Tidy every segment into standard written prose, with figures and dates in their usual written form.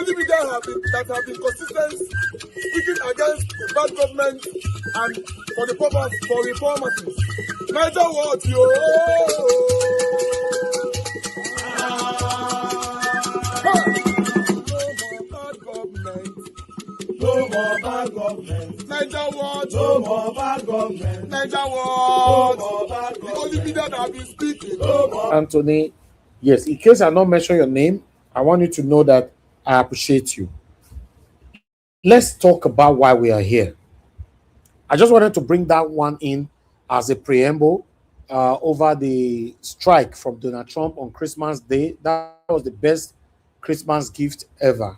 only media that have been consistent speaking against the bad government and for the purpose for reformers. Niger what yo. No more bad government. Niger what? No more bad government. Niger what? No more bad government. The only media that have been speaking. No more. Anthony, yes, in case I not mention your name, I want you to know that I appreciate you. Let's talk about why we are here. I just wanted to bring that one in as a preamble over the strike from Donald Trump on Christmas Day. That was the best Christmas gift ever.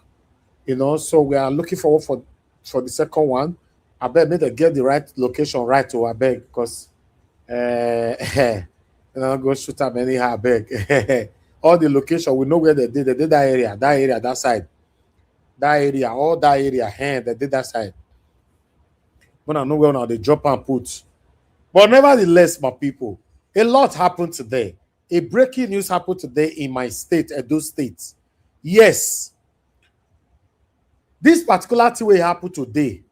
You know, so we are looking forward for the second one. I bet me to get the right location right to I beg because you know, go shoot up anyhow, I beg. All the location, we know where they did that area, that side. That area, all that area, they did that side. But I know where now they drop and put. But nevertheless, my people, a lot happened today. A breaking news happened today in my state, Edo State. Yes. This particular thing will happen today.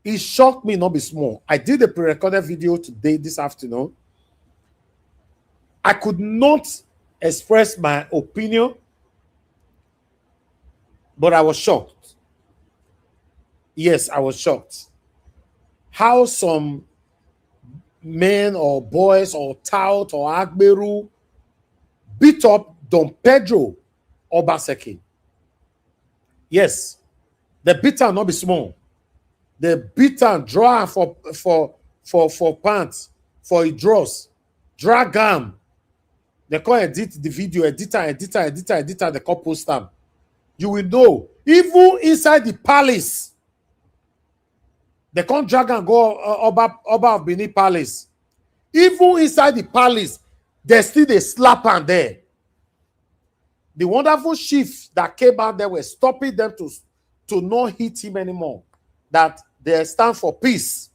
It shocked me, not be small. I did a pre-recorded video today, this afternoon. I could not express my opinion, but I was shocked. Yes, I was shocked. How some men or boys or tout or Agberu beat up Don Pedro Obaseki. Yes, the beat am not be small. The beat am draw for pants, for a draws, drag am. They call edit the video, editor, they call post them. You will know, even inside the palace, they can't drag and go Oba of Benin Palace. Even inside the palace, there's still a slap on there. The wonderful chiefs that came out there were stopping them to not hit him anymore. That they stand for peace.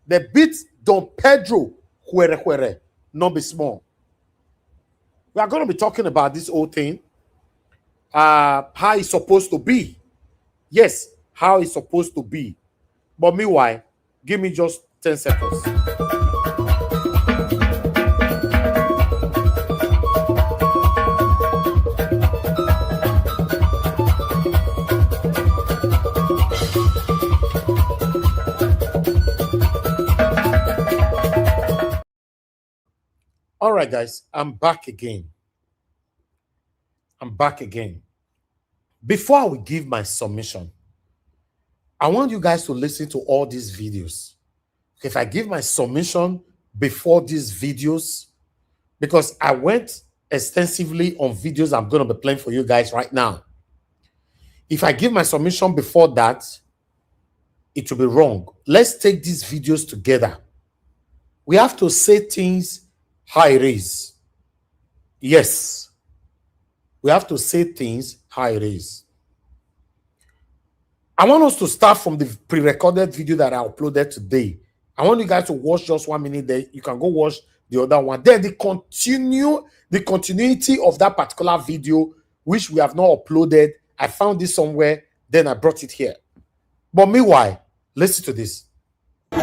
They beat Don Pedro Huere, not be small. We are going to be talking about this whole thing. How it's supposed to be. Yes, how it's supposed to be. But meanwhile, give me just 10 seconds. All right, guys, I'm back again. Before I will give my submission, I want you guys to listen to all these videos. If I give my submission before these videos, because I went extensively on videos I'm going to be playing for you guys right now. If I give my submission before that, it will be wrong. Let's take these videos together. We have to say things how it is. Yes. We have to say things how it is. I want us to start from the pre-recorded video that I uploaded today. I want you guys to watch just 1 minute there. You can go watch the other one. Then the continuity of that particular video, which we have not uploaded. I found this somewhere, then I brought it here. But meanwhile, listen to this. For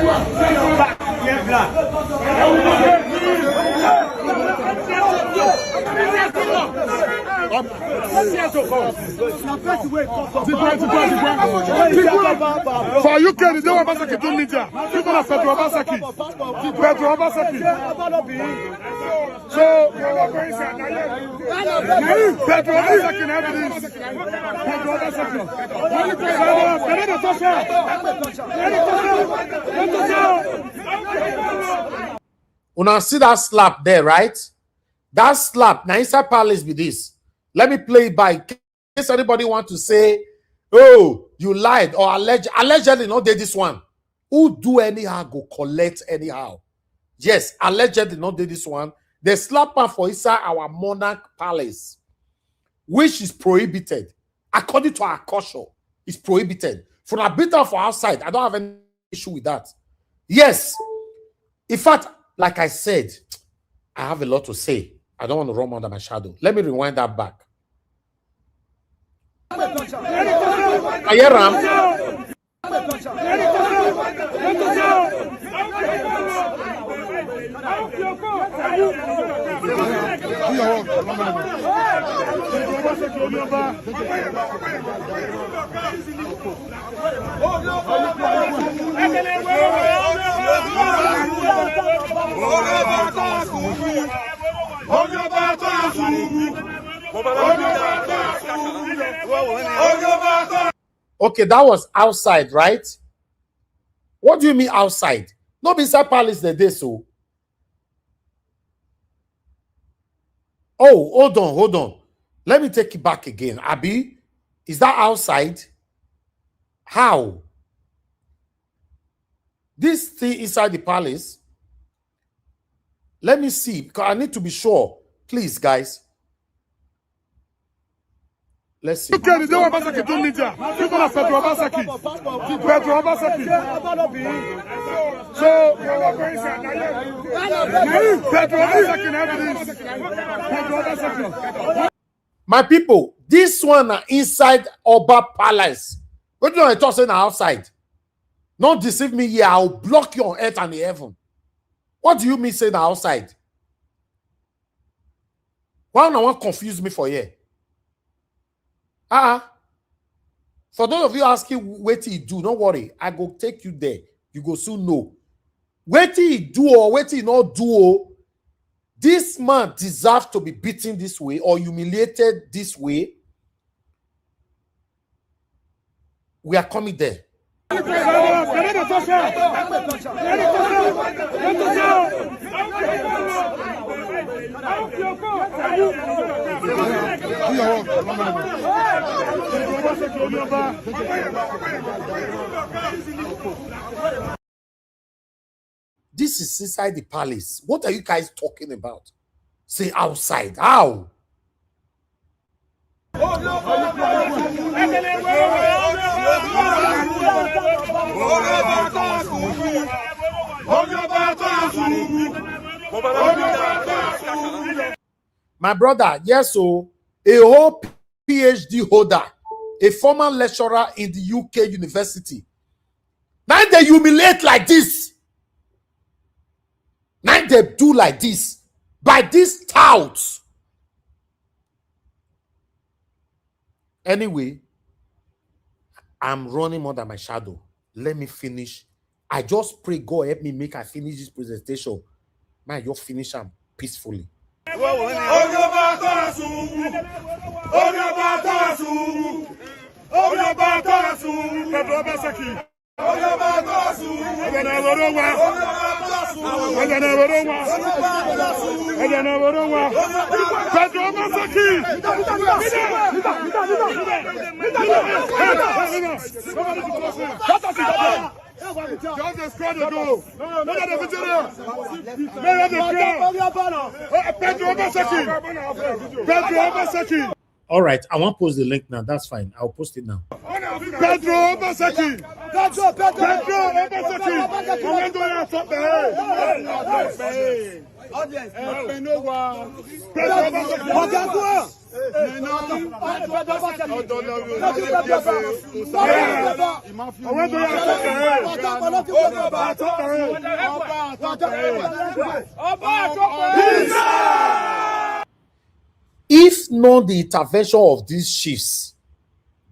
you can do Obaseki to media. People are Pedro Obaseki. Pedro Obaseki. So Pedro Obaseki never this. Pedro Obaseki. Una see that slap there, right? That slap. Now inside palace be this. Let me play it by in case anybody want to say, oh, you lied or allegedly not did this one. Who do anyhow go collect anyhow? Yes, allegedly not did this one. They slap her for inside our monarch palace, which is prohibited. According to our culture, it's prohibited. For a bit for outside, I don't have any issue with that. Yes. In fact, like I said, I have a lot to say. I don't want to run under my shadow. Let me rewind that back. Ayeram. Okay, that was outside, right? What do you mean outside? Not inside palace the day so. Oh, hold on. Let me take it back again. Abi, is that outside? How? This thing inside the palace? Let me see, because I need to be sure. Please, guys. Let's see. Okay, Pedro Obaseki to Niger. People are Pedro Obaseki. Pedro Obaseki. So, Pedro Obaseki. My people, this one are inside Oba Palace. What do you talk saying outside? Don't deceive me here. I'll block you on earth and the heaven. What do you mean saying outside? Why no one confuse me for here? For those of you asking what he do, don't worry. I go take you there. You go soon know. What he do or what he not do, this man deserves to be beaten this way or humiliated this way. We are coming there. This is inside the palace. What are you guys talking about? Say outside. How? My brother, yes, so a whole PhD holder, a former lecturer in the UK university. Now they humiliate like this. Now they do like this. By these touts. Anyway, I'm running more than my shadow. Let me finish. I just pray God help me make I finish this presentation. Man, you'll finish them peacefully. All right, I won't post the link now. That's fine. I'll post it now. Pedro Obaseki. Pedro If not the intervention of these chiefs,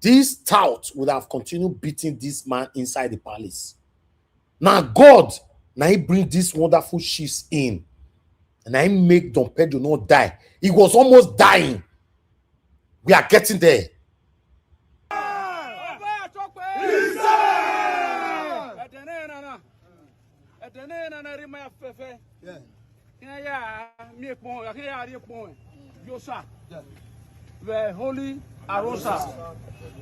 this tout would have continued beating this man inside the palace. Now God, now he bring these wonderful chiefs in, and I make Don Pedro not die. He was almost dying. We are getting there. The holy Arosa.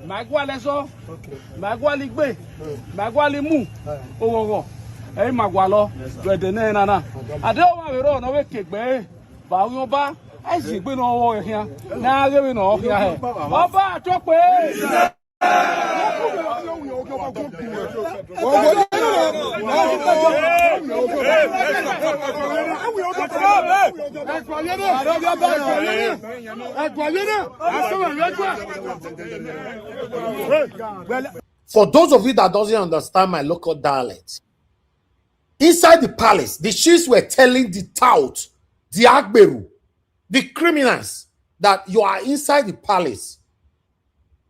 Magwaleso, Magwaligbe, Magwalimu, Owo, Eh Magwalo, Vedenana. I don't want to run away kick, Bay, Bayoba, I see we no war here. Now we know here. Oba, talk way. For those of you that doesn't understand my local dialect, inside the palace, the chiefs were telling the tout, the Agberu, the criminals, that you are inside the palace.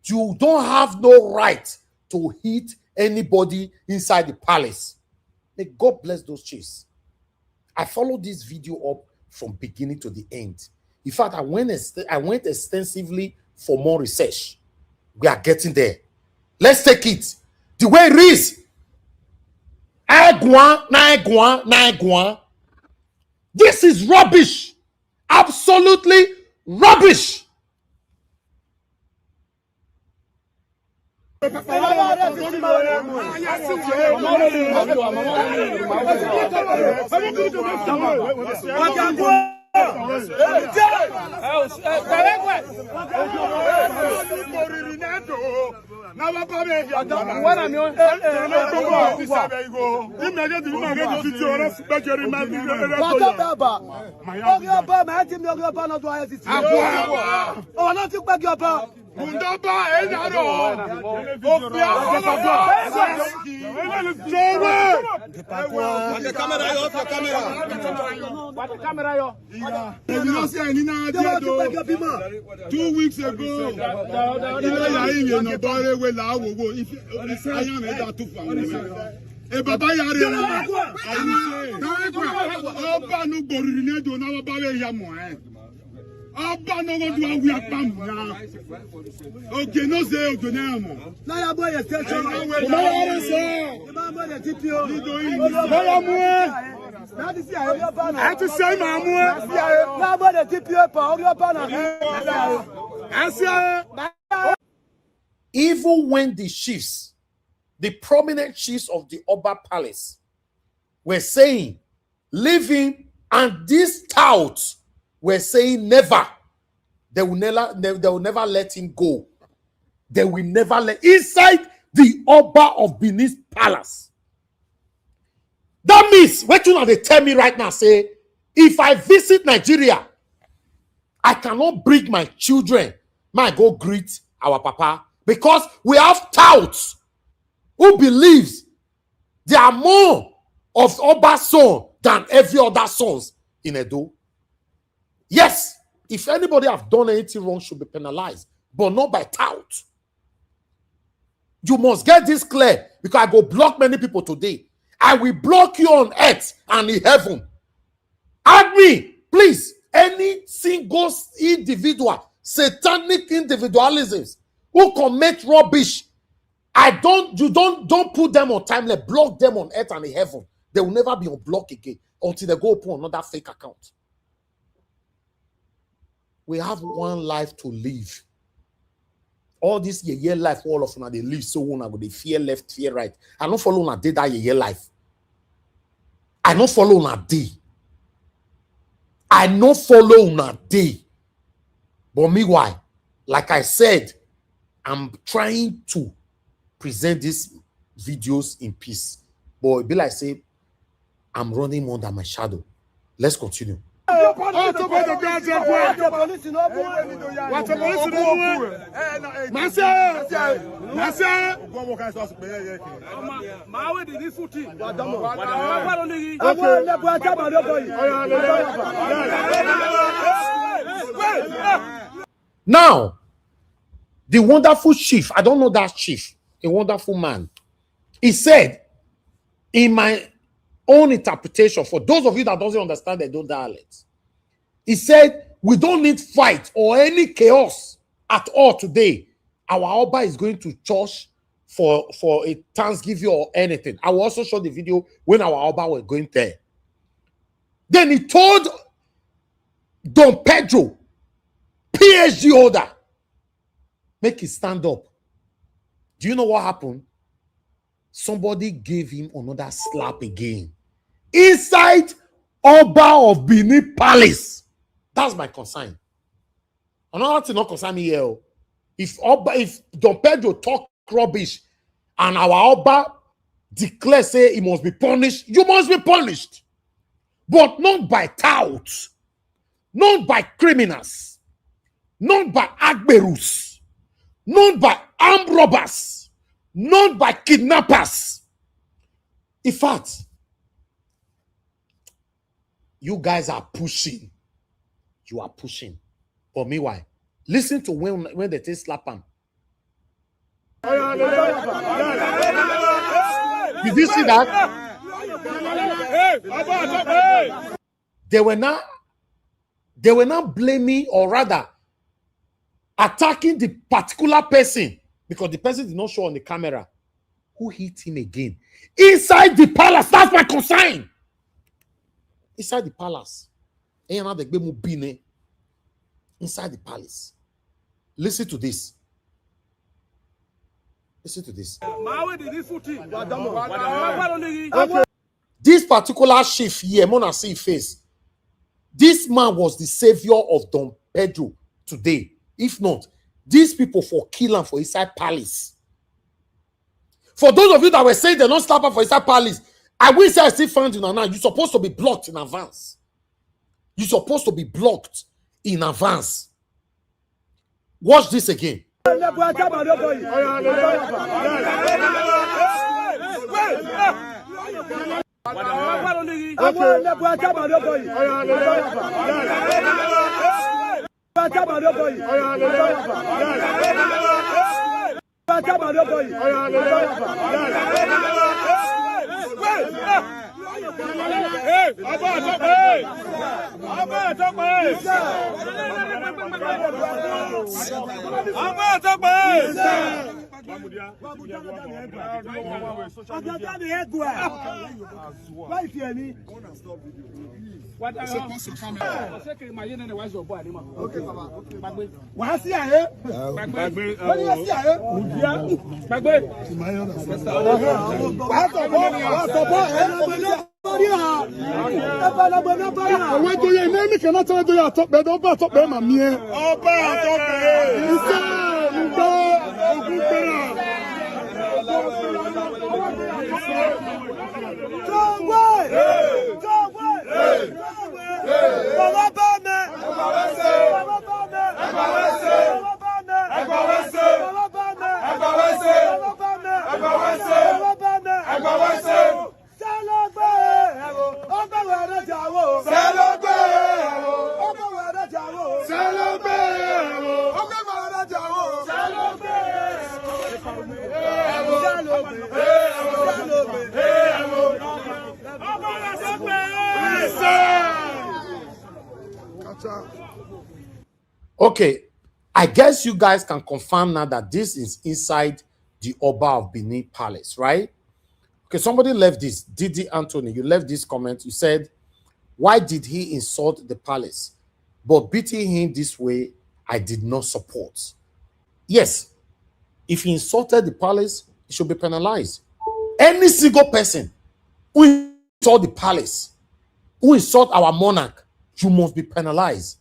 You don't have no right to hit anybody inside the palace. May God bless those chiefs. I followed this video up from beginning to the end. In fact, I went extensively for more research. We are getting there. Let's take it the way it is. This is rubbish. Absolutely rubbish. Two weeks ago, even when the chiefs, the prominent chiefs of the Oba Palace, were saying, leave him, and these touts were saying, never. They will never let him go. They will never let inside the Oba of Benin's palace. That means, what you know they tell me right now, say, if I visit Nigeria, I cannot bring my children. Might go greet our papa, because we have touts who believes there are more of Oba's son than every other sons in Edo. Yes, if anybody have done anything wrong, should be penalized, but not by tout. You must get this clear, because I go block many people today. I will block you on earth and in heaven. Add me, please, any single individual, satanic individualisms who commit rubbish. You don't put them on timeline, block them on earth and in heaven. They will never be on block again until they go upon another fake account. We have one life to live. All this year life, all of them, they live so one go they fear left, fear right. I don't follow on a day that year life. I don't follow on a day. I don't follow on a day. But meanwhile, like I said, I'm trying to present these videos in peace. But it be like say, I'm running under my shadow. Let's continue. Now, the wonderful chief, I don't know that chief, a wonderful man. He said, in my own interpretation, for those of you that doesn't understand the Edo dialects, he said, we don't need fight or any chaos at all today. Our Oba is going to church for a Thanksgiving or anything. I will also show the video when our Oba were going there. Then he told Don Pedro, PhD holder, make it stand up. Do you know what happened? Somebody gave him another slap again. Inside Oba of Benin Palace. That's my concern. Another thing not concern me here. If Don Pedro talk rubbish and our Oba declare say he must be punished, you must be punished. But not by touts. not by criminals, not by agberus, not by armed robbers, not by kidnappers. In fact, you guys are pushing. You are pushing. But meanwhile, listen to when they take slap him. Did you see that? They were not blaming, or rather attacking the particular person, because the person did not show on the camera who hit him again inside the palace. That's my concern. Inside the palace. Inside the palace. Listen to this. Listen to this. This particular chief here, Mona see face. This man was the savior of Don Pedro today. If not, these people for kill him for inside palace. For those of you that were saying they don't slap him for inside palace, I will say I still found you now. You're supposed to be blocked in advance. You're supposed to be blocked in advance. Watch this again. Okay, I guess you guys can confirm now that this is inside the Oba of Benin Palace, right? Okay, somebody left this. Didi Anthony, you left this comment. You said, why did he insult the palace? But beating him this way, I did not support. Yes, if he insulted the palace, he should be penalized. Any single person who insult the palace, who insult our monarch, you must be penalized.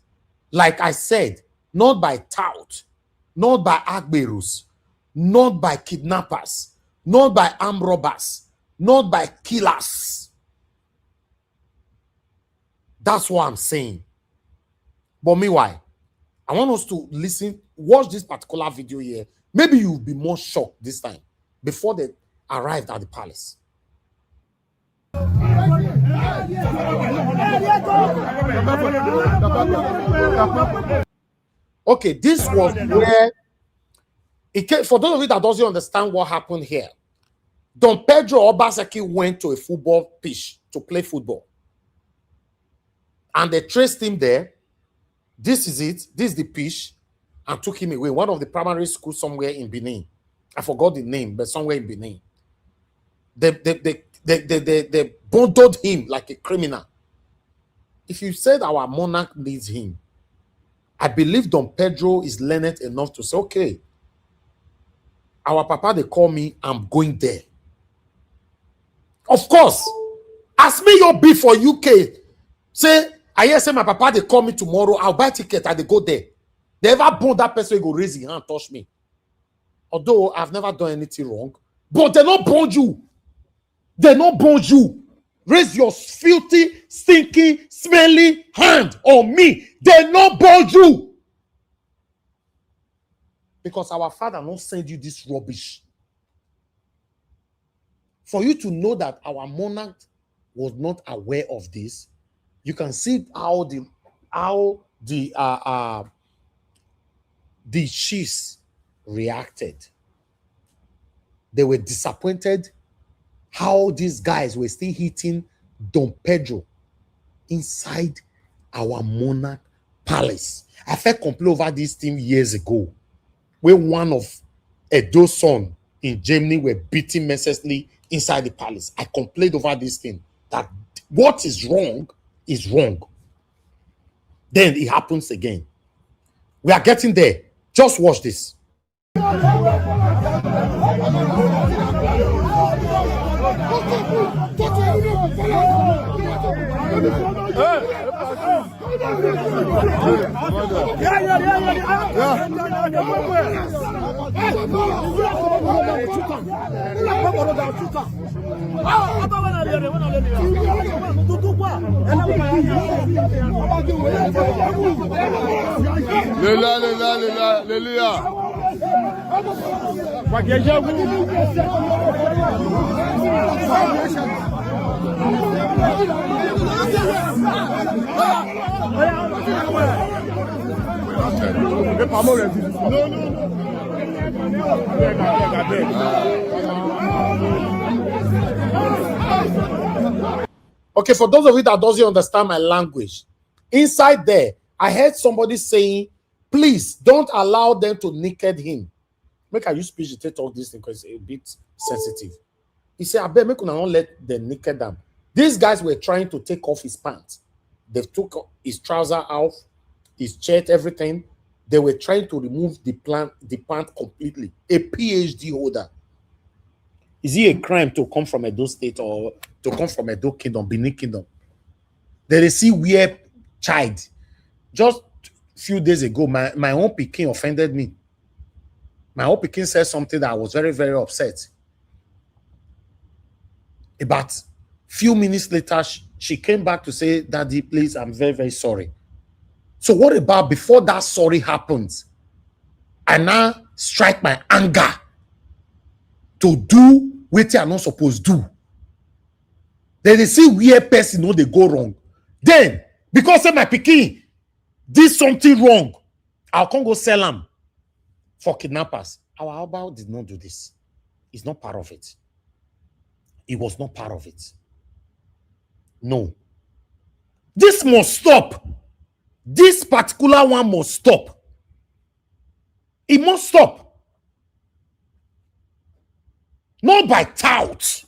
Like I said, not by tout, not by agberus, not by kidnappers, not by armed robbers, not by killers. That's what I'm saying. But meanwhile, I want us to listen, watch this particular video here. Maybe you'll be more shocked this time before they arrived at the palace. Okay, this was where it came. For those of you that doesn't understand what happened here, Don Pedro Obaseki went to a football pitch to play football. And they traced him there. This is it. This is the pitch. And took him away. One of the primary schools somewhere in Benin. I forgot the name, but somewhere in Benin. They bundled him like a criminal. If you said our monarch needs him, I believe Don Pedro is learned enough to say, okay, our papa, they call me, I'm going there. Of course, ask me your beef for UK. Say, I hear say my papa, they call me tomorrow, I'll buy ticket and they go there. They ever bond that person, go raise his hand, touch me. Although I've never done anything wrong, but they not bond you. They not bond you. Raise your filthy, stinking, smelly hand on me. They not bold you. Because our Father not send you this rubbish. For you to know that our monarch was not aware of this, you can see how the chiefs reacted. They were disappointed how these guys were still hitting Don Pedro inside our monarch palace. I felt complain over this thing years ago, where one of Edo's son in Germany were beaten mercilessly inside the palace. I complained over this thing, that what is wrong is wrong. Then it happens again. We are getting there. Just watch this. Okay, for those of you that doesn't understand my language, inside there, I heard somebody saying, please don't allow them to naked him. Make I use speech to talk this thing because it's a bit sensitive. He said, I bet make not let them naked them. These guys were trying to take off his pants. They took his trouser off, his shirt, everything. They were trying to remove the pant completely. A PhD holder. Is it a crime to come from Edo State or to come from Edo Kingdom, Benin Kingdom? They see weird child. Just a few days ago, my own Peking offended me. My own Peking said something that I was very, very upset. About few minutes later, she came back to say, Daddy, please, I'm very, very sorry. So what about before that sorry happens? I now strike my anger to do what I'm not supposed to do. Then they see weird person, know they go wrong. Then, because say my pikin did something wrong, I'll come go sell them for kidnappers. Our Abba did not do this. It's not part of it. It was not part of it. No. This must stop. This particular one must stop. It must stop. Not by tout.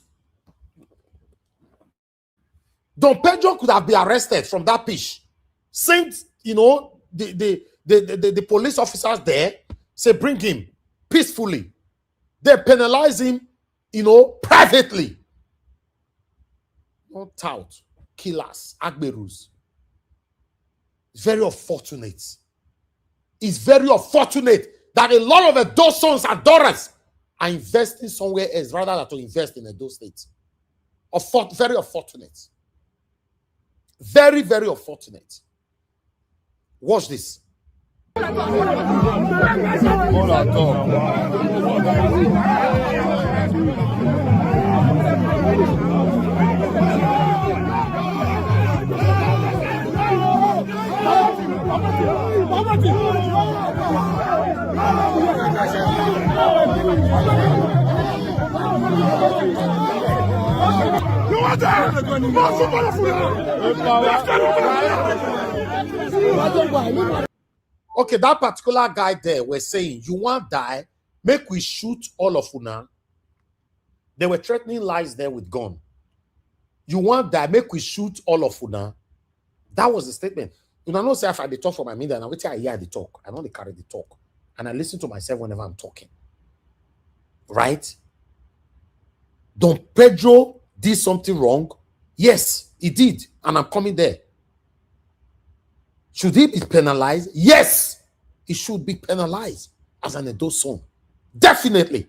Don Pedro could have been arrested from that pitch. Sent, the police officers there, say bring him peacefully. They penalize him, privately. Not tout, killers, agberus. It's very unfortunate. It's very unfortunate that a lot of those sons and daughters are investing somewhere else rather than to invest in those states. Very unfortunate. Very, very unfortunate. Watch this. Okay, that particular guy there was saying, you want die, make we shoot all of una. They were threatening lies there with gun. You want die, make we shoot all of una. That was the statement. You know, say if I talk for my media, now wait till I hear the talk. I know they carry the talk. And I listen to myself whenever I'm talking. Right? Don Pedro did something wrong? Yes, he did. And I'm coming there. Should he be penalized? Yes, he should be penalized as an Edo son. Definitely.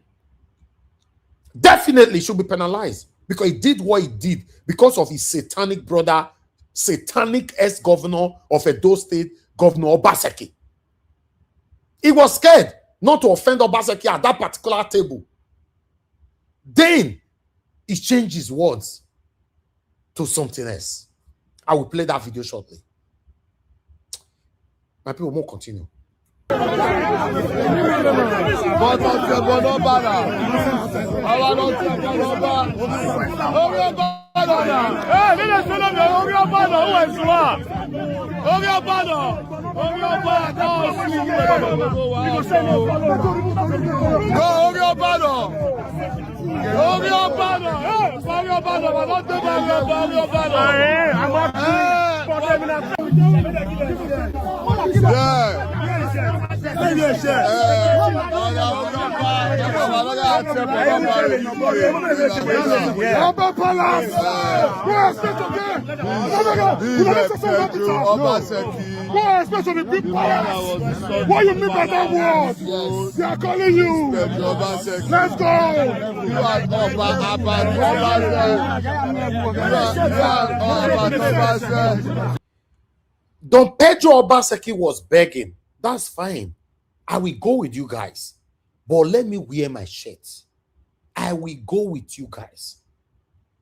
Definitely should be penalized. because he did what he did because of his satanic brother, satanic ex-governor of Edo State, Governor Obaseki. He was scared not to offend Obaseki at that particular table. Then he changed his words to something else. I will play that video shortly. My people won't continue. What you mean by that word? They are calling you. Let's go. Don Pedro Obaseki was begging. That's fine. I will go with you guys. But let me wear my shirt. I will go with you guys.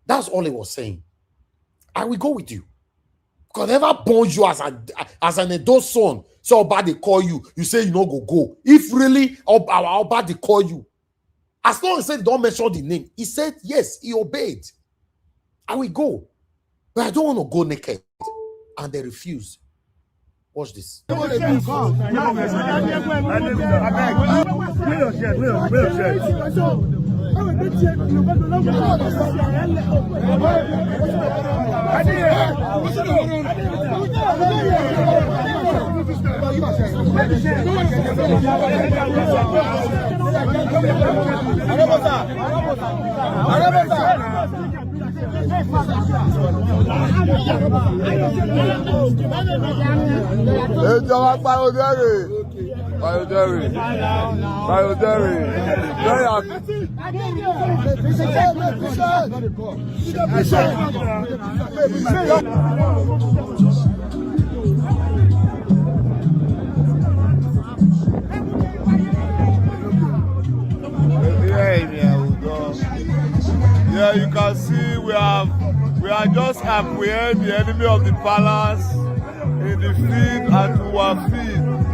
That's all he was saying. I will go with you. Because never born you as an adult son. So Oba they call you. You say you no go. If really Oba they call you. As long as he said don't mention the name. He said yes, he obeyed. I will go. But I don't want to go naked. And they refuse. Watch this. Yeah, you can see we are just apprehend the enemy of the palace in the field and to our field.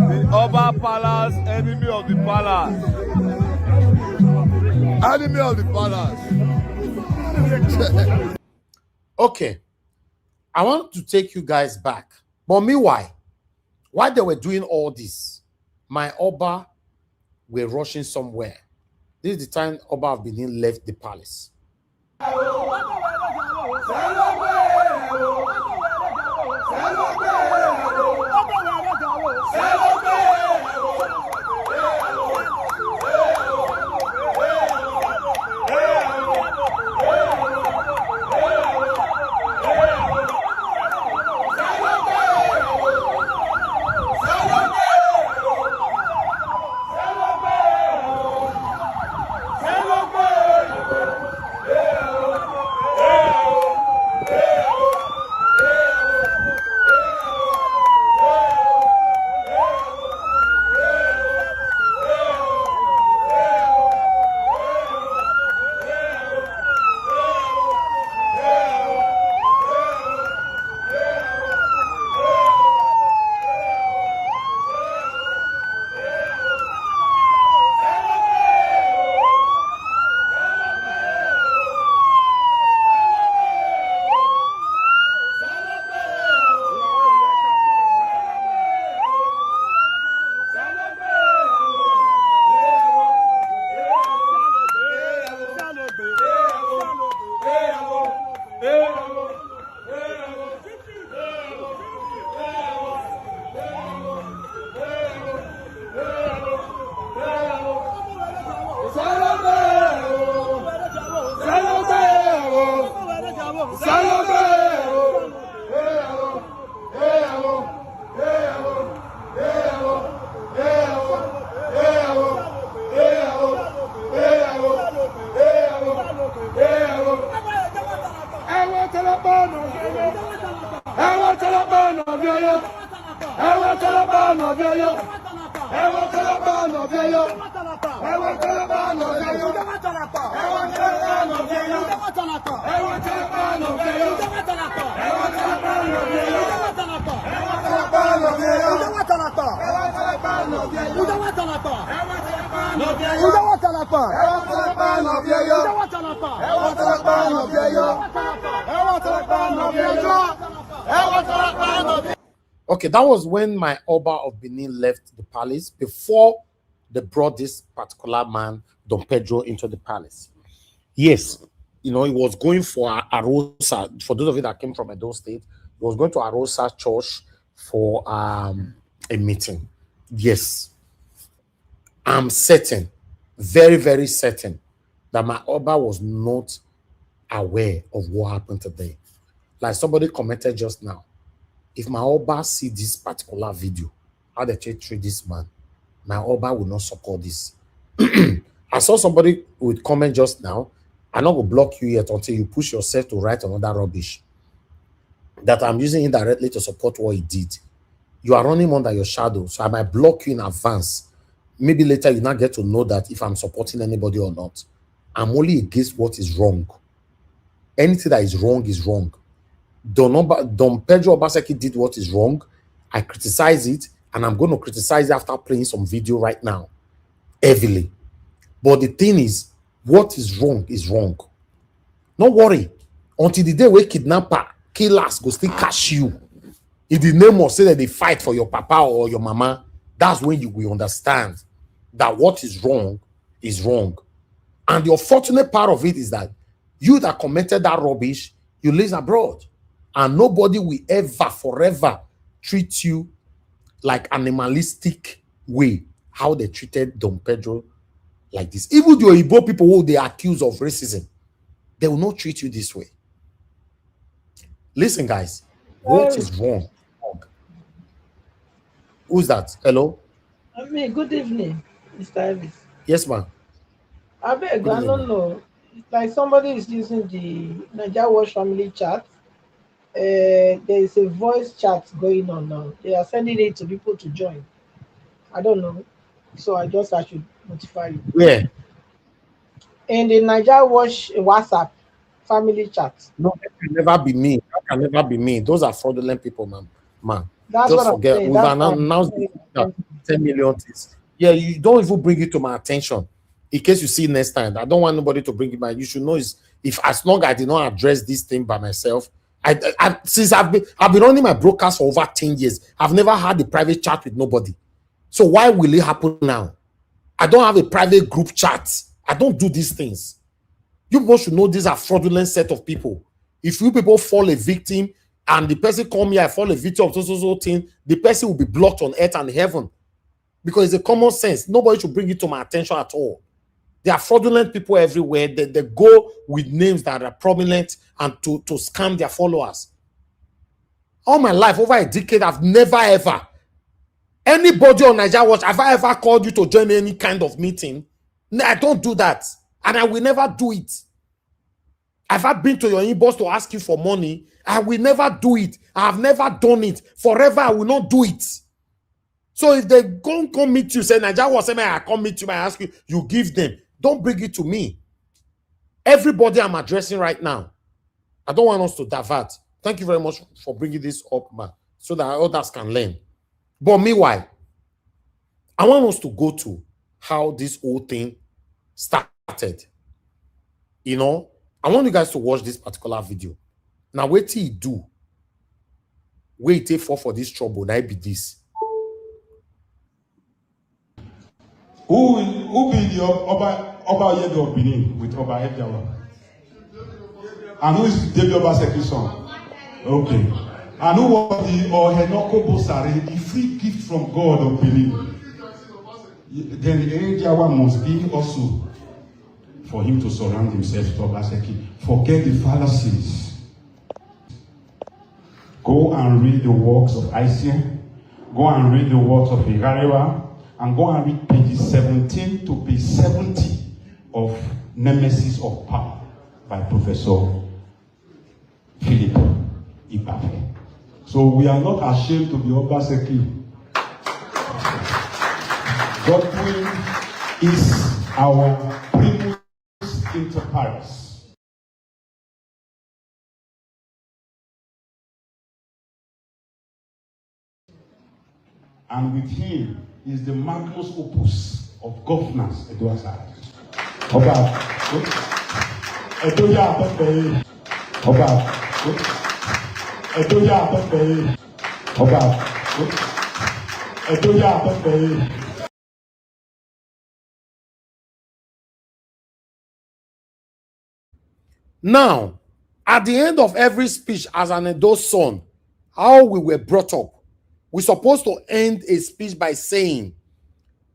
The Oba Palace, enemy of the palace. Enemy of the palace. Okay. I want to take you guys back. But meanwhile, while they were doing all this, my Oba were rushing somewhere. This is the time Oba of Benin left the palace. Okay, that was when my Oba of Benin left the palace before they brought this particular man, Don Pedro, into the palace. Yes, he was going for Arosa. For those of you that came from Edo State, he was going to Arosa Church for a meeting. Yes, I'm certain, very, very certain, that my Oba was not aware of what happened today. Like somebody commented just now, if my Oba see this particular video, how they treat this man, my Oba will not support this. I saw somebody with comment just now. I'm not going to block you yet until you push yourself to write another rubbish that I'm using indirectly to support what he did. You are running under your shadow, so I might block you in advance. Maybe later you not get to know that if I'm supporting anybody or not. I'm only against what is wrong. Anything that is wrong is wrong. Don Pedro Obaseki did what is wrong. I criticize it, and I'm going to criticize it after playing some video right now, heavily. But the thing is, what is wrong is wrong. Don't worry. Until the day where kidnapper, killers go still catch you. In the name of say that they fight for your papa or your mama, that's when you will understand that what is wrong is wrong. And the unfortunate part of it is that you that commented that rubbish, you live abroad. And nobody will ever, forever treat you like animalistic way, how they treated Don Pedro like this. Even the Igbo people who they accuse of racism, they will not treat you this way. Listen, guys, what is wrong? Who's that? Hello? Good evening, Mr. Ellis. Yes, ma'am. I beg, Good I evening, don't know. It's like somebody is using the Nigeria Watch family chat. There is a voice chat going on now. They are sending it to people to join. I don't know. So I should notify you. where? In the Nigeria Watch WhatsApp family chat. No, that can never be me. That can never be me. Those are fraudulent people, man. That's Just what I'm forget. saying. We've That's why announced 10 million things. Yeah, you don't even bring it to my attention. In case you see next time, I don't want nobody to bring it back. You should know is if as long as I did not address this thing by myself, since I've been running my broadcast for over 10 years, I've never had a private chat with nobody. So why will it happen now? I don't have a private group chat. I don't do these things. You people should know these are fraudulent set of people. If you people fall a victim and the person come here, I fall a victim of so thing, the person will be blocked on earth and heaven. Because it's a common sense. Nobody should bring it to my attention at all. There are fraudulent people everywhere. They go with names that are prominent and to scam their followers. All my life, over a decade, I've never ever, anybody on Nigeria Watch, have I ever called you to join any kind of meeting? No, I don't do that. And I will never do it. Have I been to your inbox to ask you for money? I will never do it. I have never done it. Forever, I will not do it. So if they go come meet you, say, Nigeria Watch, say, I come meet you, I ask you, you give them. Don't bring it to me. Everybody I'm addressing right now. I don't want us to divert. Thank you very much for bringing this up, man, so that others can learn. But meanwhile, I want us to go to how this whole thing started. I want you guys to watch this particular video. Now, wait till you do. Wait till for this trouble. Now be this. Who be the Oba Yede of Benin with Oba Ejawa? And who is David Obaseki's son? Okay. And who was the Ohenoko Bosare, the free gift from God of Benin? Then Ejawa must be also for him to surround himself to Obaseki. Forget the fallacies. Go and read the works of Isaiah. Go and read the works of Igarewa. And go and read pages 17 to page 70 of Nemesis of Power by Professor Philip Ipape. So we are not ashamed to be Obaseki. Godwin is our primus inter pares. And with him, is the magnus opus of governance. Oba, Edoya Apepe, Oba, Edoya Apepe, Oba, Edoya Apepe. Now, at the end of every speech as an Edo son, how we were brought up, we're supposed to end a speech by saying,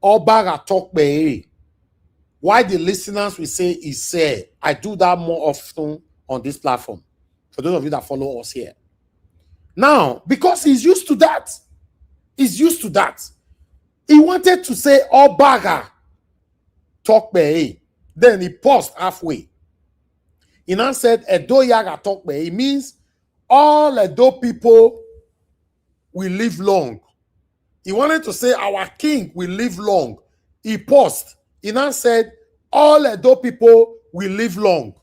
Obaga talk be. Why the listeners will say is say. I do that more often on this platform. For those of you that follow us here. Now, because he's used to that. He's used to that. He wanted to say Obaga talk be. Then he paused halfway. He now said Edo Yaga talk be. It means all Edo people will live long. He wanted to say our king will live long. He paused. He now said all Edo people will live long.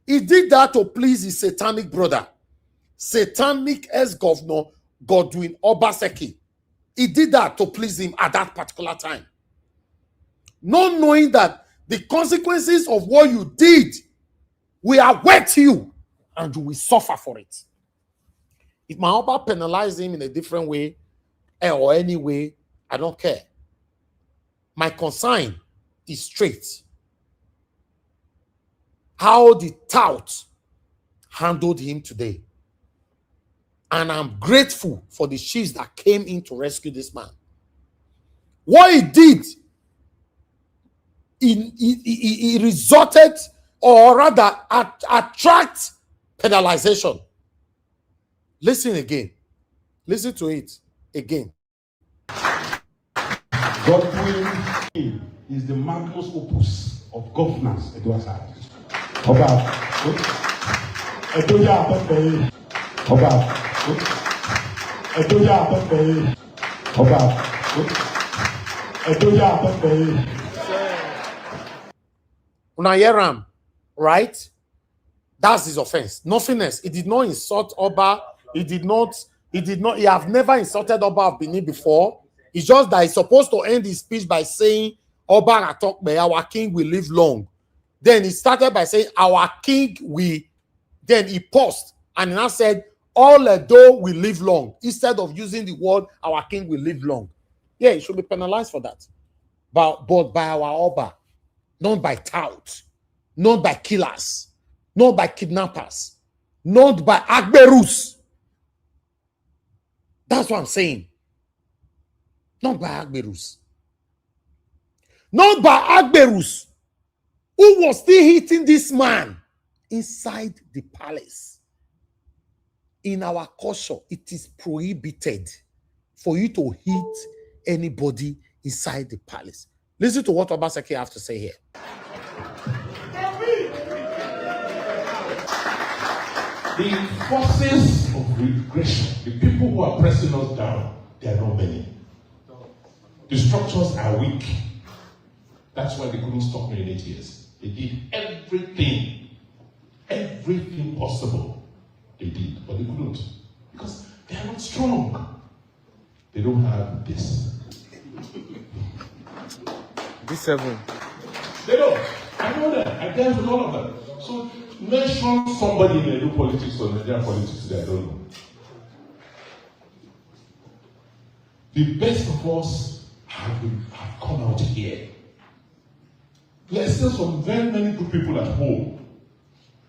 He did that to please his satanic brother, satanic ex-governor Godwin Obaseki. He did that to please him at that particular time. Not knowing that the consequences of what you did will await you and you will suffer for it. If my Oba penalized him in a different way or any way, I don't care. My concern is straight. How the tout handled him today. And I'm grateful for the chiefs that came in to rescue this man. What he did, he resulted, or rather attract penalization. Listen again. Listen to it again. Godwin is the magnus opus of governance. Oba, Edoya Apepe, Oba, Edoya Apepe, Oba, Edoya Apepe. Unayeram, right? That's his offense. Nothing else. He did not insult Oba. He have never insulted Oba of Benin before. It's just that he's supposed to end his speech by saying, Oba Atokbe, our king will live long. Then he started by saying, our king will. Then he paused and he now said, all Edo will live long. Instead of using the word, our king will live long. Yeah, he should be penalized for that. But by our Oba, not by tout, not by killers, not by kidnappers, not by Agberus. That's what I'm saying. Not by Agberus. Not by Agberus, who was still hitting this man inside the palace. In our culture, it is prohibited for you to hit anybody inside the palace. Listen to what Obaseki has to say here. The forces of regression, the people who are pressing us down, they are not many. The structures are weak. That's why they couldn't stop me in 8 years. They did everything possible. They did, but they couldn't. Because they are not strong. They don't have this. D7. They don't. I know that. I dealt with all of them. So mention somebody in Edo politics or Nigerian politics that I don't know. The best of us have come out here. There are still some very many good people at home,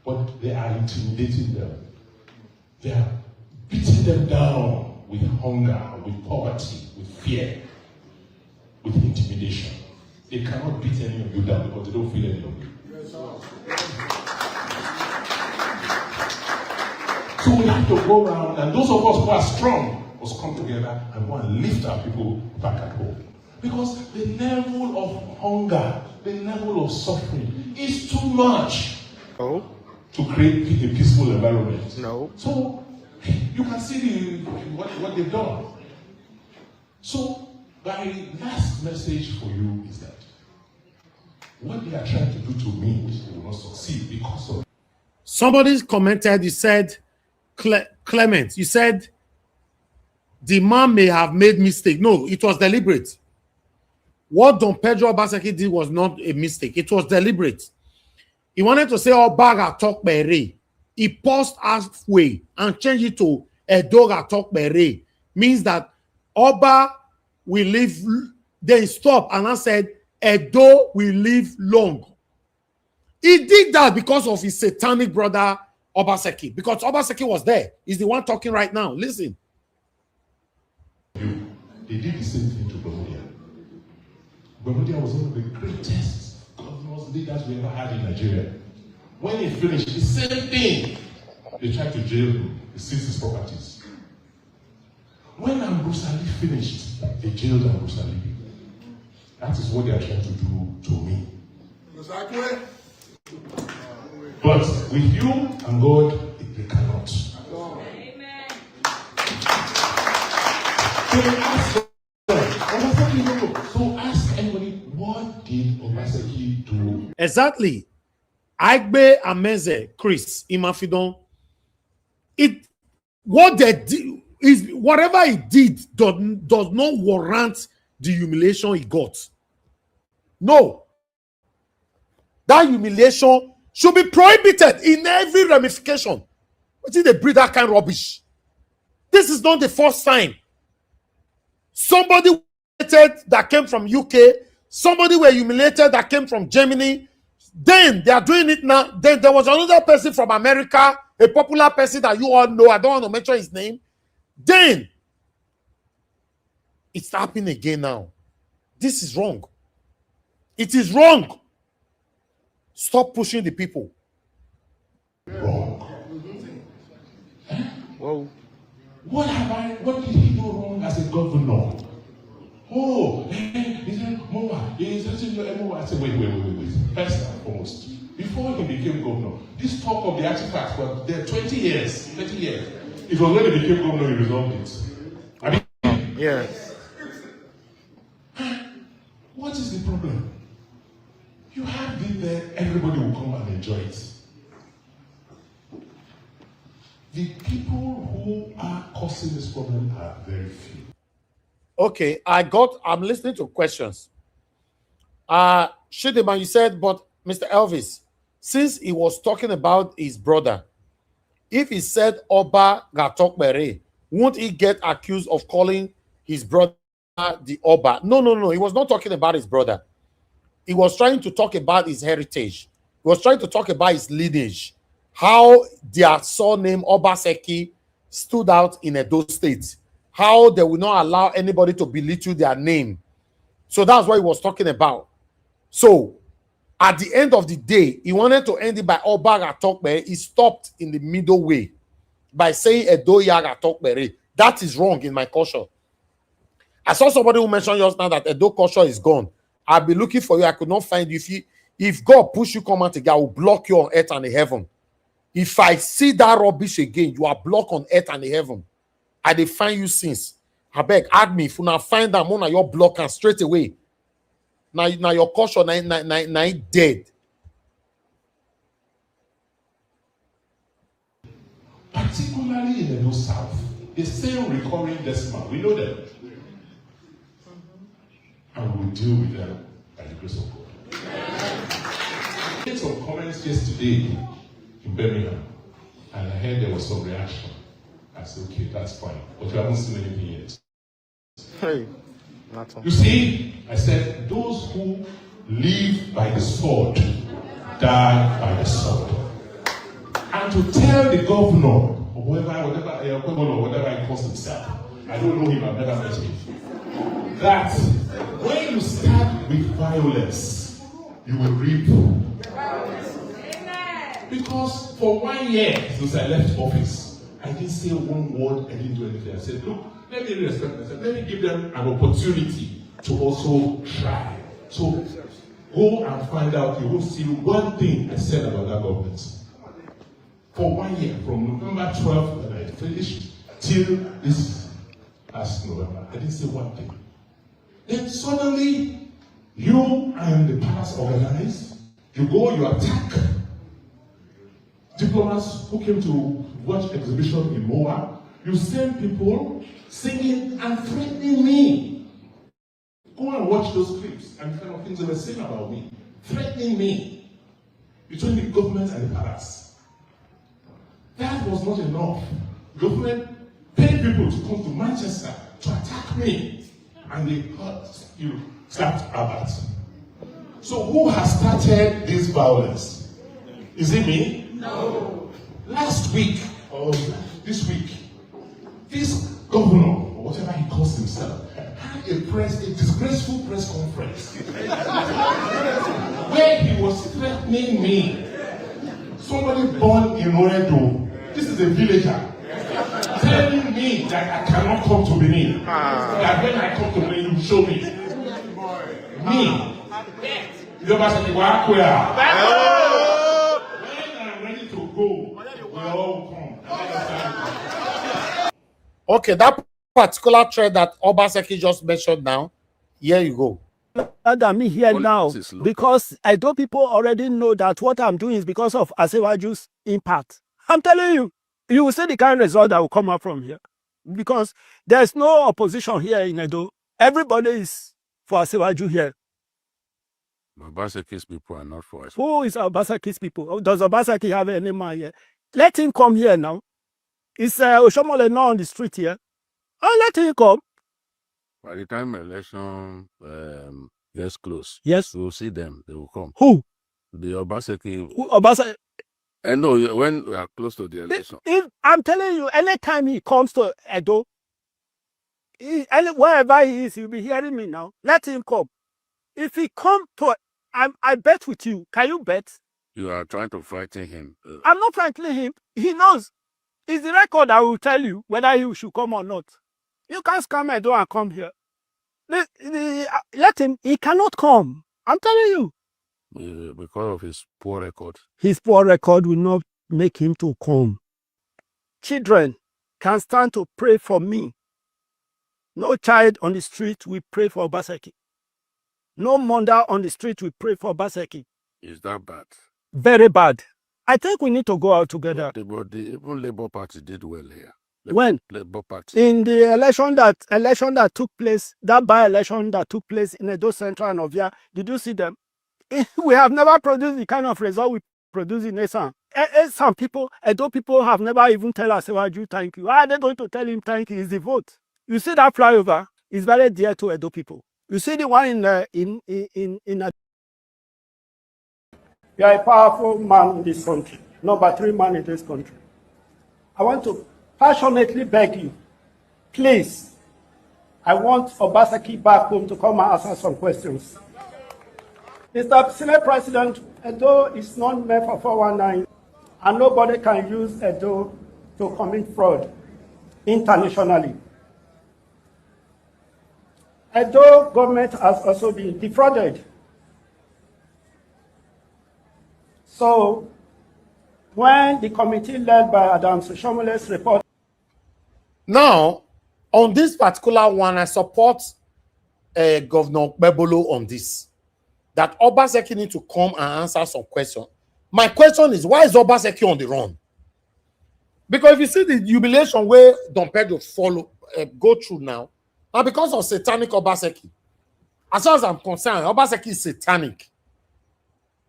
but they are intimidating them. They are beating them down with hunger, with poverty, with fear, with intimidation. They cannot beat any of you down because they don't feel any of you. So we have to go around, and those of us who are strong must come together and go and lift our people back at home. Because the level of hunger, the level of suffering is too much to create a peaceful environment. No. So you can see what they've done. So my last message for you is that what they are trying to do to me, they will not succeed because of. Somebody commented, you said, Clement, you said the man may have made mistake. No, it was deliberate. what Don Pedro Obaseki did was not a mistake. It was deliberate. He wanted to say Obaga talk bere. He paused halfway and changed it to Edoga talk bere. Means that Oba will live, then he stopped and I said Edo will live long. He did that because of his satanic brother Obaseki. Because Obaseki was there. He's the one talking right now. Listen. They did the same thing to Bermuda. Bermuda was one of the greatest governors, leaders we ever had in Nigeria. When he finished, the same thing. They tried to jail him. They seized his properties. When Ambrose Ali finished, they jailed Ambrose Ali. That is what they are trying to do to me. But with you and God, they cannot. Amen. So ask anybody, what did Obaseki do? Exactly. Aigbe Ameze, Chris, Imafidon. What they did is whatever he did does not warrant the humiliation he got. No. That humiliation should be prohibited in every ramification. What did they breed that kind of rubbish? This is not the first time. Somebody that came from UK, somebody were humiliated that came from Germany. Then they are doing it now. Then there was another person from America, a popular person that you all know. I don't want to mention his name. Then it's happening again now. This is wrong. It is wrong. Stop pushing the people. Wrong. Whoa. What did he do wrong as a governor? Oh, he said, Moa, he's actually Moa. I said, wait. First and foremost, before he became governor, this talk of the artifacts was there 20 years, 30 years. It was when he became governor he resolved it. I mean, Yes. What is the problem? You have it there, everybody will come and enjoy it. The people who are causing this problem are very few. Okay, I'm listening to questions. Shideman, you said, but Mr. Elvis, since he was talking about his brother, if he said Oba Gatok Bere, won't he get accused of calling his brother the Oba? No. He was not talking about his brother. He was trying to talk about his heritage. He was trying to talk about his lineage. How their surname Obaseki stood out in Edo State. How they will not allow anybody to belittle their name. So that's what he was talking about. So at the end of the day, he wanted to end it by Oba Gatokbere. He stopped in the middle way by saying Edo Yaga Tokbere. That is wrong in my culture. I saw somebody who mentioned just now that Edo culture is gone. I'll be looking for you. I could not find you. If God push you come out again, I will block you on earth and in heaven. If I see that rubbish again, you are blocked on earth and in heaven. I dey find you since. I beg, add me. If you now find that one, your block and straight away. Now your culture now dead. Particularly in the North South, the same recurring decimal. We know them. And we will deal with them by the grace of God. I made some comments yesterday in Birmingham, and I heard there was some reaction. I said, okay, that's fine. But we haven't seen anything yet. Hey, you see, I said, those who live by the sword die by the sword. And to tell the governor, or whatever he calls himself, I don't know him, I've never met him, that when you start with violence, you will reap. Because for 1 year since I left office, I didn't say one word, I didn't do anything. I said, look, let me respect myself. Let me give them an opportunity to also try. So go and find out. You will see one thing I said about that government. For 1 year, from November 12th when I finished till this last November, I didn't say one thing. Then suddenly, you and the palace organize. You go, you attack diplomats who came to watch exhibition in Moa. You send people singing and threatening me. Go and watch those clips and the kind of things they were saying about me, threatening me between the government and the palace. That was not enough. Government paid people to come to Manchester to attack me, and they slapped Albert. So who has started this violence? Is it me? No. Last week, or this week, this governor, or whatever he calls himself, had a disgraceful press conference where he was threatening me. Somebody born in Oredo, this is a villager, telling me that I cannot come to Benin. That when I come to Benin, you show me. Me. When I'm ready to go, we all come. Okay, that particular thread that Obaseki just mentioned now, here you go. Than me here now, because I know people already know that what I'm doing is because of Asewaju's impact. I'm telling you, you will see the kind of result that will come up from here, because there's no opposition here in Edo. Everybody is for Asewaju here. Obaseki's people are not for us. Who is Obaseki's people? Does Obaseki have any man here? Let him come here now. Is Oshomole not on the street here? Oh, let him come. By the time election gets close, yes, we'll see them. They will come. Who? The Obaseki. Obaseki. And no, when we are close to the election. I'm telling you, anytime he comes to Edo, wherever he is, he'll be hearing me now. Let him come. If he come to, I bet with you. Can you bet? You are trying to frighten him. I'm not frightening him. He knows. It's the record that will tell you whether he should come or not. You can't scam Edo and come here. Let him. He cannot come. I'm telling you. Because of his poor record. His poor record will not make him to come. Children can stand to pray for me. No child on the street will pray for Obaseki. No mother on the street will pray for Obaseki. Is that bad? Very bad. I think we need to go out together. But the even Labour Party did well here. When? Labour Party. In the election that took place, that by-election that took place in Edo Central and Ovia, did you see them? We have never produced the kind of result we produce in Esan. Some people, Edo people have never even tell us, thank you. How are they going to tell him thank you? Is the vote. You see that flyover is very dear to Edo people. You see the one in You are a powerful man in this country, number 3 man in this country. I want to passionately beg you, please, I want Obaseki back home to come and answer some questions. Mr. Senate President, Edo is not meant for 419, and nobody can use Edo to commit fraud internationally. Edo government has also been defrauded. So, when the committee led by Adam Sushomole's report. Now, on this particular one, I support Governor Bebolo on this. That Obaseki need to come and answer some questions. My question is, why is Obaseki on the run? Because if you see the humiliation where Don Pedro go through now, and because of satanic Obaseki, as far as I'm concerned, Obaseki is satanic.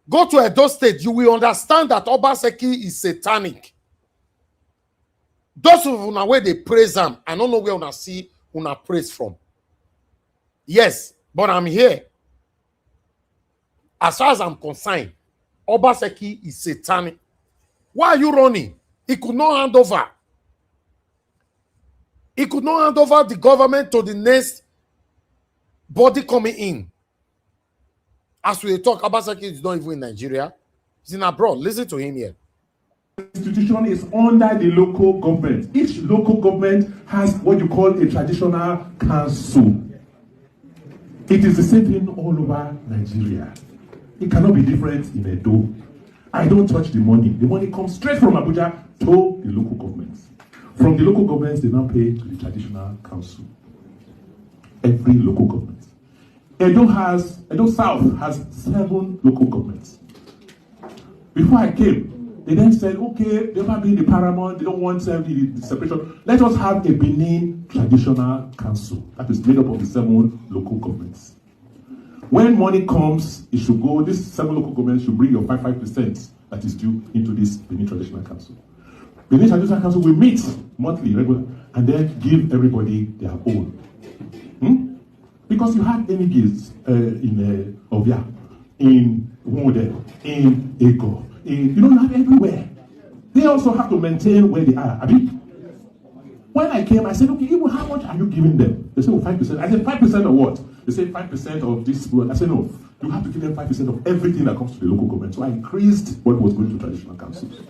Go to Edo State, you will understand that Obaseki is satanic. Those of you where they praise him, I don't know where una see una praise from. Yes, but I'm here. As far as I'm concerned, Obaseki is satanic. Why are you running? He could not hand over. He could not hand over the government to the next body coming in. As we talk, Obaseki is not even in Nigeria. He's in abroad. Listen to him here. Institution is under the local government. Each local government has what you call a traditional council. It is the same thing all over Nigeria. It cannot be different in Edo. I don't touch the money. The money comes straight from Abuja to the local governments. From the local governments, they now pay to the traditional council. Every local government. Edo South has 7 local governments. Before I came, They then said, okay, they might be the paramount, they don't want the separation. Let us have a Benin traditional council that is made up of the 7 local governments. When money comes, it should go, these 7 local governments should bring your 5% that is due into this Benin Traditional Council. Benin Traditional Council will meet monthly, regular, and then give everybody their own. Because you have Enigis in Ovia, in Wode, in Ego, you have everywhere. They also have to maintain where they are. I mean, when I came, I said, okay, how much are you giving them? They said, 5%. I said, 5% of what? They said, 5% of this. I said, no, you have to give them 5% of everything that comes to the local government. So I increased what was going to traditional councils.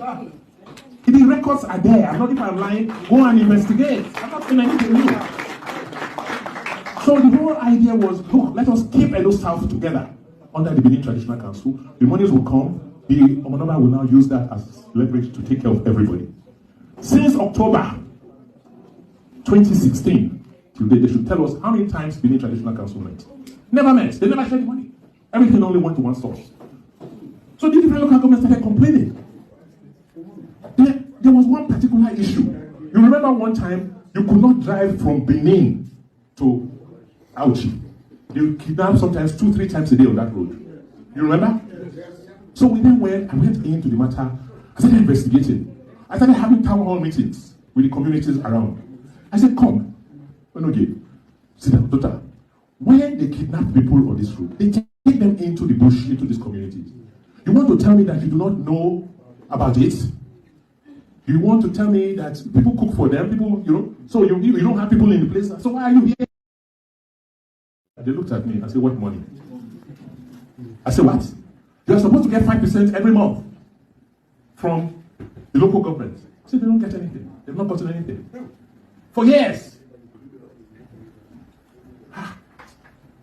The records are there. I'm not if I'm lying. Go and investigate. I'm not saying anything new. So the whole idea was, look, let us keep Edo South together under the Benin Traditional Council. The monies will come. The Omonoba will now use that as leverage to take care of everybody. Since October 2016, till they should tell us how many times Benin Traditional Council met. Never met. They never shared the money. Everything only went to one source. So the different local governments started complaining. There was one particular issue. You remember one time you could not drive from Benin to Auchi. They would kidnap sometimes 2-3 times a day on that road. You remember? So we then went into the matter. I started investigating. I started having town hall meetings with the communities around. I said, come, sit down, daughter. When they kidnap people on this road, they take them into the bush, into these communities. You want to tell me that you do not know about it? You want to tell me that people cook for them, so you don't have people in the place, so why are you here? They looked at me and said, what money? I said, what? You're supposed to get 5% every month from the local government. I said, they don't get anything. They've not gotten anything. For years.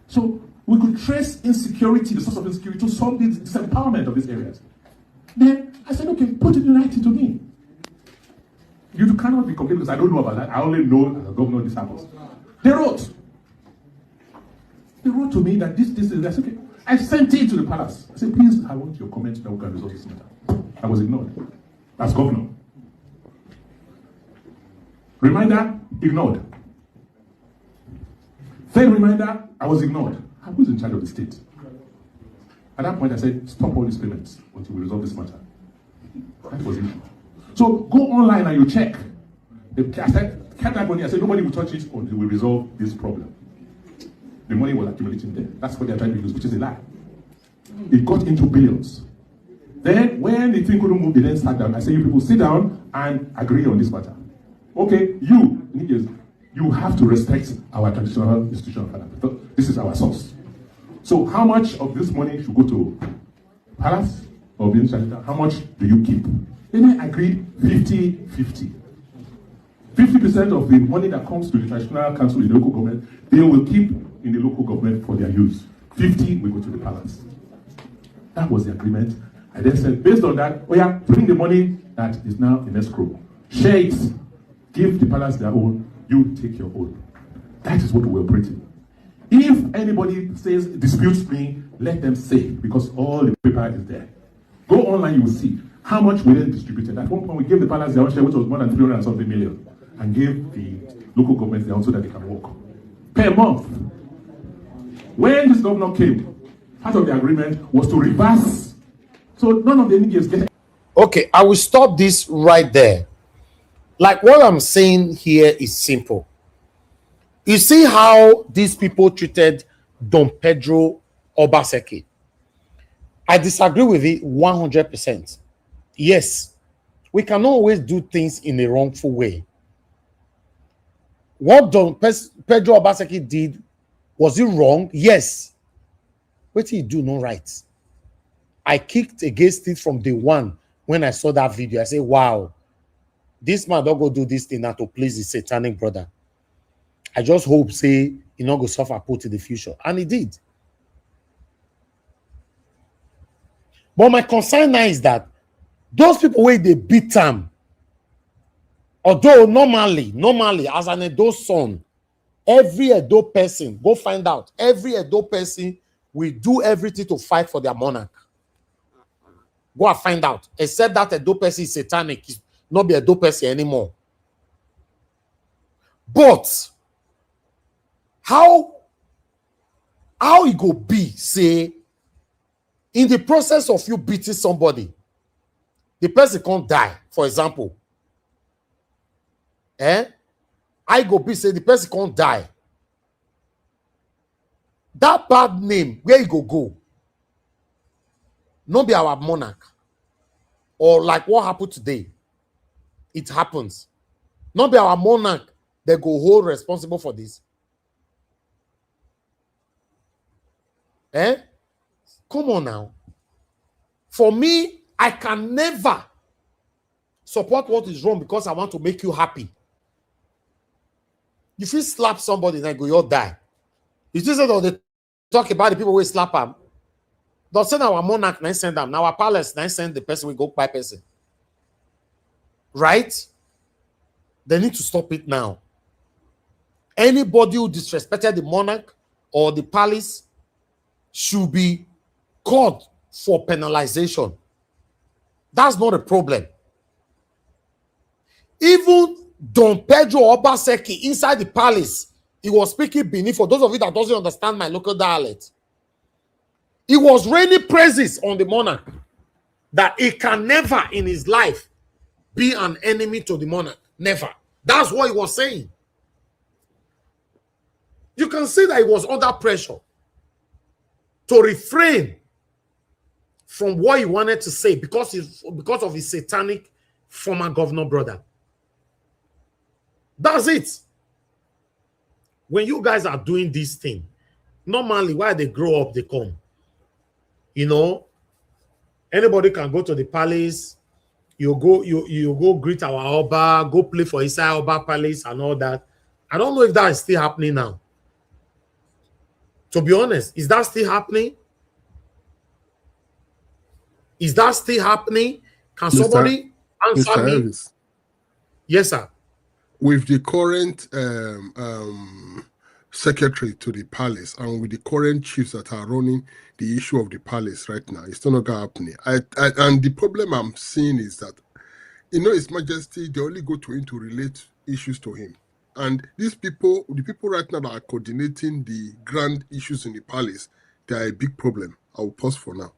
So we could trace insecurity, the source of insecurity, to solve this disempowerment of these areas. Then I said, okay, put it in writing to me. You cannot be complaining because I don't know about that. I only know as a governor this happens. They wrote to me that this is that's okay. I sent it to the palace. I said, please, I want your comment that we can resolve this matter. I was ignored as governor. Reminder, ignored. Third reminder, I was ignored. I was in charge of the state. At that point, I said, stop all these payments until we resolve this matter. That was it. So go online and you check. I said, kept that money. I said, nobody will touch it until we resolve this problem. The money was accumulating there. That's what they're trying to use, which is a lie. It got into billions. Then, when the thing couldn't move, they then sat down. I said, you people sit down and agree on this matter. Okay, you have to respect our traditional institution of Father. This is our source. So how much of this money should go to Palace or Benin Traditional? How much do you keep? Then I agreed 50-50. 50% of the money that comes to the Traditional Council in the local government, they will keep in the local government for their use. 50 will go to the Palace. That was the agreement. I then said, based on that, bring the money that is now in escrow. Share it. Give the Palace their own. You take your own. That is what we're operating. If anybody disputes me, let them say, because all the paper is there. Go online, you will see how much we then distributed. At one point, we gave the Palace their own share, which was more than 300 and something million, and gave the local governments their own so that they can work. Per month. When this governor came, part of the agreement was to reverse. So none of the Nigerians get. Okay, I will stop this right there. Like, what I'm saying here is simple. You see how these people treated Don Pedro Obaseki? I disagree with it 100%. Yes, we cannot always do things in a wrongful way. What Don Pedro Obaseki did, was it wrong? Yes. What did he do? No right. I kicked against it from day one when I saw that video. I said, wow, this man don't go do this thing now to please his satanic brother. I just hope, say, he not go suffer put in the future. And he did. But my concern now is that those people where they beat them, although normally, as an Edo son, every Edo person, go find out, every Edo person will do everything to fight for their monarch. Go and find out. Except that a dope person is satanic, it's not be a dope person anymore. But how it go be, say, in the process of you beating somebody, the person can't die, for example. I go be, say, the person can't die. That bad name, where you go? Not be our monarch. Or like what happened today. It happens. Not be our monarch that go hold responsible for this. Come on now. For me, I can never support what is wrong because I want to make you happy. If you slap somebody, then go, you'll die. You just say they talk about the people who slap them. Don't send our monarch, then send them. Now our palace, then send the person we go by person. Right? They need to stop it now. Anybody who disrespected the monarch or the palace should be called for penalization. That's not a problem. Even Don Pedro Obaseki inside the palace, he was speaking Benin. For those of you that doesn't understand my local dialect, he was raining praises on the monarch that he can never in his life be an enemy to the monarch. Never. That's what he was saying. You can see that he was under pressure to refrain from what he wanted to say because of his satanic former governor brother. That's it. When you guys are doing this thing, normally while they grow up, they come. You know, anybody can go to the palace. You go greet our Oba, go play for inside Oba Palace and all that. I don't know if that is still happening now. To be honest, is that still happening? Is that still happening? Can somebody answer Mr. me? Elvis, Yes, sir. with the current secretary to the palace and with the current chiefs that are running the issue of the palace right now, it's not going to happen. And the problem I'm seeing is that, His Majesty, they only go to him to relate issues to him. And these people, the people right now that are coordinating the grand issues in the palace, they are a big problem. I will pause for now.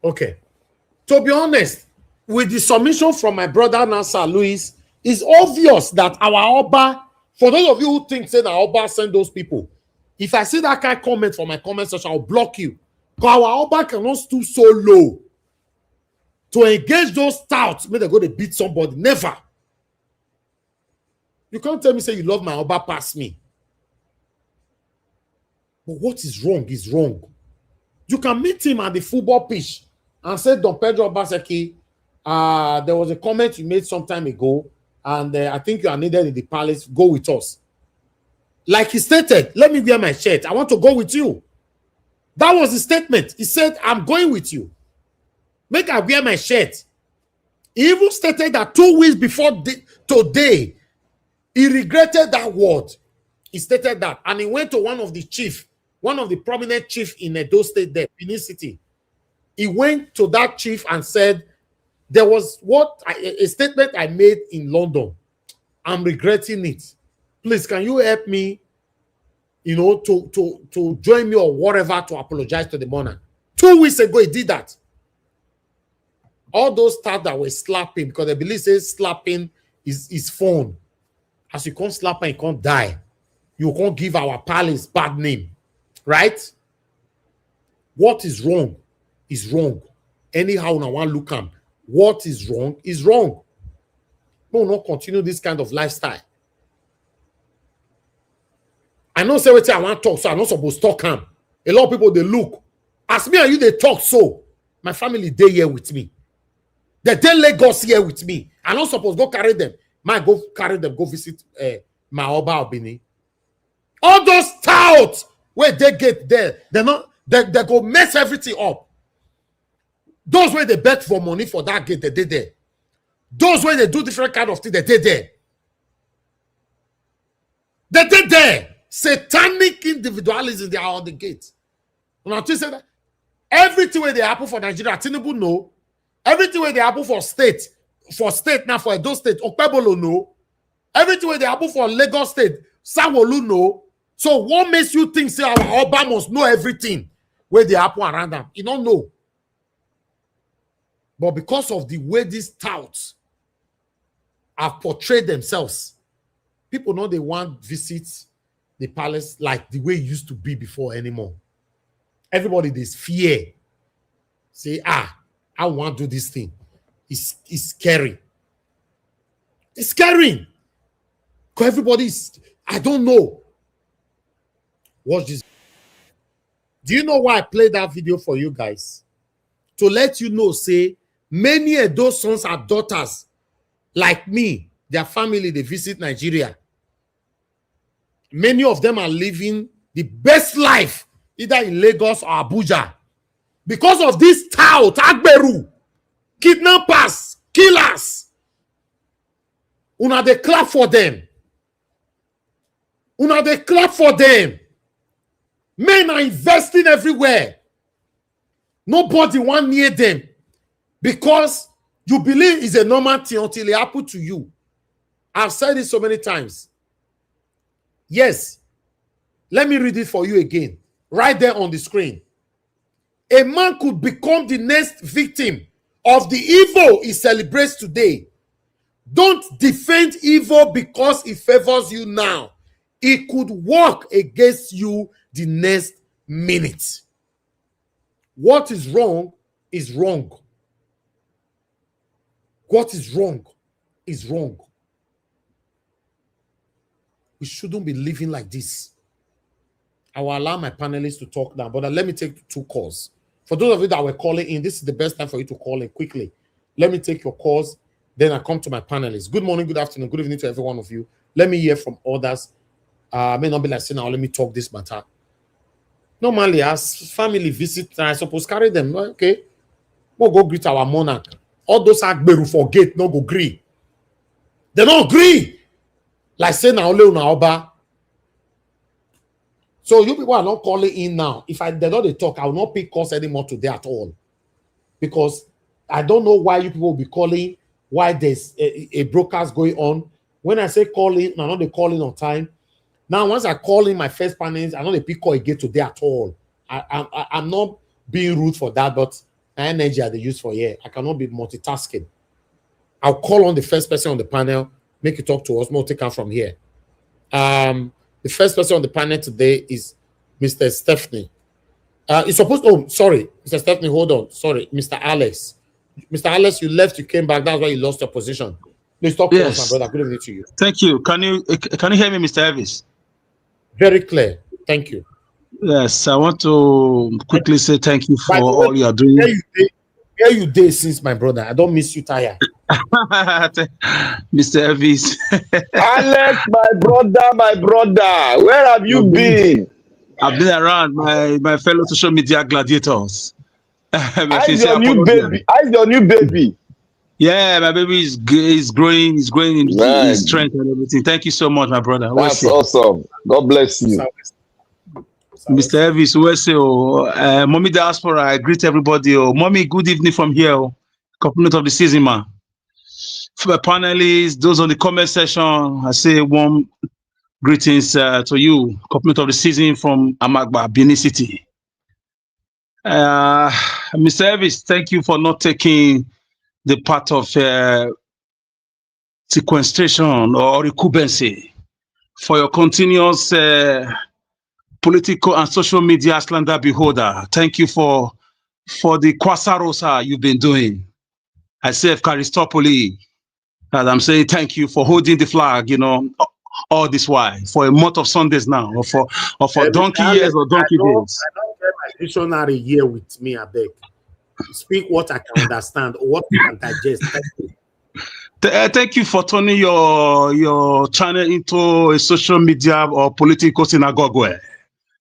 Okay. To be honest, with the submission from my brother Nasser Louis, it's obvious that our Oba, for those of you who think say that Oba send those people, if I see that kind of comment from my comment section, I'll block you. Because our Oba cannot stoop so low to engage those touts when they go to beat somebody. Never. You can't tell me say you love my Oba past me. But what is wrong is wrong. You can meet him at the football pitch and say, Don Pedro Obaseki, there was a comment you made some time ago, and I think you are needed in the palace. Go with us. Like he stated, let me wear my shirt. I want to go with you. That was the statement. He said, I'm going with you. Make I wear my shirt. He even stated that 2 weeks before today, he regretted that word. He stated that. And he went to one of the prominent chief in Edo State there, Benin City. He went to that chief and said, there was a statement I made in London. I'm regretting it. Please, can you help me, to join me or whatever to apologize to the monarch? 2 weeks ago, he did that. All those staff that were slapping, because they believe says slapping is his phone. As you can't slap and you can't die. You can't give our palace bad name. Right? What is wrong is wrong. Anyhow, now one look at what is wrong is wrong. We will not continue this kind of lifestyle. I know say what I want to talk, so I'm not supposed to talk him. A lot of people they look. As me and you, they talk so. My family they here with me. They Lagos here with me. I'm not supposed to go carry them. Might go carry them, go visit my Oba or Benin. All those touts where they get there, they go mess everything up. Those where they beg for money for that gate, they did there. Those where they do different kind of things, they did there. They did there. Satanic individualism, they are on the gate. And I say that Everything where they happen for Nigeria, Tinubu know. Everything where they happen for state now for Edo State, Okpebolo know. Everything where they happen for Lagos State, Sanwo-Olu know. So what makes you think say our Oba must know everything where they happen around them? You don't know. But because of the way these touts have portrayed themselves, people know they want visit the palace like the way it used to be before anymore. Everybody, there's fear. Say, I want to do this thing. It's scary. It's scary. Because everybody's, I don't know. Watch this. Do you know why I played that video for you guys? To let you know, say, many of those sons and daughters, like me, their family, they visit Nigeria. Many of them are living the best life, either in Lagos or Abuja. Because of this tout, Agberu, kidnappers, killers. Una they clap for them. Una they clap for them. Men are investing everywhere. Nobody want near them. Because you believe it's a normal thing until it happens to you. I've said it so many times. Yes. Let me read it for you again. Right there on the screen. A man could become the next victim of the evil he celebrates today. Don't defend evil because it favors you now. It could work against you the next minute. What is wrong is wrong. What is wrong is wrong. We shouldn't be living like this. I will allow my panelists to talk now, but let me take 2 calls. For those of you that were calling in, this is the best time for you to call in quickly. Let me take your calls, then I come to my panelists. Good morning, good afternoon, good evening to every one of you. Let me hear from others. May not be like saying now, let me talk this matter. Normally, as family visit, I suppose carry them. Okay, we'll go greet our monarch. All those Agberu forget, no go agree. They don't agree. Like say now, only una Oba. So you people are not calling in now. If they don't talk, I will not pick calls anymore today at all. Because I don't know why you people will be calling, why there's a broadcast going on. When I say calling, I know they call in on time. Now, once I call in my first panels, I know they pick call again today at all. I'm not being rude for that, but my energy they use for here. I cannot be multitasking. I'll call on the first person on the panel, make you talk to us, we'll take her from here. The first person on the panel today is Mr. Stephanie. It's supposed to, oh, sorry, Mr. Stephanie, hold on. Sorry, Mr. Alex. Mr. Alex, you left, you came back. That's why you lost your position. Please talk to us, my brother. Good evening to you. Thank you. Can you hear me, Mr. Elvis? Very clear. Thank you. Yes, I want to quickly say thank you for all you are doing. Where you did since, my brother? I don't miss you, tired. Mr. Elvis. Alex, my brother, where have you been? I've been around my fellow social media gladiators. How's your new baby? How's your new baby? Yeah, my baby is growing. He's growing in his strength and everything. Thank you so much, my brother. That's awesome. God bless you. Mr. Elvis, Mommy Diaspora, I greet everybody. Mommy, good evening from here. Compliment of the season, man. For my panelists, those on the comment section, I say warm greetings to you. Compliment of the season from Amagba, Benin City. Mr. Elvis, thank you for not taking the part of sequestration or recumbency for your continuous political and social media slander beholder. Thank you for the Kwasarosa you've been doing. I say Karistopoli, and I'm saying thank you for holding the flag, all this while, for a month of Sundays now, or for donkey years or donkey days. I don't get my dictionary here with me, I beg. Speak what I can understand or what I can digest. Thank you. Thank you for turning your channel into a social media or political synagogue.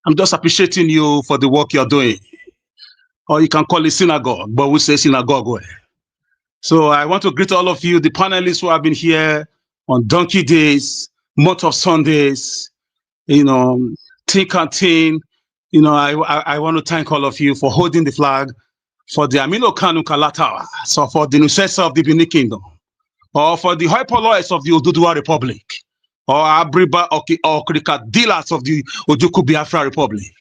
I'm just appreciating you for the work you're doing. Or you can call it synagogue, but we say synagogue. So I want to greet all of you, the panelists who have been here on donkey days, month of Sundays, think and think, You know, I want to thank all of you for holding the flag for the Amino Kanu Kalatawa, so for the successor of the Benin Kingdom, or for the hyperloyals of the Oduduwa Republic, or Abriba or Krika dealers of the Ojuku Biafra Republic.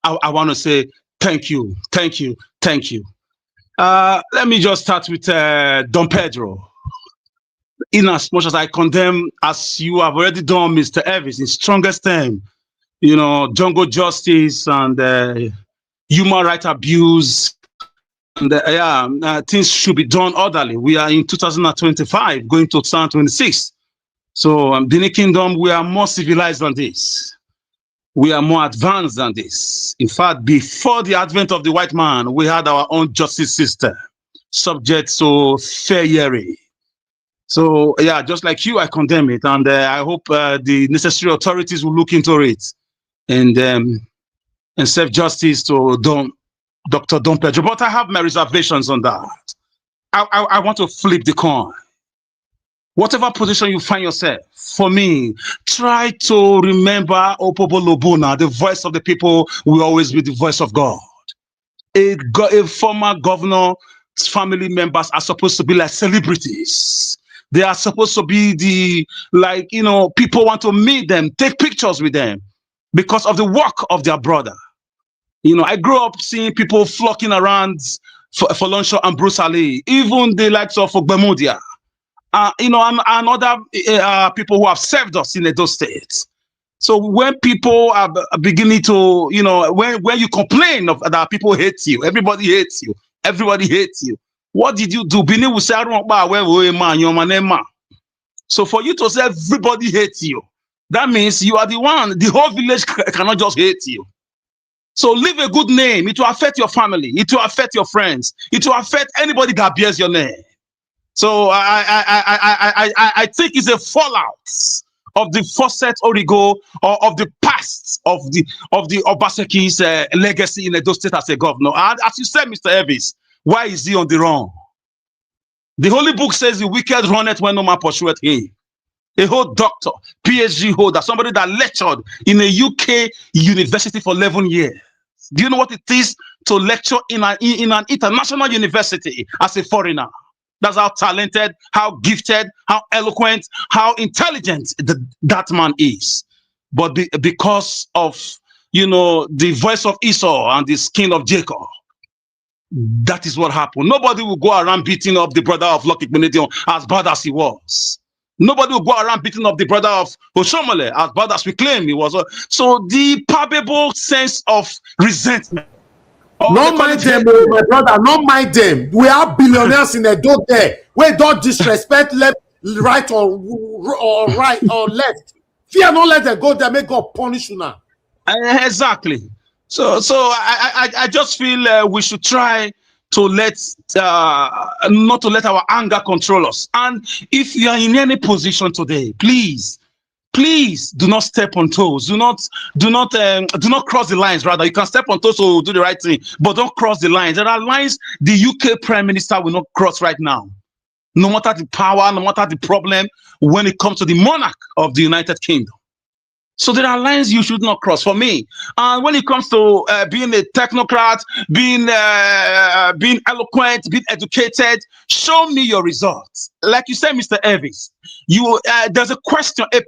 I want to say thank you, thank you, thank you. Let me just start with Don Pedro. In as much as I condemn, as you have already done, Mr. Elvis, in strongest term, you know, jungle justice and human rights abuse, and things should be done orderly. We are in 2025, going to 2026. So, Benin Kingdom, we are more civilized than this. We are more advanced than this. In fact, before the advent of the white man, we had our own justice system, subject to fair hearing. So, yeah, just like you, I condemn it, and I hope the necessary authorities will look into it and serve justice to Dr. Don Pedro. But I have my reservations on that. I want to flip the coin. Whatever position you find yourself, for me, try to remember Opobo Lobuna, the voice of the people will always be the voice of God. A former governor's family members are supposed to be like celebrities. They are supposed to be people want to meet them, take pictures with them because of the work of their brother. You know, I grew up seeing people flocking around for Lonshaw and Bruce Ali, even the likes of Ogbemudia. And other people who have served us in those states. So when people are beginning to, when you complain that people hate you, everybody hates you, what did you do? Benin will say, so for you to say everybody hates you, that means you are the one, the whole village cannot just hate you. So leave a good name. It will affect your family. It will affect your friends. It will affect anybody that bears your name. So I think it's a fallout of the faucet origo or of the past of the Obaseki's legacy in Edo State as a governor. And as you said, Mr. Elvis, why is he on the run? The Holy Book says the wicked runneth when no man pursueth him. A whole doctor, PhD holder, somebody that lectured in a UK university for 11 years. Do you know what it is to lecture in an international university as a foreigner? That's how talented, how gifted, how eloquent, how intelligent that man is. But because of, the voice of Esau and the skin of Jacob, that is what happened. Nobody will go around beating up the brother of Lucky Benedict as bad as he was. Nobody will go around beating up the brother of Oshomole as bad as we claim he was. So the palpable sense of resentment. No mind them, my brother. No mind them. We are billionaires in Edo there. We don't disrespect left, right, or right or left. Fear not let them go there. Make God punish you now. Exactly. So I just feel we should try to not to let our anger control us. And if you are in any position today, please do not step on toes. Do not cross the lines. Rather, you can step on toes to do the right thing, but don't cross the lines. There are lines the UK Prime Minister will not cross right now. No matter the power, no matter the problem, when it comes to the monarch of the United Kingdom. So there are lines you should not cross for me. And when it comes to being a technocrat, being eloquent, being educated, show me your results. Like you said, Mr. Elvis, there's a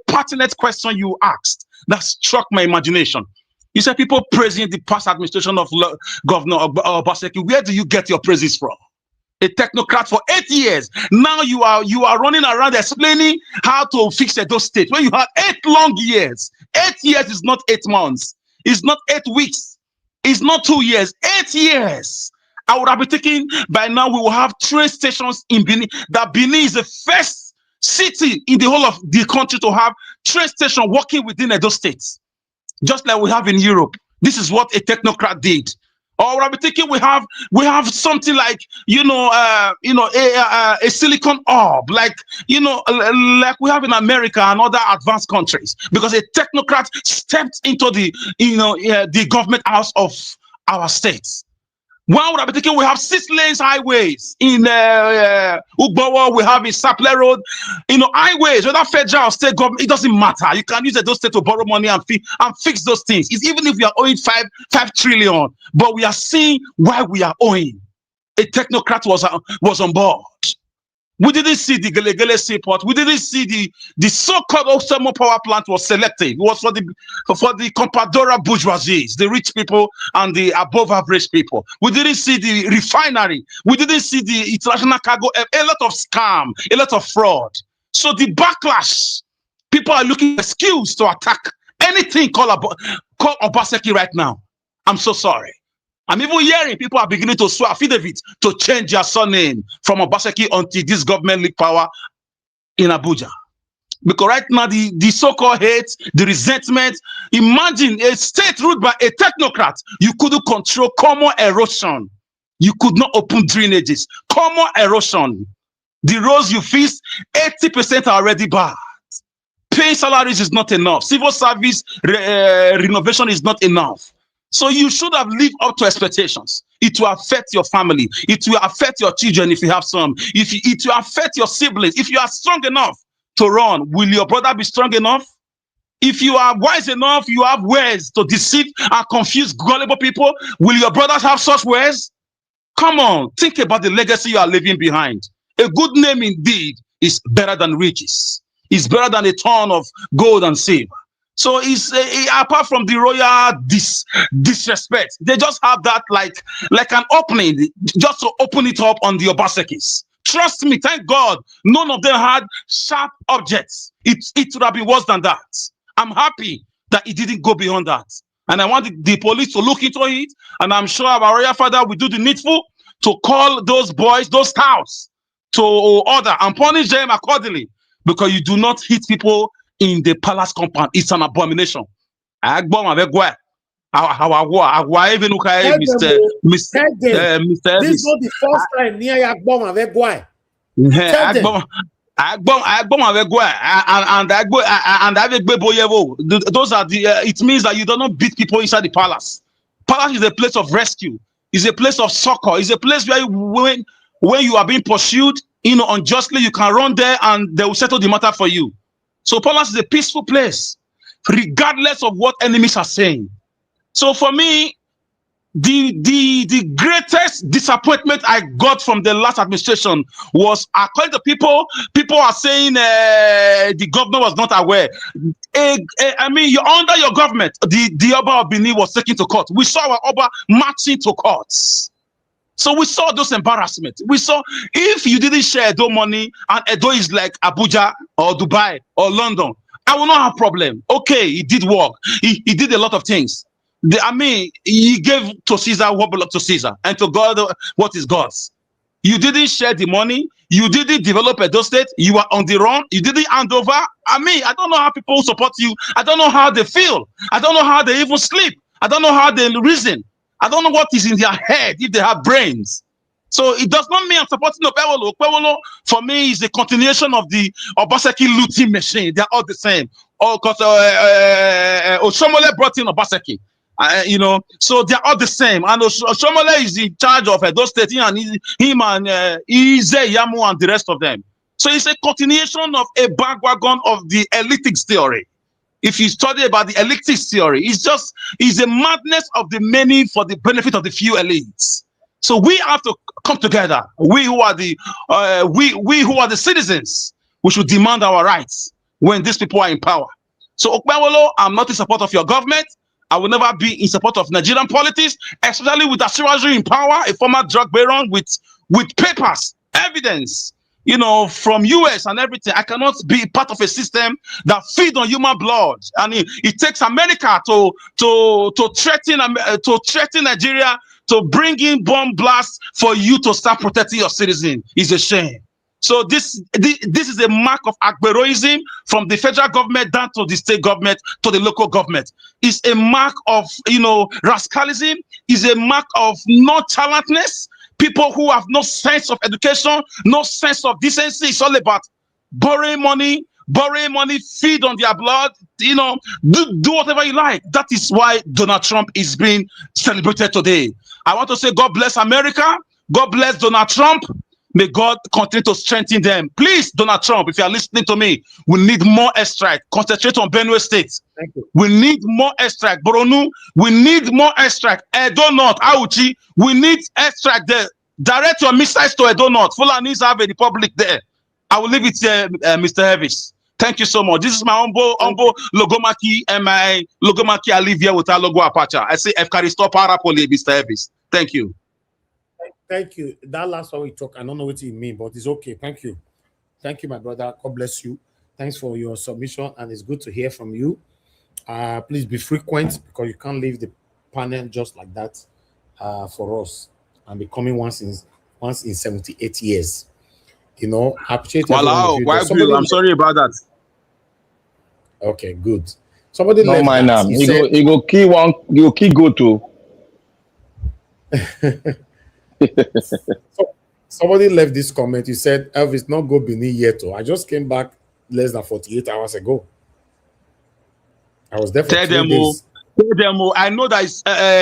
pertinent question you asked that struck my imagination. You said people praising the past administration of Governor Obaseki. Where do you get your praises from? A technocrat for 8 years. Now you are running around explaining how to fix those states when you had 8 long years. 8 years is not 8 months. It's not 8 weeks. It's not 2 years. 8 years. I would have been thinking by now we will have train stations in Benin. That Benin is the first city in the whole of the country to have train station working within Edo states, just like we have in Europe. This is what a technocrat did. Or I'll be thinking we have something like a silicon orb, like like we have in America and other advanced countries, because a technocrat stepped into the government house of our states. One would have been thinking we have 6 lanes highways in Ugbawa, we have in Saple Road, highways, whether federal or state government, it doesn't matter. You can use those states to borrow money and fix those things. It's even if we are owing 5 trillion, but we are seeing why we are owing. A technocrat was on board. We didn't see the Gelegele seaport. We didn't see the so-called thermal power plant was selective. It was for the Compadora bourgeoisie, the rich people and the above average people. We didn't see the refinery. We didn't see the international cargo. A lot of scam, a lot of fraud. So the backlash, people are looking for excuse to attack anything called Obaseki right now. I'm so sorry. I'm even hearing people are beginning to swear affidavit to change their surname from Obaseki until this government leak power in Abuja. Because right now, the so-called hate, the resentment, imagine a state ruled by a technocrat. You couldn't control common erosion. You could not open drainages. Common erosion. The roads you fix, 80% are already bad. Paying salaries is not enough. Civil service renovation is not enough. So you should have lived up to expectations. It will affect your family. It will affect your children if you have some. It will affect your siblings. If you are strong enough to run, will your brother be strong enough? If you are wise enough, you have ways to deceive and confuse gullible people, will your brothers have such ways? Come on, think about the legacy you are leaving behind. A good name indeed is better than riches. It's better than a ton of gold and silver. So it's apart from the royal disrespect, they just have that like an opening, just to open it up on the Obasekis. Trust me, thank God, none of them had sharp objects. It would have been worse than that. I'm happy that it didn't go beyond that. And I want the police to look into it. And I'm sure our royal father will do the needful to call those boys, those cows, to order and punish them accordingly. Because you do not hit people in the palace compound. It's an abomination. This is not the first time near Yagbon with Guai. Those are the it means that you do not beat people inside the palace. Palace is a place of rescue, is a place of succor, is a place where when you are being pursued, unjustly, you can run there and they will settle the matter for you. So palace is a peaceful place, regardless of what enemies are saying. So for me, the greatest disappointment I got from the last administration was, according to people are saying the governor was not aware. I mean, you're under your government. The Oba of Benin was taken to court. We saw our Oba marching to courts. So we saw those embarrassments. We saw if you didn't share Edo money and Edo is like Abuja or Dubai or London, I will not have problem. Okay, he did work. He did a lot of things. He gave to Caesar what belonged to Caesar, and to God what is God's. You didn't share the money. You didn't develop Edo State. You are on the run. You didn't hand over. I don't know how people support you. I don't know how they feel. I don't know how they even sleep. I don't know how they reason. I don't know what is in their head if they have brains. So it does not mean I'm supporting Okpewolo. Okpewolo, for me, is a continuation of the Obaseki looting machine. They're all the same. Because Oshomole brought in Obaseki. So they're all the same. And Oshomole is in charge of Edo State, and him and Ize Yamu and the rest of them. So it's a continuation of a bandwagon of the elitics theory. If you study about the elitist theory, it's a madness of the many for the benefit of the few elites. So we have to come together. We who are the citizens, we should demand our rights when these people are in power. So Okpewolo, I'm not in support of your government. I will never be in support of Nigerian politics, especially with Asiwaju in power, a former drug baron with papers, evidence. From US and everything. I cannot be part of a system that feeds on human blood. And it takes America to threaten Nigeria, to bring in bomb blasts for you to start protecting your citizen. Is a shame. So this is a mark of Agberoism from the federal government down to the state government to the local government. It's a mark of rascalism. It's a mark of nonchalantness. People who have no sense of education, no sense of decency. It's all about borrowing money, feed on their blood, do whatever you like. That is why Donald Trump is being celebrated today. I want to say God bless America. God bless Donald Trump. May God continue to strengthen them. Please, Donald Trump, if you are listening to me, we need more airstrike. Concentrate on Benue State. Thank you. We need more airstrike. Boronu, we need more airstrike. Edo North, Auchi, we need airstrike there. Direct your missiles to Edo North. Fulanis have a republic there. I will leave it there, Mr. Heavis. Thank you so much. This is my humble Logomaki, and my Logomaki. I live here with our logo Apache. I say Efkaristo Parapoli, Mr. Heavis. Thank you. Thank you. That last one we talk, I don't know what you mean, but it's okay. Thank you. Thank you, my brother. God bless you. Thanks for your submission, and it's good to hear from you. Please be frequent, because you can't leave the panel just like that for us, and be coming once in 78 years. You know, I appreciate it. Wow, I'm sorry about that. Okay, good. Somebody No left mind that. now. He You go key one, you key go to. So, somebody left this comment. He said, Elvis, not go Benin yet. I just came back less than 48 hours ago. I was there for 3 days. Tell them, I know that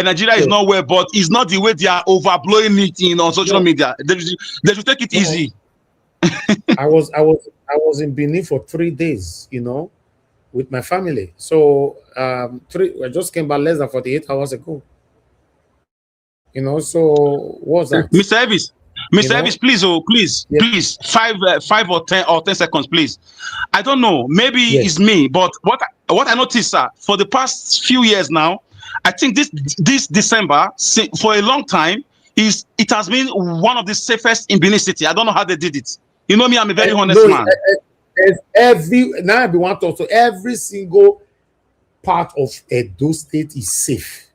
Nigeria is not well, but it's not the way they are overblowing it on social media. They should take it easy. I was in Benin for 3 days, you know, with my family. So I just came back less than 48 hours ago. You know, so what's that? Mr. Elvis, please, 5 or 10 seconds, please. I don't know, maybe it's me, but what I noticed, sir, for the past few years now, I think this December, for a long time, it has been one of the safest in Benin City. I don't know how they did it. You know me, I'm a very honest man. Every single part of Edo State is safe.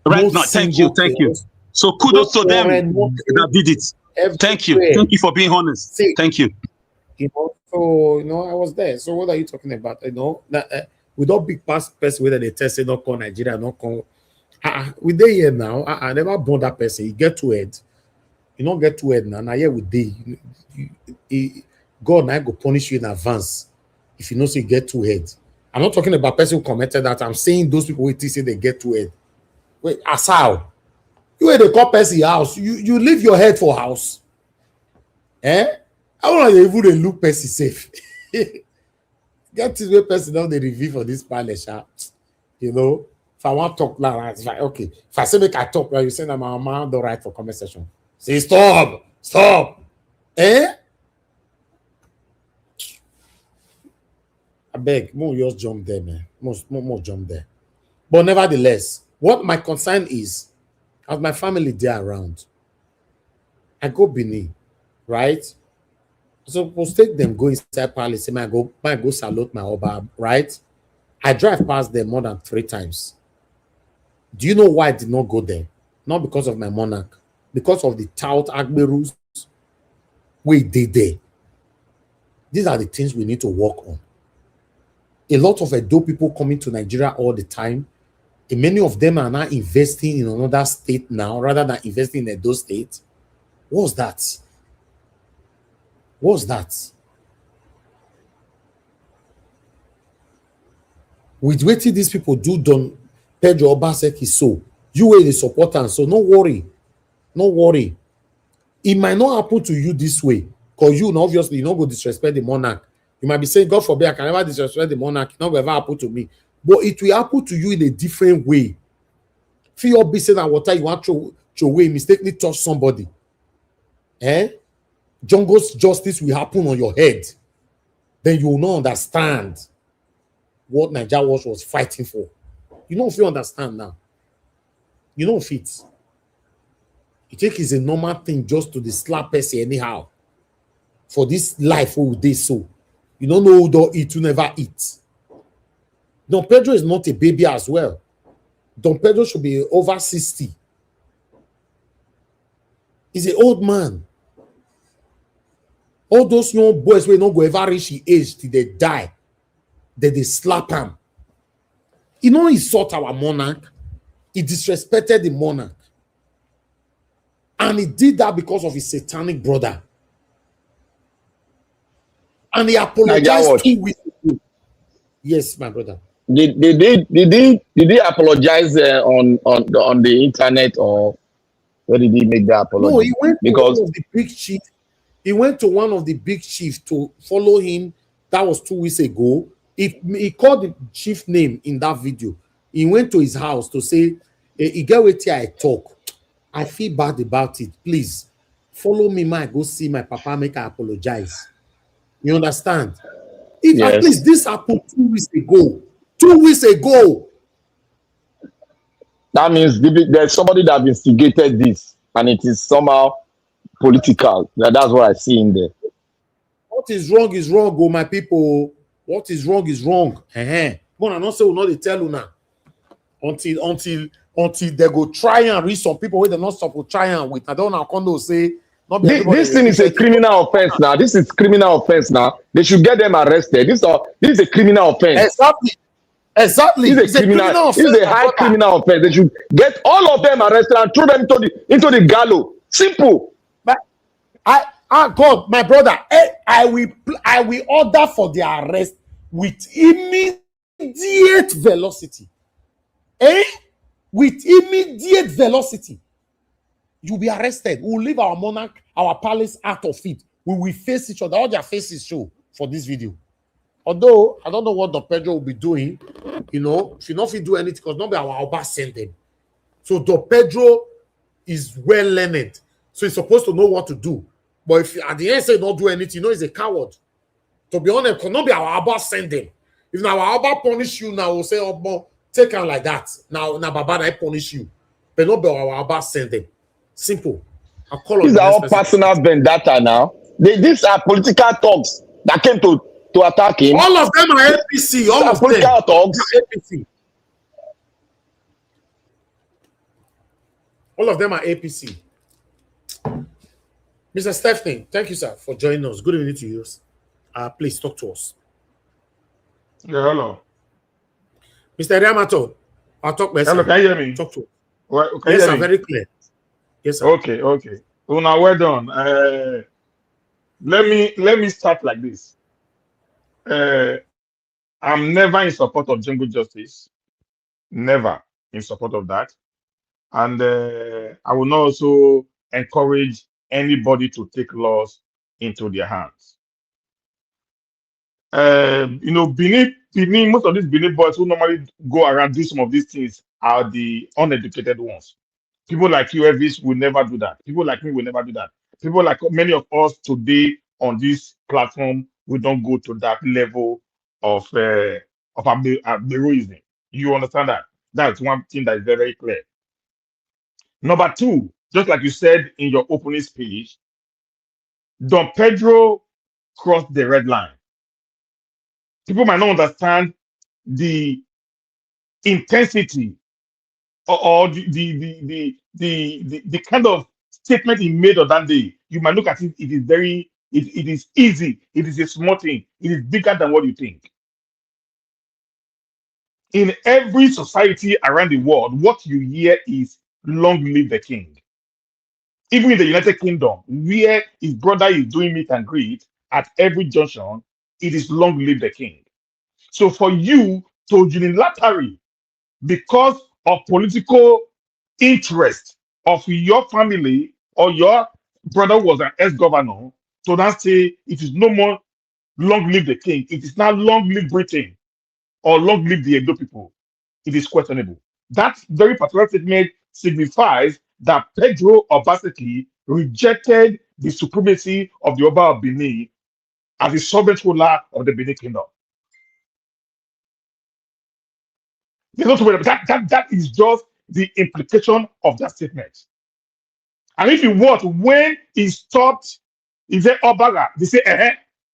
Right now, thank you. So kudos to them that did it. Thank you for being honest. Thank you. You know, so I was there. So what are you talking about? You know, with all big past person whether they test not call Nigeria, not call. We there here now. I never born that person. You get to it. You don't get to it now. Now here we day. God now go punish you in advance if you know so you get to head. I'm not talking about person who committed that. I'm saying those people who say they get to head. Wait, as how? You where they call person house. You leave your head for house. I want to even look person safe. Get this way person now they review for this palace. You know, if I want to talk now, it's like okay. If I say make I talk, you say that my mama don't write for comment section. Say stop. I beg, more just jump there, man. More jump there. But nevertheless, what my concern is, as my family there around, I go Benin, right? So we'll take them go inside palace. I go salute my Oba, right? I drive past them more than 3 times. Do you know why I did not go there? Not because of my monarch, because of the tout Agberus. We did there. These are the things we need to work on. A lot of Edo people coming to Nigeria all the time. And many of them are now investing in another state now rather than investing in Edo State. What's that? With what these people do, Don Pedro Obaseki, so you will the support and so no worry. It might not happen to you this way because you obviously not go disrespect the monarch. You might be saying, God forbid, I can never disrespect the monarch. It not ever happen to me. But it will happen to you in a different way. Feel your business and water you want to throw away, mistakenly touch somebody. Jungle justice will happen on your head. Then you will not understand what Nigeria was fighting for. You don't feel understand now. You don't fit. You think it's a normal thing just to the slap person anyhow. For this life, oh, they so. You don't know who don't eat, who never eat. Don Pedro is not a baby as well. Don Pedro should be over 60. He's an old man. All those young boys will not go ever reach the age till they die. Then they slap him. He know he sought our monarch. He disrespected the monarch. And he did that because of his satanic brother. And he apologized 2 weeks ago. Yes, my brother. Did they apologize on the internet or Where did he make that apology? No, he went to Because one of the big chiefs. He went to one of the big chiefs to follow him. That was 2 weeks ago. He called the chief name in that video. He went to his house to say, he get with here I talk. I feel bad about it. Please follow me, man. Go see my papa, make I apologize. You understand? If at yes, least this happened 2 weeks ago. 2 weeks ago. that means there's somebody that instigated this, and it is somehow political. That's what I see in there. What is wrong, oh my people. What is wrong is wrong. But I not say we not they tell you now. Until they go try and reach some people where they're not supposed to try and with. I don't know how say not be This thing is a criminal offense now. This is criminal offense now. They should get them arrested. This is a criminal offense. Exactly. This is a criminal. This is a high criminal offense. They should get all of them arrested and throw them into the gallows. Simple. But God, my brother, I will order for their arrest with immediate velocity. With immediate velocity. You'll be arrested. We'll leave our monarch, our palace out of it. We will face each other. All their faces show for this video. Although I don't know what the Pedro will be doing, you know, if you not do anything, because not be our Oba send them. So the Pedro is well learned, so he's supposed to know what to do. But if at the end say not do anything, you know he's a coward. To be honest, cannot be our Oba send them. If now our Oba punish you, now we'll say, oh, bon, take her like that. Now Baba I punish you, but not be our Oba send them. Simple. I'll call These are all personal vendetta now. These are political talks that came to attack him. All of them are APC. All of political them talks. are APC. All of them are APC. Mr. Stephanie, thank you, sir, for joining us. Good evening to you. Please talk to us. Yeah, hello. Mr. Riamato, I'll talk better. Hello, can you hear me? Talk to us. Well, Yes, sir, very clear. Yes, sir. Okay. Well, now well done. Let me start like this. I'm never in support of jungle justice. Never in support of that. And I will not also encourage anybody to take laws into their hands. You know, Benin, most of these Benin boys who normally go around do some of these things are the uneducated ones. People like you, Elvis, will never do that. People like me will never do that. People like many of us today on this platform, we don't go to that level of heroism. You understand that? That's one thing that is very, very clear. Number two, just like you said in your opening speech, Don Pedro crossed the red line. People might not understand the intensity or the kind of statement he made on that day. You might look at it, it is easy, it is a small thing, it is bigger than what you think. In every society around the world, what you hear is long live the king. Even in the United Kingdom, where his brother is doing meet and greet, at every junction, it is long live the king. So for you to unilaterally, because of political interest of your family or your brother was an ex-governor, to now say it is no more long live the king, it is now long live Britain or long live the Edo people, it is questionable. That very particular statement signifies that Pedro Obaseki rejected the supremacy of the Oba of Benin as the sovereign ruler of the Benin kingdom. That is just the implication of that statement. And if you watch, when he stopped, he said, Obaga, they say,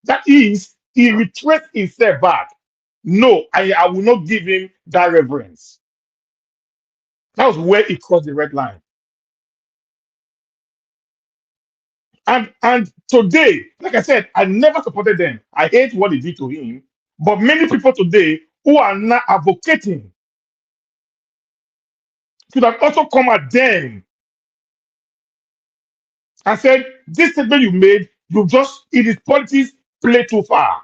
that is, he retraced himself back. No, I will not give him that reverence. That was where he crossed the red line. And today, like I said, I never supported them. I hate what they did to him. But many people today who are now advocating should have also come at them and said, this statement you made, it is politics play too far.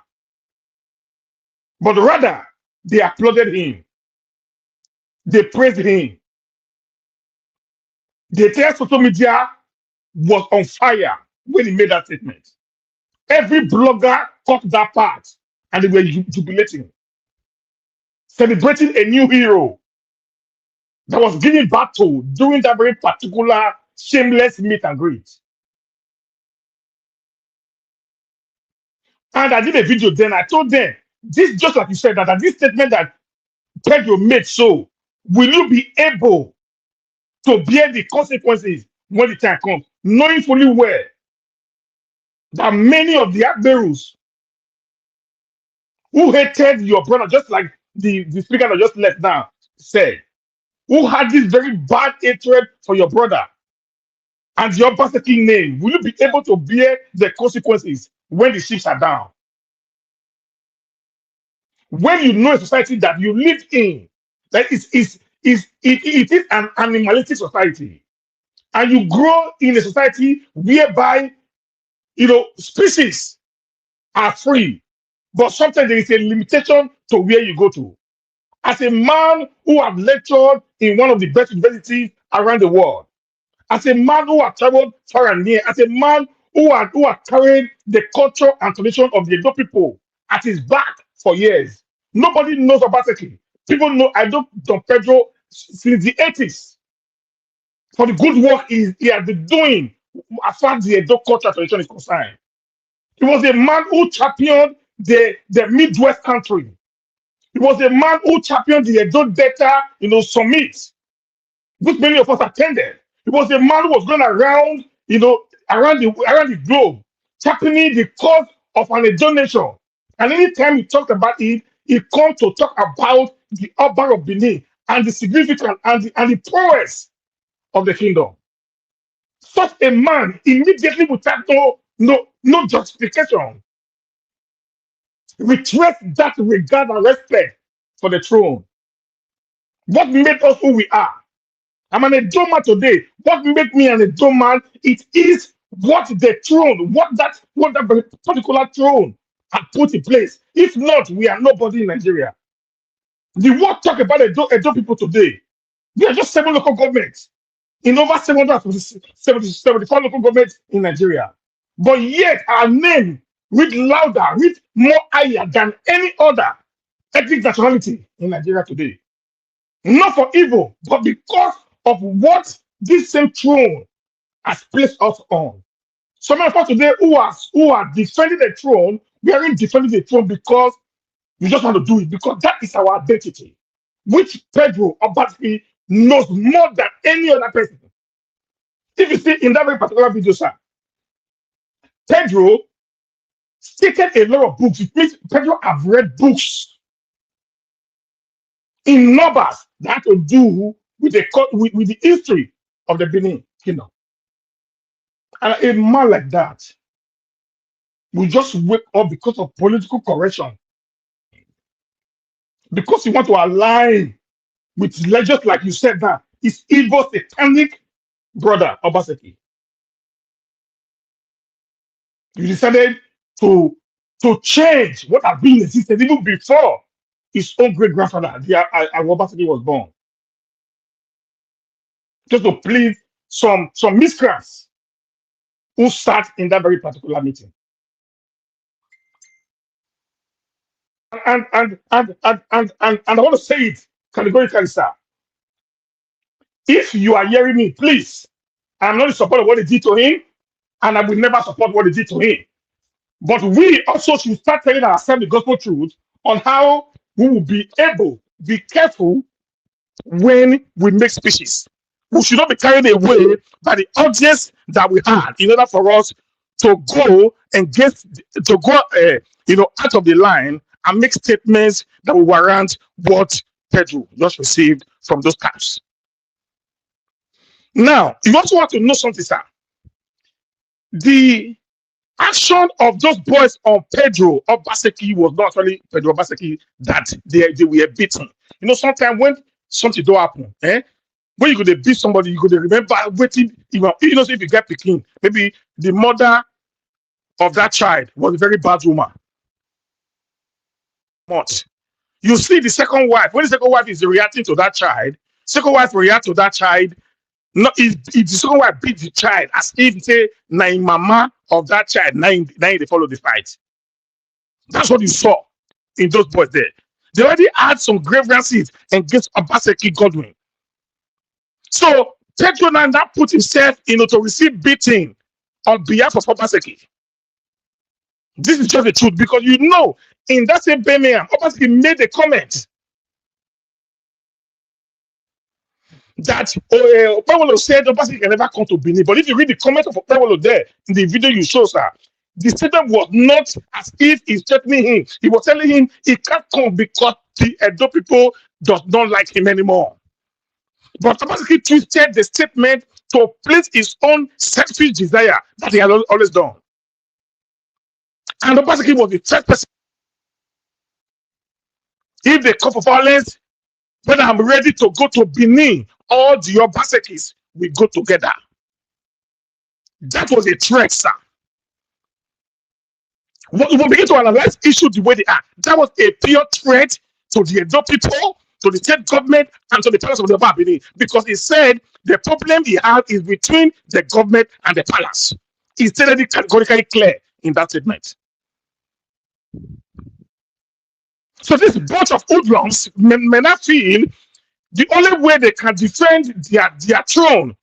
But rather, they applauded him. They praised him. The entire social media was on fire when he made that statement. Every blogger caught that part and they were jubilating, celebrating a new hero that was giving battle during that very particular shameless meet and greet. And I did a video then. I told them, this just like you said, that this statement that Pedro made, so will you be able to bear the consequences when the time comes, knowing fully well that many of the Agberus who hated your brother, just like the speaker that just left now said, who had this very bad hatred for your brother and your Obaseki name, will you be able to bear the consequences when the ships are down? When you know a society that you live in, that it is an animalistic society, and you grow in a society whereby species are free, but sometimes there is a limitation to where you go to. As a man who have lectured in one of the best universities around the world, as a man who has traveled far and near, as a man who has carried the culture and tradition of the Edo people at his back for years, nobody knows about it. People know I know Don Pedro since the 80s for the good work he has been doing as far as the Edo culture tradition is concerned. He was a man who championed the Midwest country. He was a man who championed the Edo Delta, summit, which many of us attended. He was a man who was going around, around the globe, championing the cause of an Edo nation. And anytime he talked about it, he come to talk about the Oba of Benin and the significance and the prowess of the kingdom. Such a man, immediately without no justification, retrace that regard and respect for the throne. What made us who we are? I'm an Edo man today. What made me an Edo man? It is what the throne, what that particular throne had put in place. If not, we are nobody in Nigeria. The world talk about Edo people today. We are just 7 local governments in over 774 local governments in Nigeria. But yet our name read louder, read more higher than any other ethnic nationality in Nigeria today. Not for evil, but because of what this same throne has placed us on. Some of us today who are defending the throne, we aren't defending the throne because we just want to do it, because that is our identity, which Pedro Obaseki knows more than any other person. If you see in that very particular video, sir, Pedro stated a lot of books. It means Pedro have read books in numbers that have to do with the history of the Benin kingdom. And a man like that will just wake up because of political correction, because you want to align with just like you said that his evil satanic brother Obaseki. You decided to change what had been existed even before his own great grandfather Obaseki was born, just to please some miscreants who sat in that very particular meeting. And I want to say it categorically, sir. If you are hearing me, please, I'm not in support of what they did to him, and I will never support what they did to him. But we also should start telling ourselves the gospel truth on how we will be careful when we make speeches. We should not be carried away by the audience that we had in order for us to go out of the line and make statements that will warrant what Pedro just received from those camps. Now, you also want to know something, sir. The action of those boys on Pedro Obaseki was not actually Pedro Obaseki that they were beaten. Sometimes when something don't happen, when you go to beat somebody, you go to remember waiting. If you get picking, maybe the mother of that child was a very bad woman. You see the second wife, when the second wife is reacting to that child, second wife react to that child No, it's someone beat the child as if say na mama of that child, now they follow the fight. That's what you saw in those boys there. They already had some grievances against Obaseki Godwin. So Pedro now put himself to receive beating on behalf of Obaseki. This is just the truth, because in that same Benin, Obaseki made a comment that Pawolo said Obaseki can never come to Benin. But if you read the comment of Pawolo there in the video you show, sir, the statement was not as if he's threatening him. He was telling him he can't come because the Edo people does not like him anymore. But Obaseki twisted the statement to please his own selfish desire that he had always done. And Obaseki was the first person. If they come for violence, when I'm ready to go to Benin, all the Obasekis will go together. That was a threat, sir. When we begin to analyze issues the way they are, that was a pure threat to the Edo people, to the state government, and to the palace of the Benin, because he said the problem he had is between the government and the palace. He stated it categorically clear in that statement. So this bunch of hoodlums may not feel the only way they can defend their throne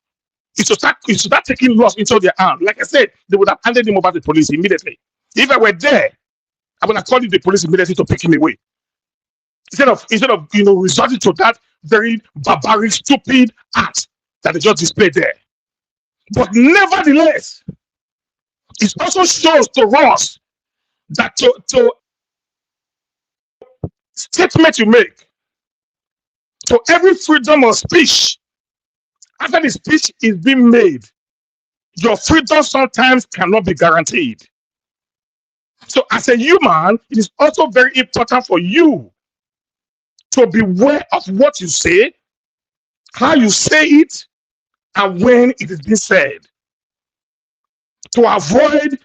is to start taking laws into their hands. Like I said, they would have handed him over to the police immediately. If I were there, I would have called the police immediately to pick him away. Instead of resorting to that very barbaric, stupid act that they just displayed there. But nevertheless, it also shows to us that to statement you make, to every freedom of speech, after the speech is being made, your freedom sometimes cannot be guaranteed. So as a human, it is also very important for you to be aware of what you say, how you say it, and when it is being said, to avoid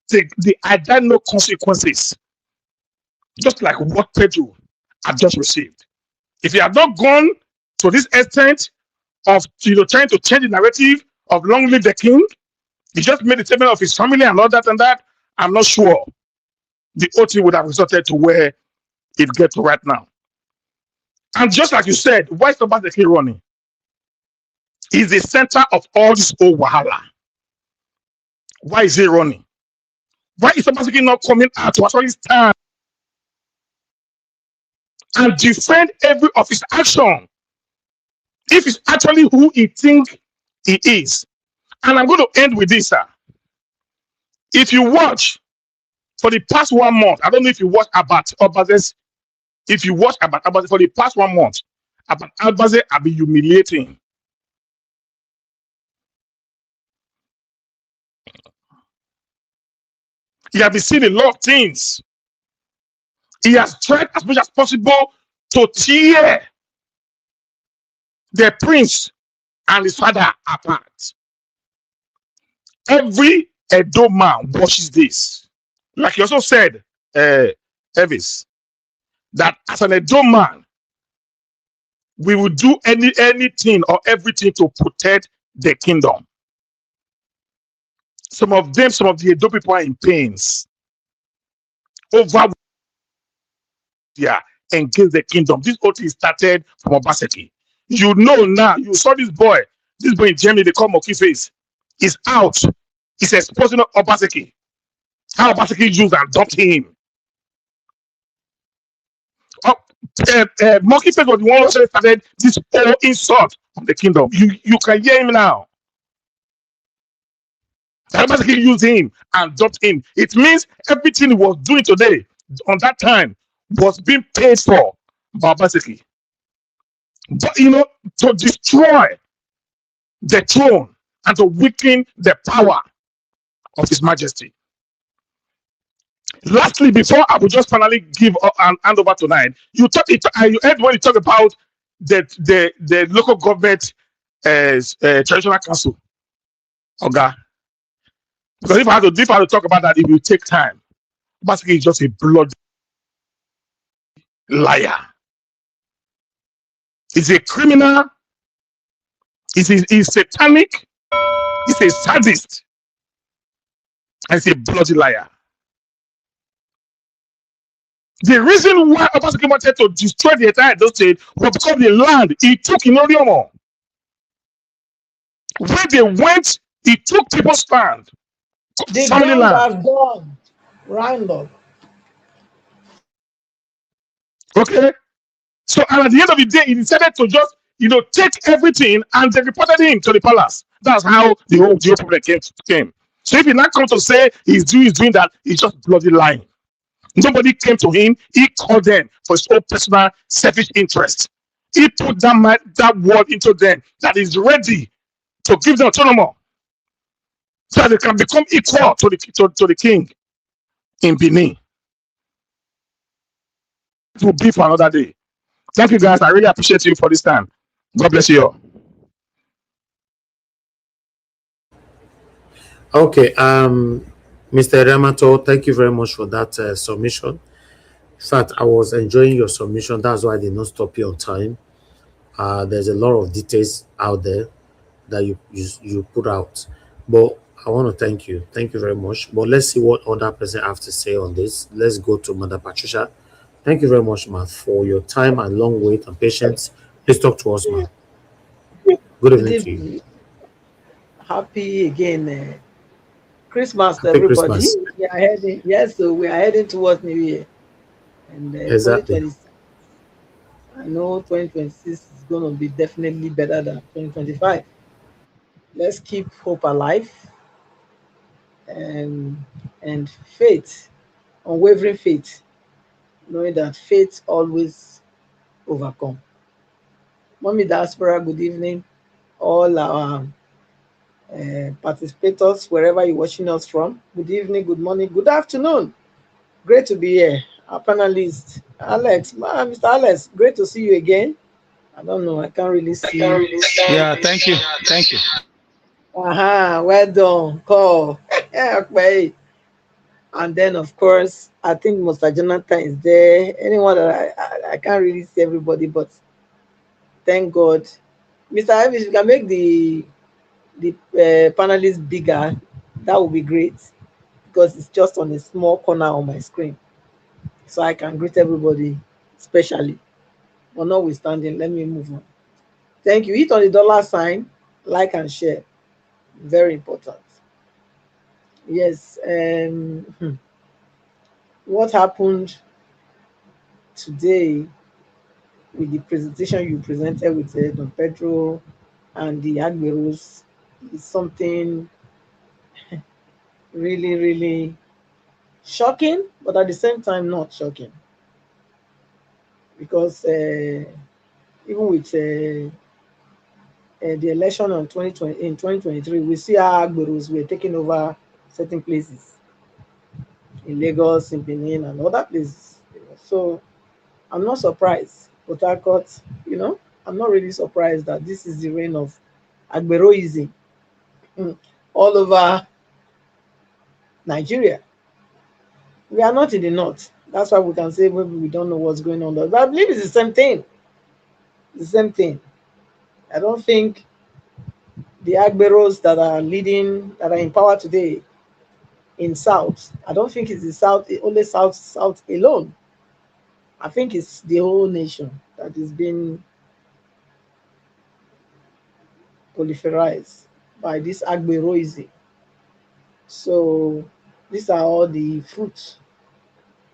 the I don't know consequences, just like what Pedro had just received. If he had not gone to this extent of trying to change the narrative of long live the king, he just made the statement of his family and all that and that, I'm not sure the OT would have resulted to where it gets to right now. And just like you said, why is Obaseki running? He's the center of all this old wahala. Why is he running? Why is Obaseki not coming out to actually stand and defend every of his action if it's actually who he thinks he is? And I'm going to end with this, sir. If you watch for the past 1 month, I don't know if you watch about Obaseki. If you watch about Obaseki for the past 1 month, about Obaseki have been humiliating. He has been seeing a lot of things. He has tried as much as possible to tear the prince and his father apart. Every Edo man watches this. Like you also said, Elvis, that as an Edo man, we will do anything or everything to protect the kingdom. Some of the Edo people are in pains over engage the kingdom. This whole thing started from Obaseki. You know now, you saw this boy in Germany, they call Monkey Face. He's out. He's exposing Obaseki. How Obaseki used and dumped him. Monkey Face was the one who started this whole insult of the kingdom. You can hear him now. Obaseki used him and dumped him. It means everything he was doing today, on that time, was being paid for by Obaseki. But to destroy the throne and to weaken the power of His Majesty. Lastly, before I will just finally give an hand over tonight, you heard when you talk about the local government traditional council. Okay. Because if I had to talk about that, it will take time. Basically, it's just a bloody liar. He's a criminal. He's satanic. He's a sadist. And he's a bloody liar. The reason why Obaseki wanted to destroy the entire Edo state was because the land he took in Oriomo. Where they went, he took people's land, The family guns land. are gone. Round up. Okay? So, and at the end of the day, he decided to just, take everything, and they reported him to the palace. That's how the whole problem came. So if he now comes to say he's doing that, he's just bloody lying. Nobody came to him. He called them for his own personal selfish interest. He put that word into them that is ready to give them autonomy so that they can become equal to the king in Benin. It will be for another day. Thank you, guys. I really appreciate you for this time. God bless you all. Okay, Mr. Ramato, thank you very much for that submission. In fact, I was enjoying your submission. That's why I did not stop you on time. There's a lot of details out there that you put out, but I want to thank you. Thank you very much. But let's see what other person have to say on this. Let's go to Mother Patricia. Thank you very much, ma, for your time and long wait and patience. Please talk to us, ma. Good evening to you. Happy again. Christmas to Happy everybody. Christmas. We are heading, yes, so we are heading towards New Year. And Exactly. 2026, I know 2026 is going to be definitely better than 2025. Let's keep hope alive and faith, unwavering faith, knowing that faith always overcome. Mommy Diaspora, good evening. All our participators, wherever you're watching us from, good evening, good morning, good afternoon. Great to be here. Our panelist, Alex, Mr. Alex, great to see you again. I don't know, I can't really see. Yeah, thank you. Thank you. Well done. Call. Okay. And then, of course, I think Mr. Jonathan is there. Anyone that I can't really see everybody, but thank God. Mr. Ives, you can make the panelists bigger. That would be great because it's just on a small corner on my screen. So I can greet everybody specially. But notwithstanding, let me move on. Thank you. Hit on the dollar sign, like and share. Very important. Yes. What happened today with the presentation you presented with Don Pedro and the Admirals is something really, really shocking, but at the same time not shocking. Because even with the election in 2023, we see how Agberos were taking over certain places in Lagos, in Benin, and other places. So I'm not surprised. But I got, I'm not really surprised that this is the reign of Agberoism all over Nigeria. We are not in the north. That's why we can say maybe we don't know what's going on there. But I believe it's the same thing. The same thing. I don't think the Agberos that are leading, that are in power today in South, I don't think it's the South, only South alone. I think it's the whole nation that is being proliferized by this Agberoism. So these are all the fruits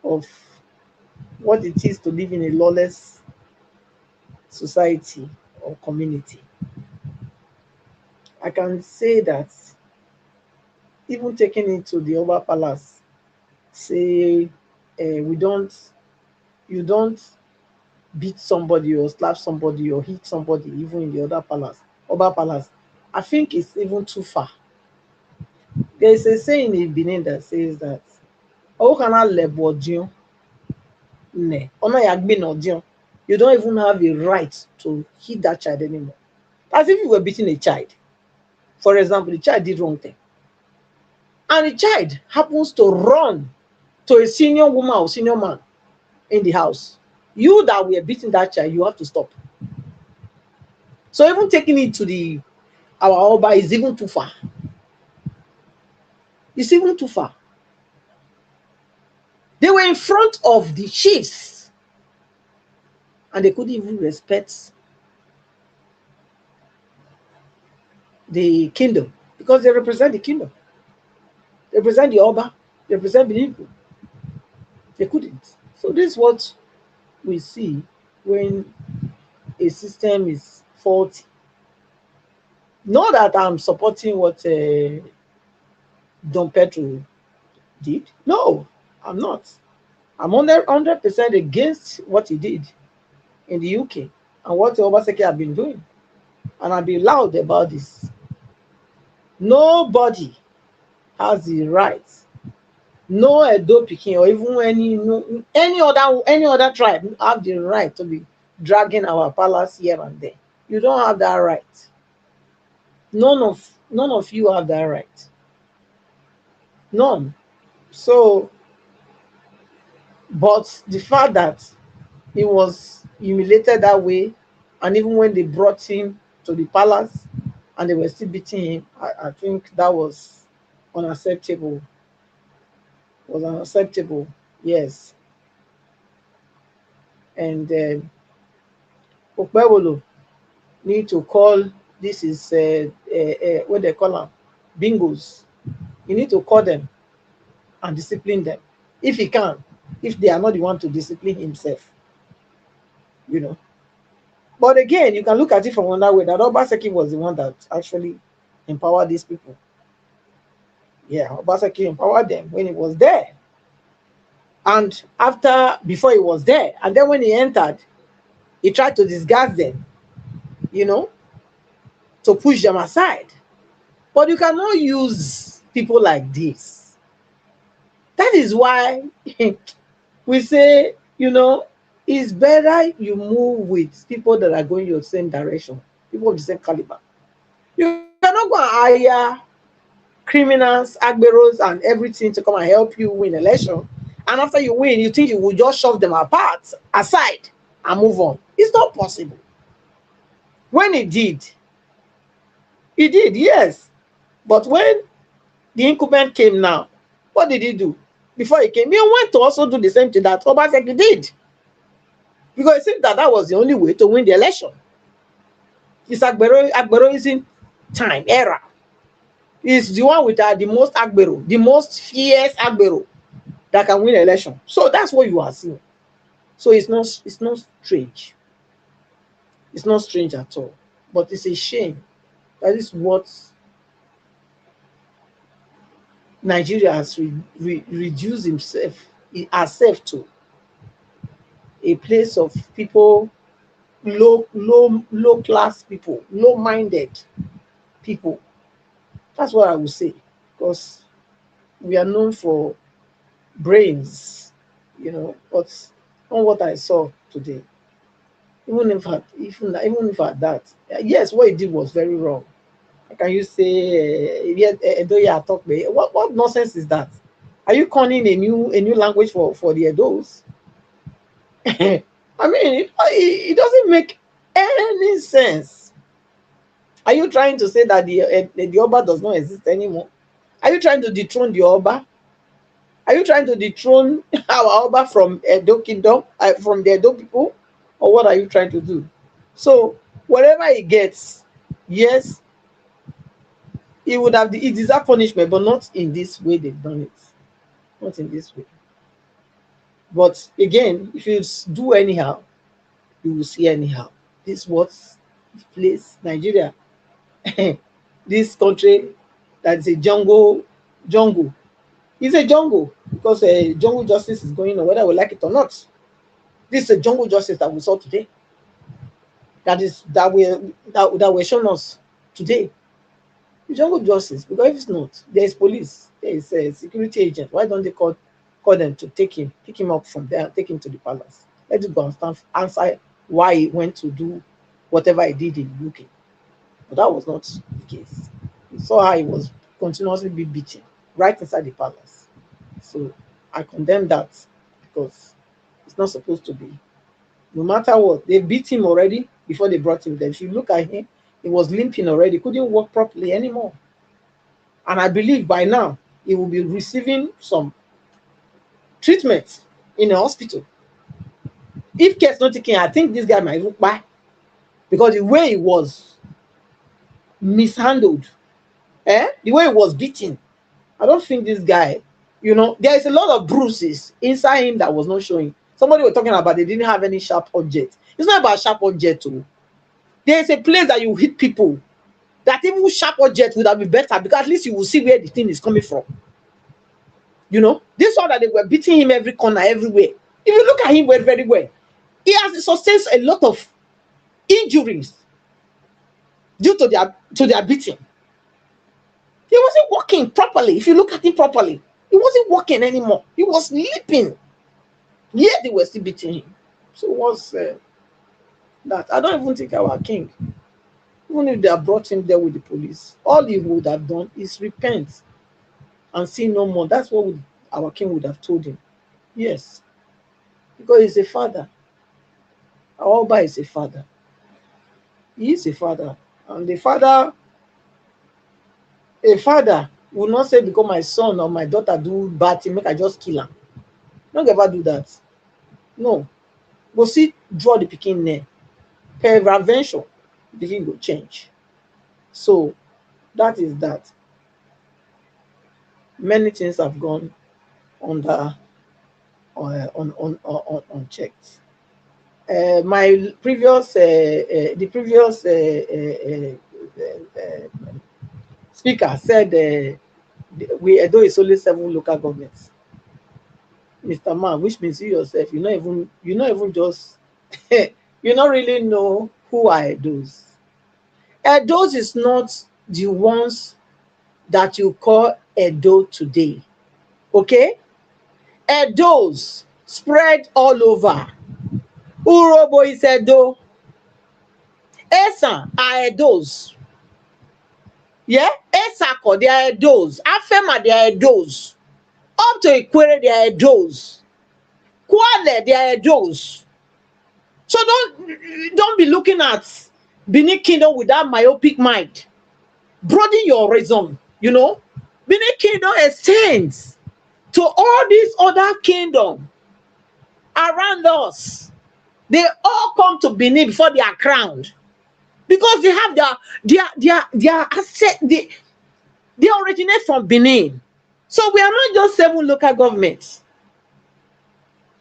of what it is to live in a lawless society or community. I can say that even taking it to the Oba Palace, say you don't beat somebody or slap somebody or hit somebody even in the other palace, Oba Palace, I think it's even too far. There is a saying in Benin that says that you don't even have a right to hit that child anymore. As if you were beating a child. For example, the child did wrong thing. And the child happens to run to a senior woman or senior man in the house. You that were beating that child, you have to stop. So even taking it to our Oba is even too far. It's even too far. They were in front of the chiefs and they couldn't even respect the kingdom because they represent the kingdom. They represent the Oba, they represent the people. They couldn't. So this is what we see when a system is faulty. Not that I'm supporting what Don Pedro did. No, I'm not. I'm 100% against what he did in the UK and what Obaseki have been doing. And I'll be loud about this. Nobody has the right, no Edo Pikin or even any other tribe have the right to be dragging our palace here and there. You don't have that right. None of you have that right. None. So, but the fact that he was humiliated that way, and even when they brought him to the palace and they were still beating him, I think that was unacceptable. Was unacceptable, yes. And Okpebolo need to call, this is what they call them, bingos. You need to call them and discipline them if he can, if they are not the one to discipline himself, you know. But again, you can look at it from another way, that Obaseki was the one that actually empowered these people. Yeah, Obaseki empowered them when he was there. And before he was there, and then when he entered, he tried to disguise them, you know, to push them aside. But you cannot use people like this. That is why we say, you know, it's better you move with people that are going your same direction, people of the same caliber. You cannot go and hire criminals, agberos, and everything to come and help you win election. And after you win, you think you will just shove them aside, and move on. It's not possible. When he did, yes. But when the incumbent came now, what did he do? Before he came, he went to also do the same thing that Obaseki did. Because it seemed that was the only way to win the election. It's Agberoism era. Is the one with the most Agbero, the most fierce Agbero that can win election. So that's what you are seeing. So it's not strange. It's not strange at all. But it's a shame. That is what Nigeria has reduced herself to. A place of people, low class people, low-minded people. That's what I would say. Because we are known for brains, you know, but on what I saw today, even if at that, yes, what he did was very wrong. Can you say what nonsense is that? Are you calling a new language for the Edos? I mean, it doesn't make any sense. Are you trying to say that the Oba does not exist anymore? Are you trying to dethrone the Oba? Are you trying to dethrone our Oba from Edo Kingdom, from the Edo people? Or what are you trying to do? So, whatever he gets, yes, he would have he deserves punishment, but not in this way they've done it. Not in this way. But again, if you do anyhow, you will see anyhow. This is what place Nigeria, this country that's a jungle. It's a jungle because jungle justice is going on, whether we like it or not. This is a jungle justice that we saw today. That were shown us today. Jungle justice, because if it's not, there is police, there is a security agent. Why don't they call them to pick him up from there, take him to the palace? Let it go and answer why he went to do whatever he did in the UK. But that was not the case. We saw how he was continuously be beaten right inside the palace. So I condemn that because it's not supposed to be. No matter what, they beat him already. before they brought him there. If you look at him, he was limping already, couldn't walk properly anymore. And I believe by now he will be receiving some treatment in a hospital. If care's not taken, I think this guy might look back because the way he was mishandled, the way he was beaten, I don't think this guy, you know, there is a lot of bruises inside him that was not showing. Somebody was talking about they didn't have any sharp object. It's not about sharp object too. There is a place that you hit people that even sharp object would have been better because at least you will see where the thing is coming from. You know, this one that they were beating him every corner, everywhere. If you look at him very well, he has sustained a lot of injuries due to their beating. He wasn't walking properly. If you look at him properly, he wasn't walking anymore. He was leaping. Yet they were still beating him. So what's that? I don't even think our king, even if they have brought him there with the police, all he would have done is repent and sin no more. That's what our king would have told him. Yes. Because he's a father. Our Oba is a father. He is a father. And a father will not say because my son or my daughter do bad thing, make I just kill him. Don't ever do that. No. Go see, draw the pikin name. Peradventure, the thing will change. So that is that. Many things have gone under unchecked. My previous speaker said Edo is only 7 local governments. Mr. Man, which means you yourself, you not even just you don't really know who are Edos. Edos is not the ones that you call Edo today. Okay? Edos spread all over. Urobo is Edo. Esa are Edos. Yeah? Esako, they are Edos. Afema, they are Edos. Up to Ikwere, they are Edos. Kwale, they are Edos. So don't be looking at Benin Kingdom with that myopic mind. Broaden your reason, you know. Benin Kingdom extends to all these other kingdoms around us. They all come to Benin before they are crowned. Because they have their asset, they originate from Benin. So we are not just 7 local governments.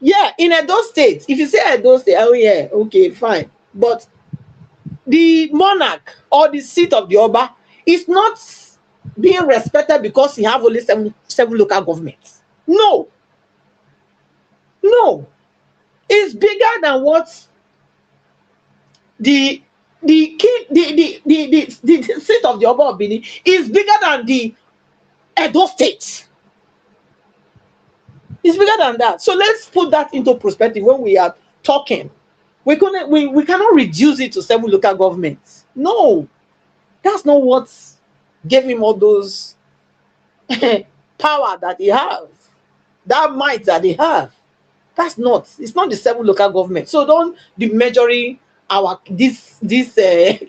Yeah, in Edo State, if you say Edo State, oh yeah, okay, fine. But the monarch or the seat of the Oba is not being respected because he have only 7 local governments. No. No. It's bigger than what the seat of the Oba of Benin is bigger than the Edo State. It's bigger than that. So let's put that into perspective when we are talking. We cannot reduce it to 7 local governments. No, that's not what gave him all those power that he has, that might that he have. It's not the 7 local governments. So don't be measuring this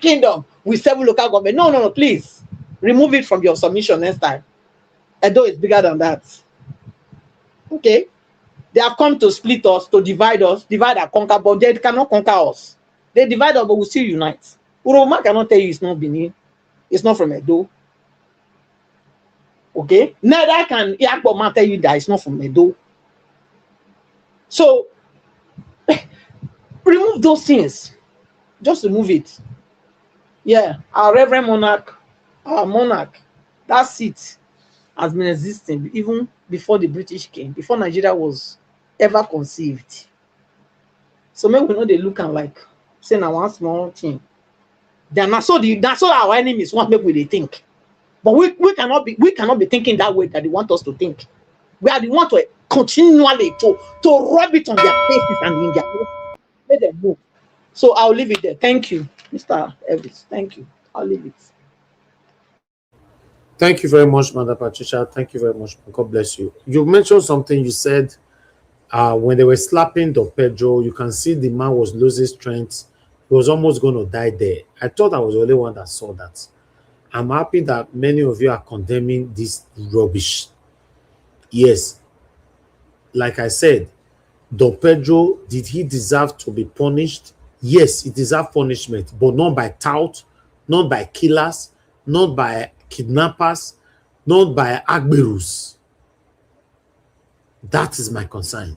kingdom with 7 local government. No, please remove it from your submission next time. Edo is bigger than that. Okay, they have come to split us, to divide and conquer, but they cannot conquer us. They divide us, but we still unite. Uroma cannot tell you it's not Benin, it's not from Edo. Okay, neither can Yakboma tell you that it's not from Edo. So remove those things. Just remove it. Yeah, our Reverend Monarch, that seat has been existing even before the British came, before Nigeria was ever conceived. So maybe we know they look like saying one small thing. That's all our enemies want make we think. But we cannot be thinking that way that they want us to think. We are the one to continually to rub it on their faces and in their faces. Let them move. So I'll leave it there. Thank you, Mr. Elvis. Thank you. I'll leave it. Thank you very much, Mother Patricia. Thank you very much. God bless you. You mentioned something. You said when they were slapping the Pedro, you can see the man was losing strength He was almost going to die there. I thought I was the only one that saw that. I'm happy that many of you are condemning this rubbish. Yes, like I said, Don Pedro, did he deserve to be punished? Yes, he deserved punishment, but not by tout, not by killers, not by kidnappers, not by Agberus. That is my concern.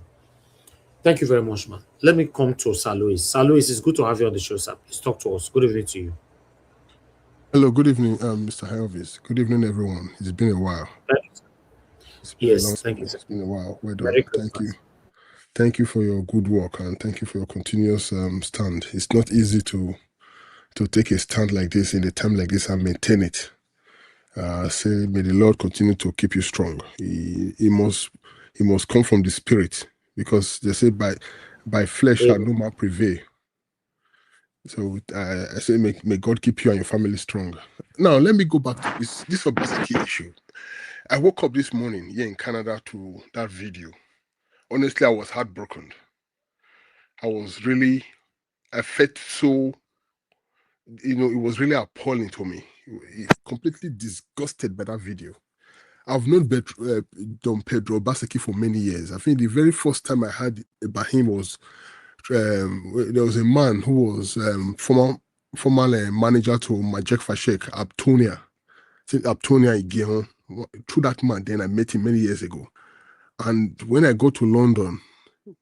Thank you very much, man. Let me come to Sir Louis. Sir Louis, it's good to have you on the show, sir. Please talk to us. Good evening to you. Hello, good evening, Mr. Helvis. Good evening, everyone. It's been a while. Yes, thank you, sir. It's been a while. Well done. Merry Thank Christmas. you. Thank you for your good work, and thank you for your continuous stand. It's not easy to take a stand like this in a time like this and maintain it. Say, may the Lord continue to keep you strong. He must come from the spirit, because they say by flesh shall no man prevail. So I say, may God keep you and your family strong. Now, let me go back to this Obaseki issue. I woke up this morning here in Canada to that video. Honestly, I was heartbroken. I felt so, it was really appalling to me. Completely disgusted by that video. I've known Don Pedro Obaseki for many years. I think the very first time I heard about him was there was a man who was former manager to Majek Fashek, Abtonia Igeon. Through that man, then I met him many years ago. And when I go to London,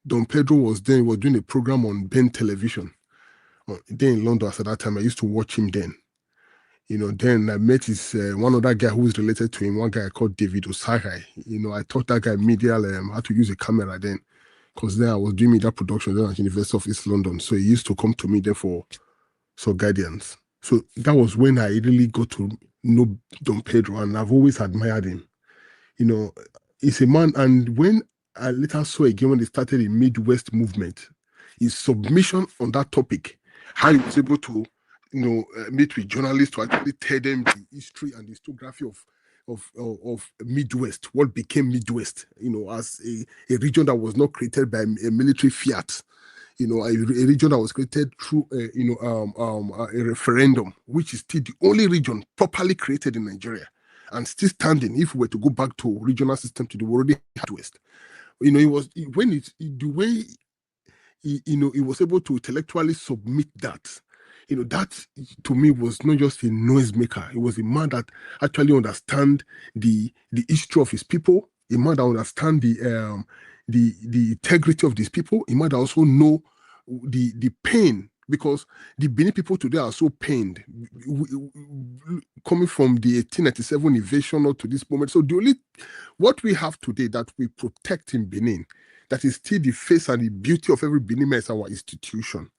Don Pedro was doing a program on Ben television. Then in London, at that time, I used to watch him then. Then I met his one other guy who was related to him, one guy called David Osagai. I taught that guy media how to use a camera then, because then I was doing media production then at University of East London. So he used to come to me there for guidance. So that was when I really got to know Don Pedro, and I've always admired him. He's a man, and when I later saw again when they started the Midwest movement, his submission on that topic, how he was able to meet with journalists to actually tell them the history and the historiography of Midwest, what became Midwest, as a region that was not created by a military fiat, a region that was created through a referendum, which is still the only region properly created in Nigeria and still standing. If we were to go back to regional system to the already West, he was able to intellectually submit that. That to me was not just a noisemaker. It was a man that actually understand the history of his people, a man that understand the integrity of these people, a man that also know the pain, because the Benin people today are so pained, coming from the 1897 invasion up to this moment. So what we have today that we protect in Benin, that is still the face and the beauty of every Benin man, is our institution.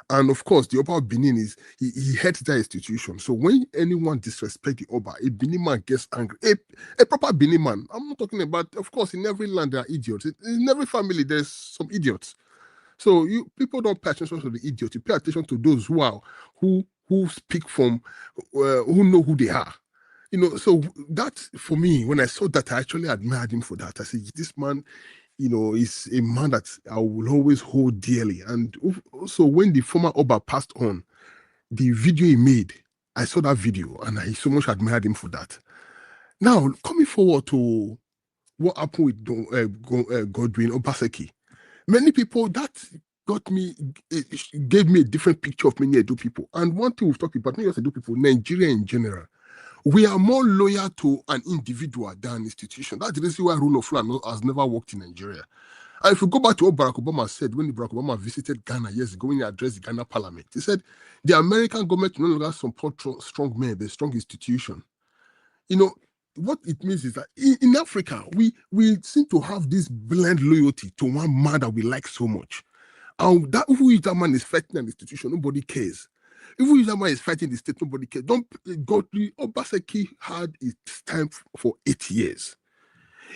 And of course, the Oba of Benin he heads that institution. So when anyone disrespects the Oba, a Benin man gets angry. A proper Benin man. I'm not talking about, of course, in every land there are idiots. In every family, there's some idiots. So people don't pay attention to the idiots. You pay attention to those who speak from, who know who they are. So that, for me, when I saw that, I actually admired him for that. I said, this man, is a man that I will always hold dearly. And also, when the former Oba passed on, the video he made, I saw that video and I so much admired him for that. Now, coming forward to what happened with Godwin Obaseki, many people, that gave me a different picture of many Edo people. And one thing we've talked about, not just Edo people, Nigeria in general, we are more loyal to an individual than an institution. That's the reason why rule of law has never worked in Nigeria. And if we go back to what Barack Obama said when Barack Obama visited Ghana years ago, when he addressed the Ghana parliament, he said, the American government no longer support strong men, but strong institution. What it means is that in Africa, we seem to have this blind loyalty to one man that we like so much. And that if that man is fighting an institution, nobody cares. If that man is fighting the state, nobody cares. Obaseki had his time for 8 years.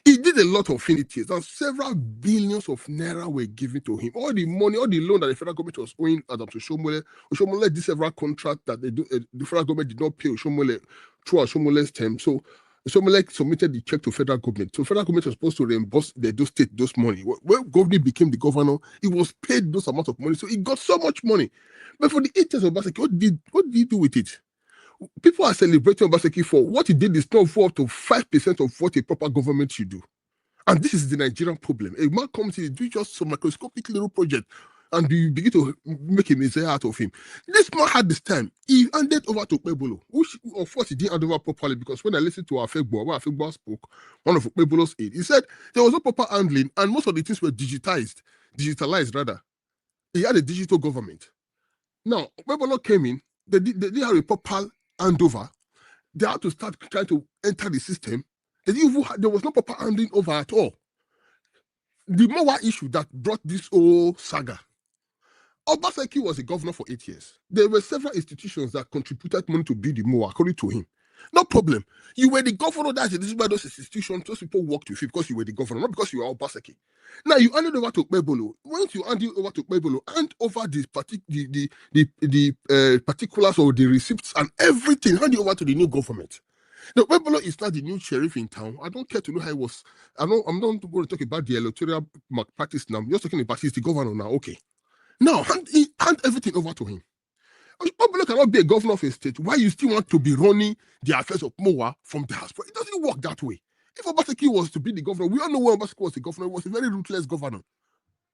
He did a lot of things, and several billions of naira were given to him. All the money, all the loan that the federal government was owing Adam to Oshomole did several contracts that the federal government did not pay Oshomole through Oshomole's term. So Somebody submitted the check to federal government. So federal government was supposed to reimburse those state those money. When governor became the governor, he was paid those amount of money. So he got so much money. But for the 8 years of Obaseki, what did he do with it? People are celebrating Obaseki for what he did is not for up to 5% of what a proper government should do. And this is the Nigerian problem. A man comes in, do just some microscopic little project, and you begin to make a messiah out of him. This man had this time. He handed over to Pebolo, which of course he didn't hand over properly, because when I listened to Afegbo, when Afegbo spoke, one of Pebolo's aide, he said there was no proper handling, and most of the things were digitalized rather. He had a digital government. Now, Pebolo came in, they didn't have a proper handover. They had to start trying to enter the system. There was no proper handing over at all. The Mowa issue that brought this whole saga. Obaseki was a governor for 8 years. There were several institutions that contributed money to build the Mowa, according to him. No problem. You were the governor. This is why those institutions, those people worked with you because you were the governor, not because you were Obaseki. Now you handed over to Pebolo. Once you handed over to Pebolo, hand over the particulars or the receipts and everything, hand it over to the new government. Now, Pebolo is not the new sheriff in town. I don't care to know how he was. I'm not going to talk about the electoral practice now. I'm just talking about he's the governor now. Okay. Now, hand everything over to him. Pebolo cannot be a governor of a state. Why you still want to be running the affairs of Mowa from the house? It doesn't work that way. If Obaseki was to be the governor, we all know when Obaseki was the governor. He was a very ruthless governor.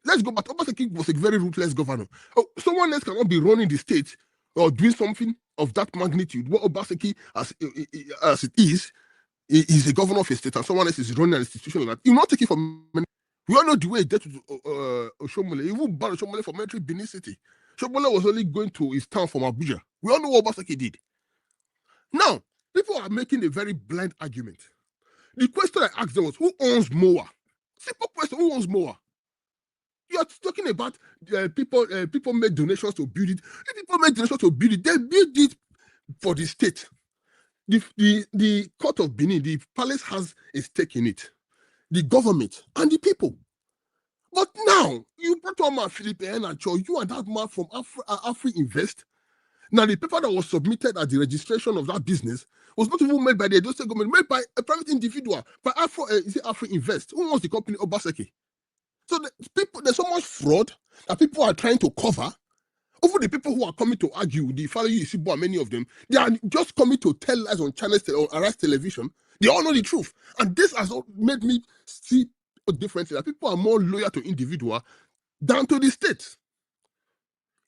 Let's go back. Obaseki was a very ruthless governor. Someone else cannot be running the state or doing something of that magnitude. What Obaseki, as it is a governor of a state, and someone else is running an institution like that. You not take it from many. We all know the way he did to Oshomole. He even banned Oshomole from entering Benin City. Oshomole was only going to his town from Abuja. We all know what Obaseki did. Now, people are making a very blind argument. The question I asked them was, who owns Mowa? Simple question, who owns Mowa? You are talking about people made donations to build it. If people made donations to build it, they build it for the state. The court of Benin, the palace has a stake in it. The government and the people. But now, you brought one man, Philip Enacho, you and that man from Afri Invest. Now, the paper that was submitted at the registration of that business was not even made by the Edo State government, made by a private individual, by Afri Invest. Who owns the company? Obaseki. So there's so much fraud that people are trying to cover. Over the people who are coming to argue, the fellow Isibo and many of them, they are just coming to tell lies on channels or Arise Television. They all know the truth. And this has made me see differently, that people are more loyal to individual than to the state.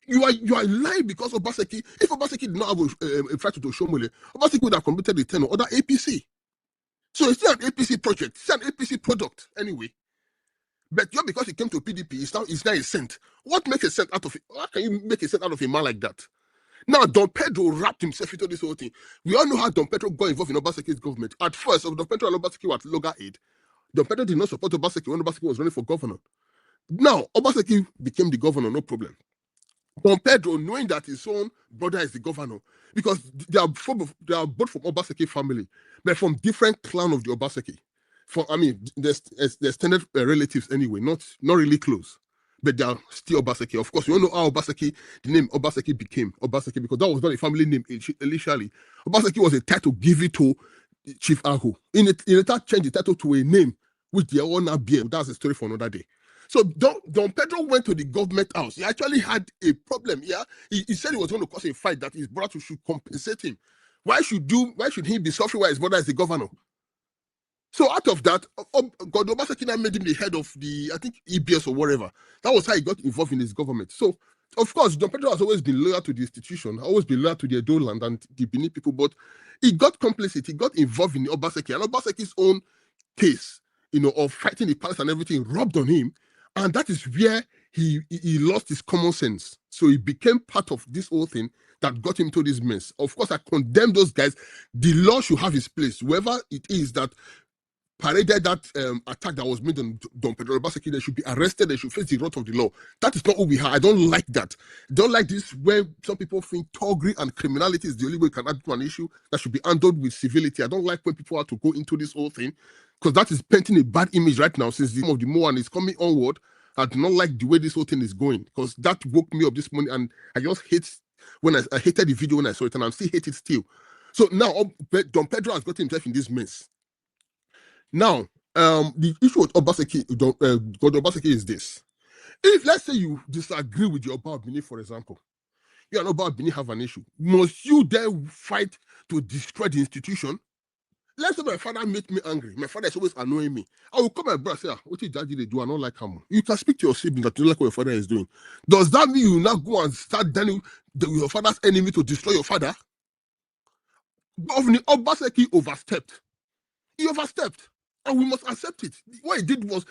You are lying because Obaseki, if Obaseki did not have a fight to Oshomole, Obaseki would have completed the 10 or other APC. So it's still an APC project, it's an APC product anyway. But just because it came to PDP, it's now a cent. What makes a cent out of it? How can you make a cent out of a man like that? Now, Don Pedro wrapped himself into this whole thing. We all know how Don Pedro got involved in Obaseki's government. At first, Don Pedro and Obaseki were at loggerhead. Don Pedro did not support Obaseki when Obaseki was running for governor. Now, Obaseki became the governor, no problem. Don Pedro, knowing that his own brother is the governor, because they are both from Obaseki family, but from different clan of the Obaseki. There's extended relatives anyway, not really close, but they are still Obaseki. Of course, you all know how the name Obaseki became Obaseki, because that was not a family name initially. Obaseki was a title given to Chief Ahu. In it changed the title to a name which they all now bear. That's a story for another day. So Don Pedro went to the government house. He actually had a problem. Yeah, he said he was going to cause a fight, that his brother should compensate him. Why should he be suffering while his brother is the governor? So out of that, God Obaseki made him the head of the, I think, EBS or whatever. That was how he got involved in his government. So, of course, Don Pedro has always been loyal to the institution, always been loyal to the Edo land and the Benin people, but he got complicit, he got involved in Obaseki, and Obaseki's own case, of fighting the palace and everything rubbed on him, and that is where he lost his common sense. So he became part of this whole thing that got him to this mess. Of course, I condemn those guys. The law should have its place. Whoever it is that paraded that attack that was made on Don Pedro Obaseki, they should be arrested, they should face the wrath of the law. That is not who we are. I don't like that. I don't like this where some people think thuggery and criminality is the only way we can add to an issue that should be handled with civility. I don't like when people have to go into this whole thing, because that is painting a bad image right now since the time of the Moan is coming onward. I do not like the way this whole thing is going, because that woke me up this morning, and I just hate when I hated the video when I saw it, and I still hate it still. So now Don Pedro has got himself in this mess. Now, the issue with Obaseki, God Obaseki is this. If, let's say, you disagree with your Oba Benin, for example, you and Oba Benin have an issue, must you then fight to destroy the institution? Let's say my father make me angry. My father is always annoying me. I will call my brother and say, what did daddy they do? I don't like him. You can speak to your sibling that you don't like what your father is doing. Does that mean you now go and start then your father's enemy to destroy your father? Governor Obaseki overstepped. He overstepped. And we must accept it. What he did was,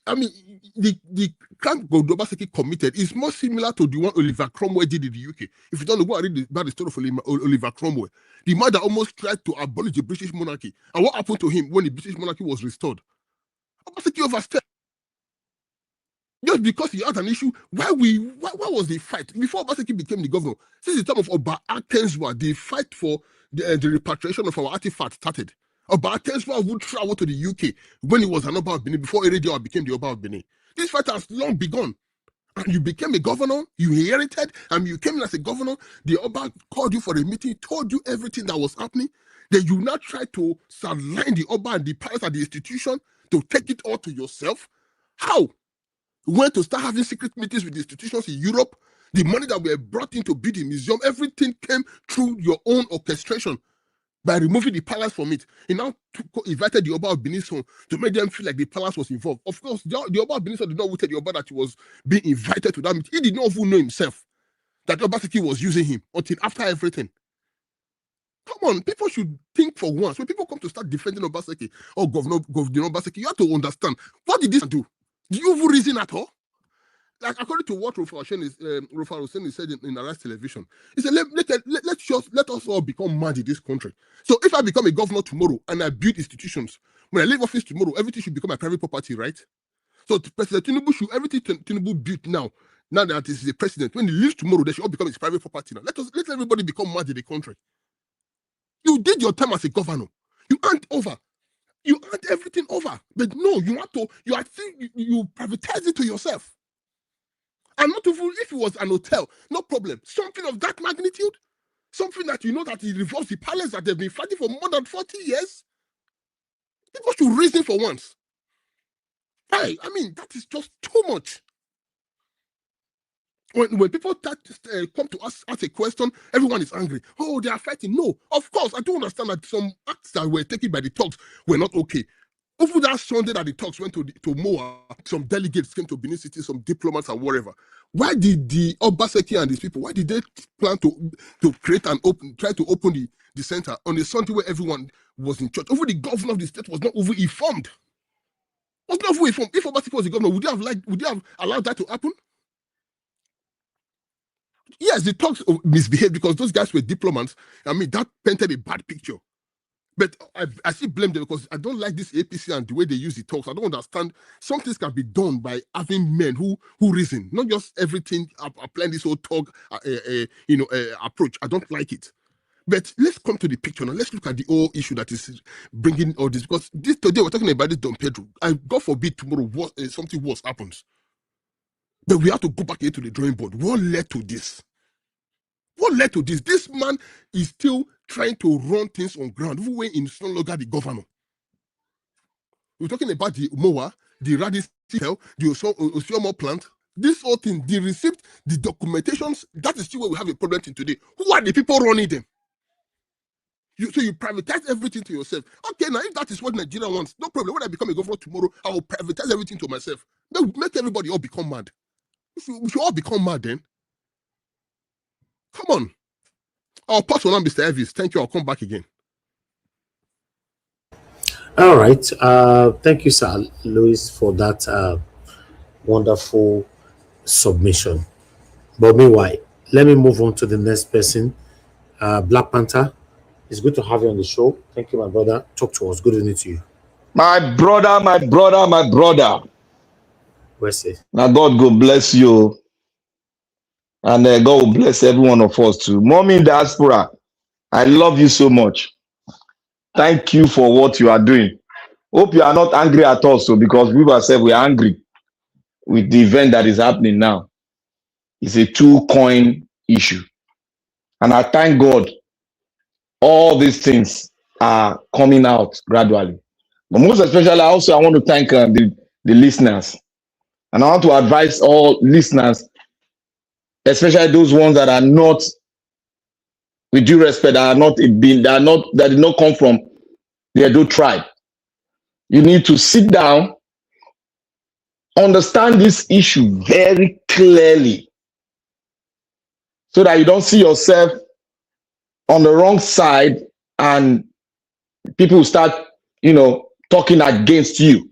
I mean, the crime Obaseki committed is more similar to the one Oliver Cromwell did in the UK. If you don't know, go and read about the story of Oliver Cromwell. The man that almost tried to abolish the British monarchy. And what happened to him when the British monarchy was restored? Obaseki overstepped. Just because he had an issue, why was the fight? Before Obaseki became the governor, since the time of Oba Atenswa, the fight for the repatriation of our artifacts started. Oba Atenswa would travel to the UK when he was an Oba of Benin, before Eredio became the Oba of Benin. This fight has long begun. And you became a governor, you inherited, and you came in as a governor. The Oba called you for a meeting, told you everything that was happening. Then you now try to sideline the Oba and the palace and the institution to take it all to yourself. How? You went to start having secret meetings with institutions in Europe. The money that were brought in to build the museum, everything came through your own orchestration by removing the palace from it. He now invited the Oba of Benin to make them feel like the palace was involved. Of course, the Oba of Benin did not tell the Oba that he was being invited to that meeting. He did not even know himself that Obaseki was using him until after everything. Come on, people should think for once. When people come to start defending Obaseki or Governor Obaseki, you have to understand, what did this do? Do you even reason at all? Like, according to what Rufal Hussein said in Arise Television, he said, let us all become mad in this country. So if I become a governor tomorrow and I build institutions, when I leave office tomorrow, everything should become my private property, right? So President Tinubu should, everything Tinubu built now that he's the president, when he leaves tomorrow, they should all become his private property now. Let everybody become mad in the country. You did your time as a governor. You aren't over. You hand everything over, but no, you privatize it to yourself. And not even if it was an hotel, no problem. Something of that magnitude, something that you know that it revolves the palace that they've been fighting for more than 40 years. People should reason for once. Hey, I mean, that is just too much. When people come to us ask a question, everyone is angry. Oh, they are fighting. No, of course, I do understand that some acts that were taken by the talks were not okay. Over that Sunday that the talks went to Moa, some delegates came to Benin City, some diplomats and whatever. Why did the Obaseki and these people, why did they plan to create and try to open the center on a Sunday where everyone was in church? Over the governor of the state was not over informed. Was not over informed. If Obaseki was the governor, would you have allowed that to happen? Yes, the talks misbehaved because those guys were diplomats. I mean, that painted a bad picture. But I still blame them because I don't like this APC and the way they use the talks. I don't understand. Some things can be done by having men who reason, not just everything applying this whole talk, approach. I don't like it. But let's come to the picture now. Let's look at the whole issue that is bringing all this. Because today we're talking about this Don Pedro. And God forbid tomorrow something worse happens. But we have to go back into the drawing board. What led to this? What led to this? This man is still trying to run things on ground, even when he's no longer the governor. We're talking about the Moa, the Radis Hotel, the Osiomo plant. This whole thing, the receipt, the documentations, that is still where we have a problem today. Who are the people running them? So you privatize everything to yourself. Okay, now if that is what Nigeria wants, no problem. When I become a governor tomorrow, I will privatize everything to myself. Then make everybody all become mad. We should all become mad then. Come on. I'll pass on Mr. Elvis. Thank you. I'll come back again. All right. Thank you, Sir Louis, for that wonderful submission. But meanwhile, let me move on to the next person. Black Panther, it's good to have you on the show. Thank you, my brother. Talk to us. Good evening to you. My brother. Where's it? Now God go bless you. And God will bless every one of us too. Mommy in diaspora, I love you so much. Thank you for what you are doing. Hope you are not angry at us, so because we ourselves we are angry with the event that is happening now. It's a two-coin issue. And I thank God all these things are coming out gradually. But most especially, I want to thank the listeners. And I want to advise all listeners, especially those ones that are not, with due respect, that did not come from the Edo tribe. You need to sit down, understand this issue very clearly, so that you don't see yourself on the wrong side and people start, talking against you.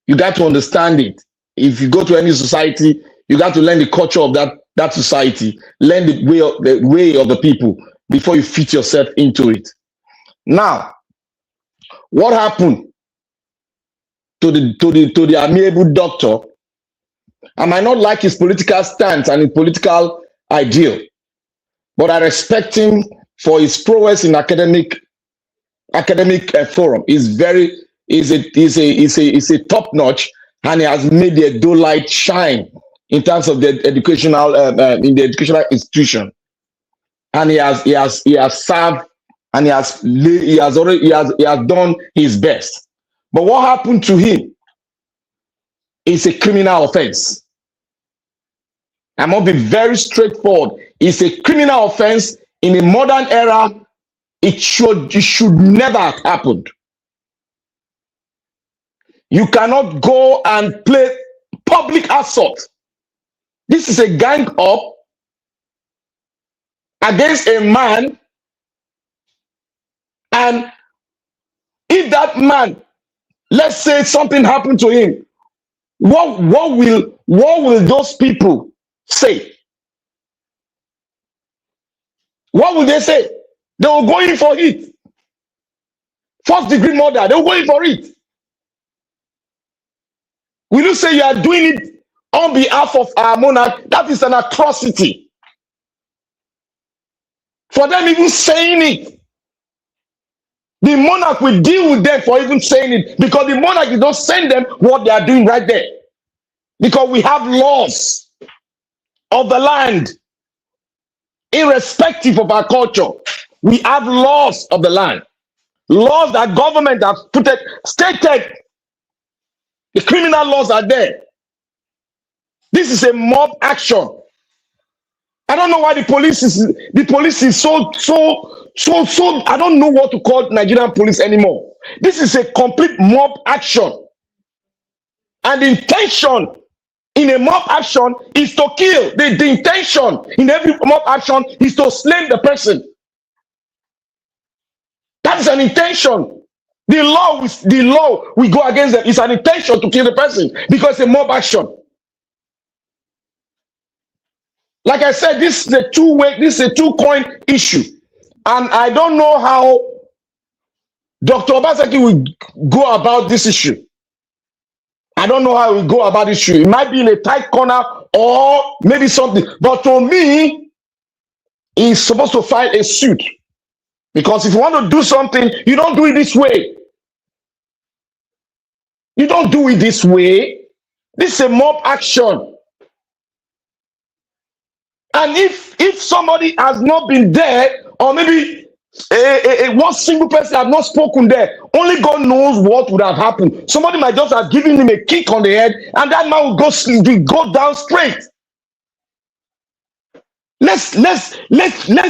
You got to understand it. If you go to any society, you got to learn the culture of that society, learn the way of the people before you fit yourself into it. Now, what happened to the amiable doctor? I might not like his political stance and his political ideal, but I respect him for his prowess in academic forum. Is a top notch, and he has made the Edolites shine in terms of the educational in the educational institution, and he has served, and he has done his best. But what happened to him is a criminal offense. I must be very straightforward. It's a criminal offense in a modern era. It should never have happened. You cannot go and play public assault. This is a gang up against a man, and if that man, let's say something happened to him, what will those people say? What will they say? They will go in for it. First degree murder, they will go in for it. Will you say you are doing it on behalf of our monarch? That is an atrocity. For them even saying it, the monarch will deal with them for even saying it, because the monarch did not send them what they are doing right there. Because we have laws of the land, irrespective of our culture. We have laws of the land, laws that government has stated. The criminal laws are there. This is a mob action. I don't know why the police is so I don't know what to call Nigerian police anymore. This is a complete mob action. And the intention in a mob action is to kill. The intention in every mob action is to slay the person. That's an intention. The law we go against them is an intention to kill the person, because it's a mob action. Like I said, this is a two-coin issue. And I don't know how Dr. Obaseki will go about this issue. I don't know how he will go about this issue. It might be in a tight corner or maybe something. But to me, he's supposed to file a suit. Because if you want to do something, you don't do it this way. You don't do it this way. This is a mob action. And if somebody has not been there, or maybe one single person has not spoken there, only God knows what would have happened. Somebody might just have given him a kick on the head, and that man will go down straight. Let's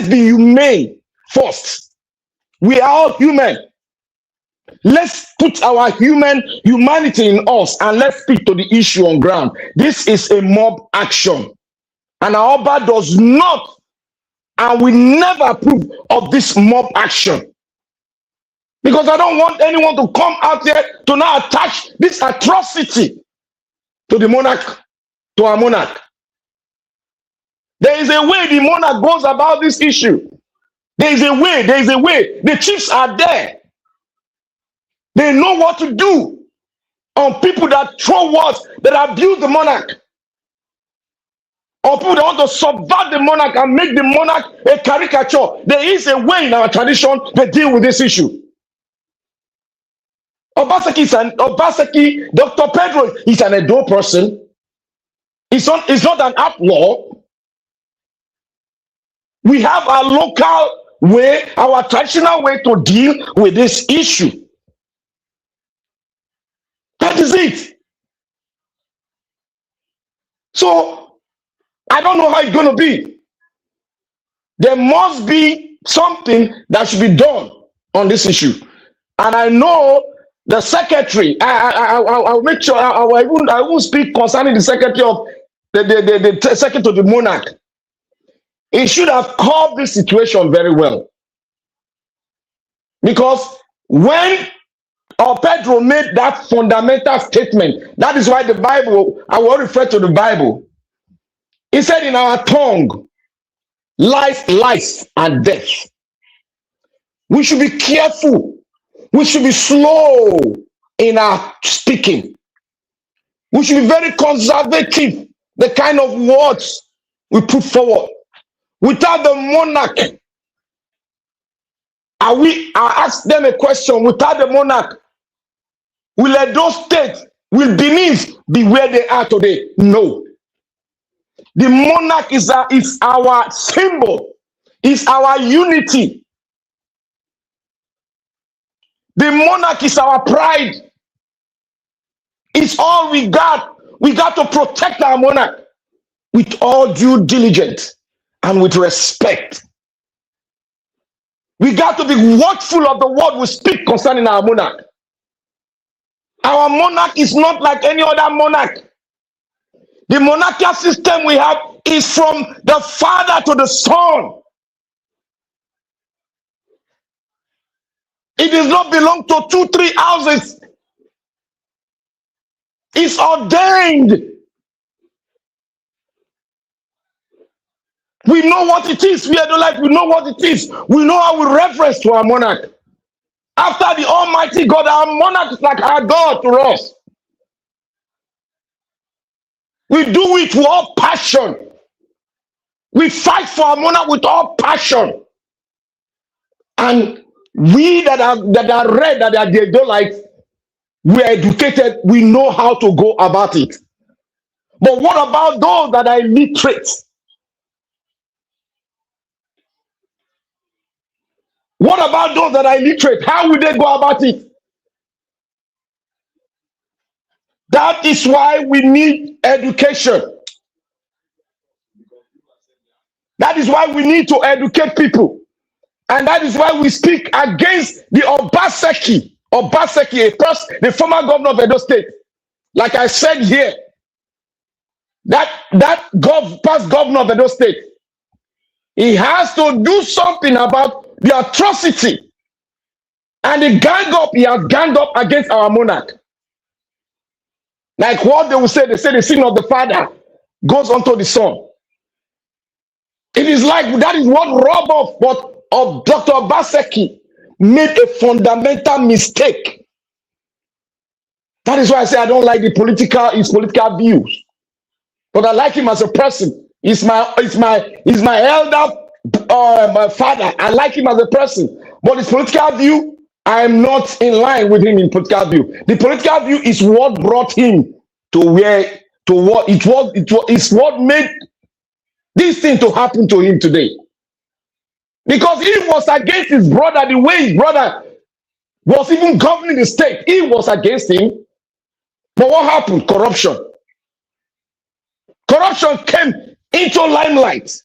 be humane first. We are all human. Let's put our humanity in us, and let's speak to the issue on ground. This is a mob action. And our Oba does not and will never approve of this mob action. Because I don't want anyone to come out there to now attach this atrocity to the monarch, to our monarch. There is a way the monarch goes about this issue. There is a way. The chiefs are there. They know what to do on people that throw words, that abuse the monarch. Or people that want to subvert the monarch and make the monarch a caricature. There is a way in our tradition to deal with this issue. Obaseki, Dr. Pedro is an Edo person. It's not an outlaw. We have our local way, our traditional way to deal with this issue. That is it. So I don't know how it's going to be. There must be something that should be done on this issue. And I know the secretary, I'll make sure I won't speak concerning the secretary of the secretary of the monarch. He should have called this situation very well. Because when Pedro made that fundamental statement, that is why the Bible, I will refer to the Bible. He said, in our tongue lies life and death. We should be careful. We should be slow in our speaking. We should be very conservative, the kind of words we put forward. Without the monarch, I ask them a question. Without the monarch, will Edo State, will Benin be where they are today? No. The monarch is our symbol, is our unity. The monarch is our pride. It's all we got. We got to protect our monarch with all due diligence and with respect. We got to be watchful of the word we speak concerning our monarch. Our monarch is not like any other monarch. The monarchical system we have is from the father to the son. It does not belong to 2-3 houses. It's ordained. We know what it is. We Edolites, we know what it is. We know how we reference to our monarch. After the Almighty God, our monarch is like our God to us. We do it with all passion. We fight for our monarch with all passion. And we that are read, that are the Edolites, we are educated, we know how to go about it. But what about those that are illiterate? What about those that are illiterate? How will they go about it? That is why we need education. That is why we need to educate people. And that is why we speak against the Obaseki, the former governor of Edo State. Like I said here, that past governor of Edo State, he has to do something about the atrocity and the he has ganged up against our monarch. Like what they will say, the sin of the father goes onto the son. It is like that is what robbed of Dr. Obaseki made a fundamental mistake. That is why I say I don't like his political views. But I like him as a person. He's my elder my father. I like him as a person. But his political view, I am not in line with him in political view. The political view is what brought him to it's what made this thing to happen to him today. Because he was against his brother, the way his brother was even governing the state. He was against him. But what happened? Corruption. Corruption came into limelight.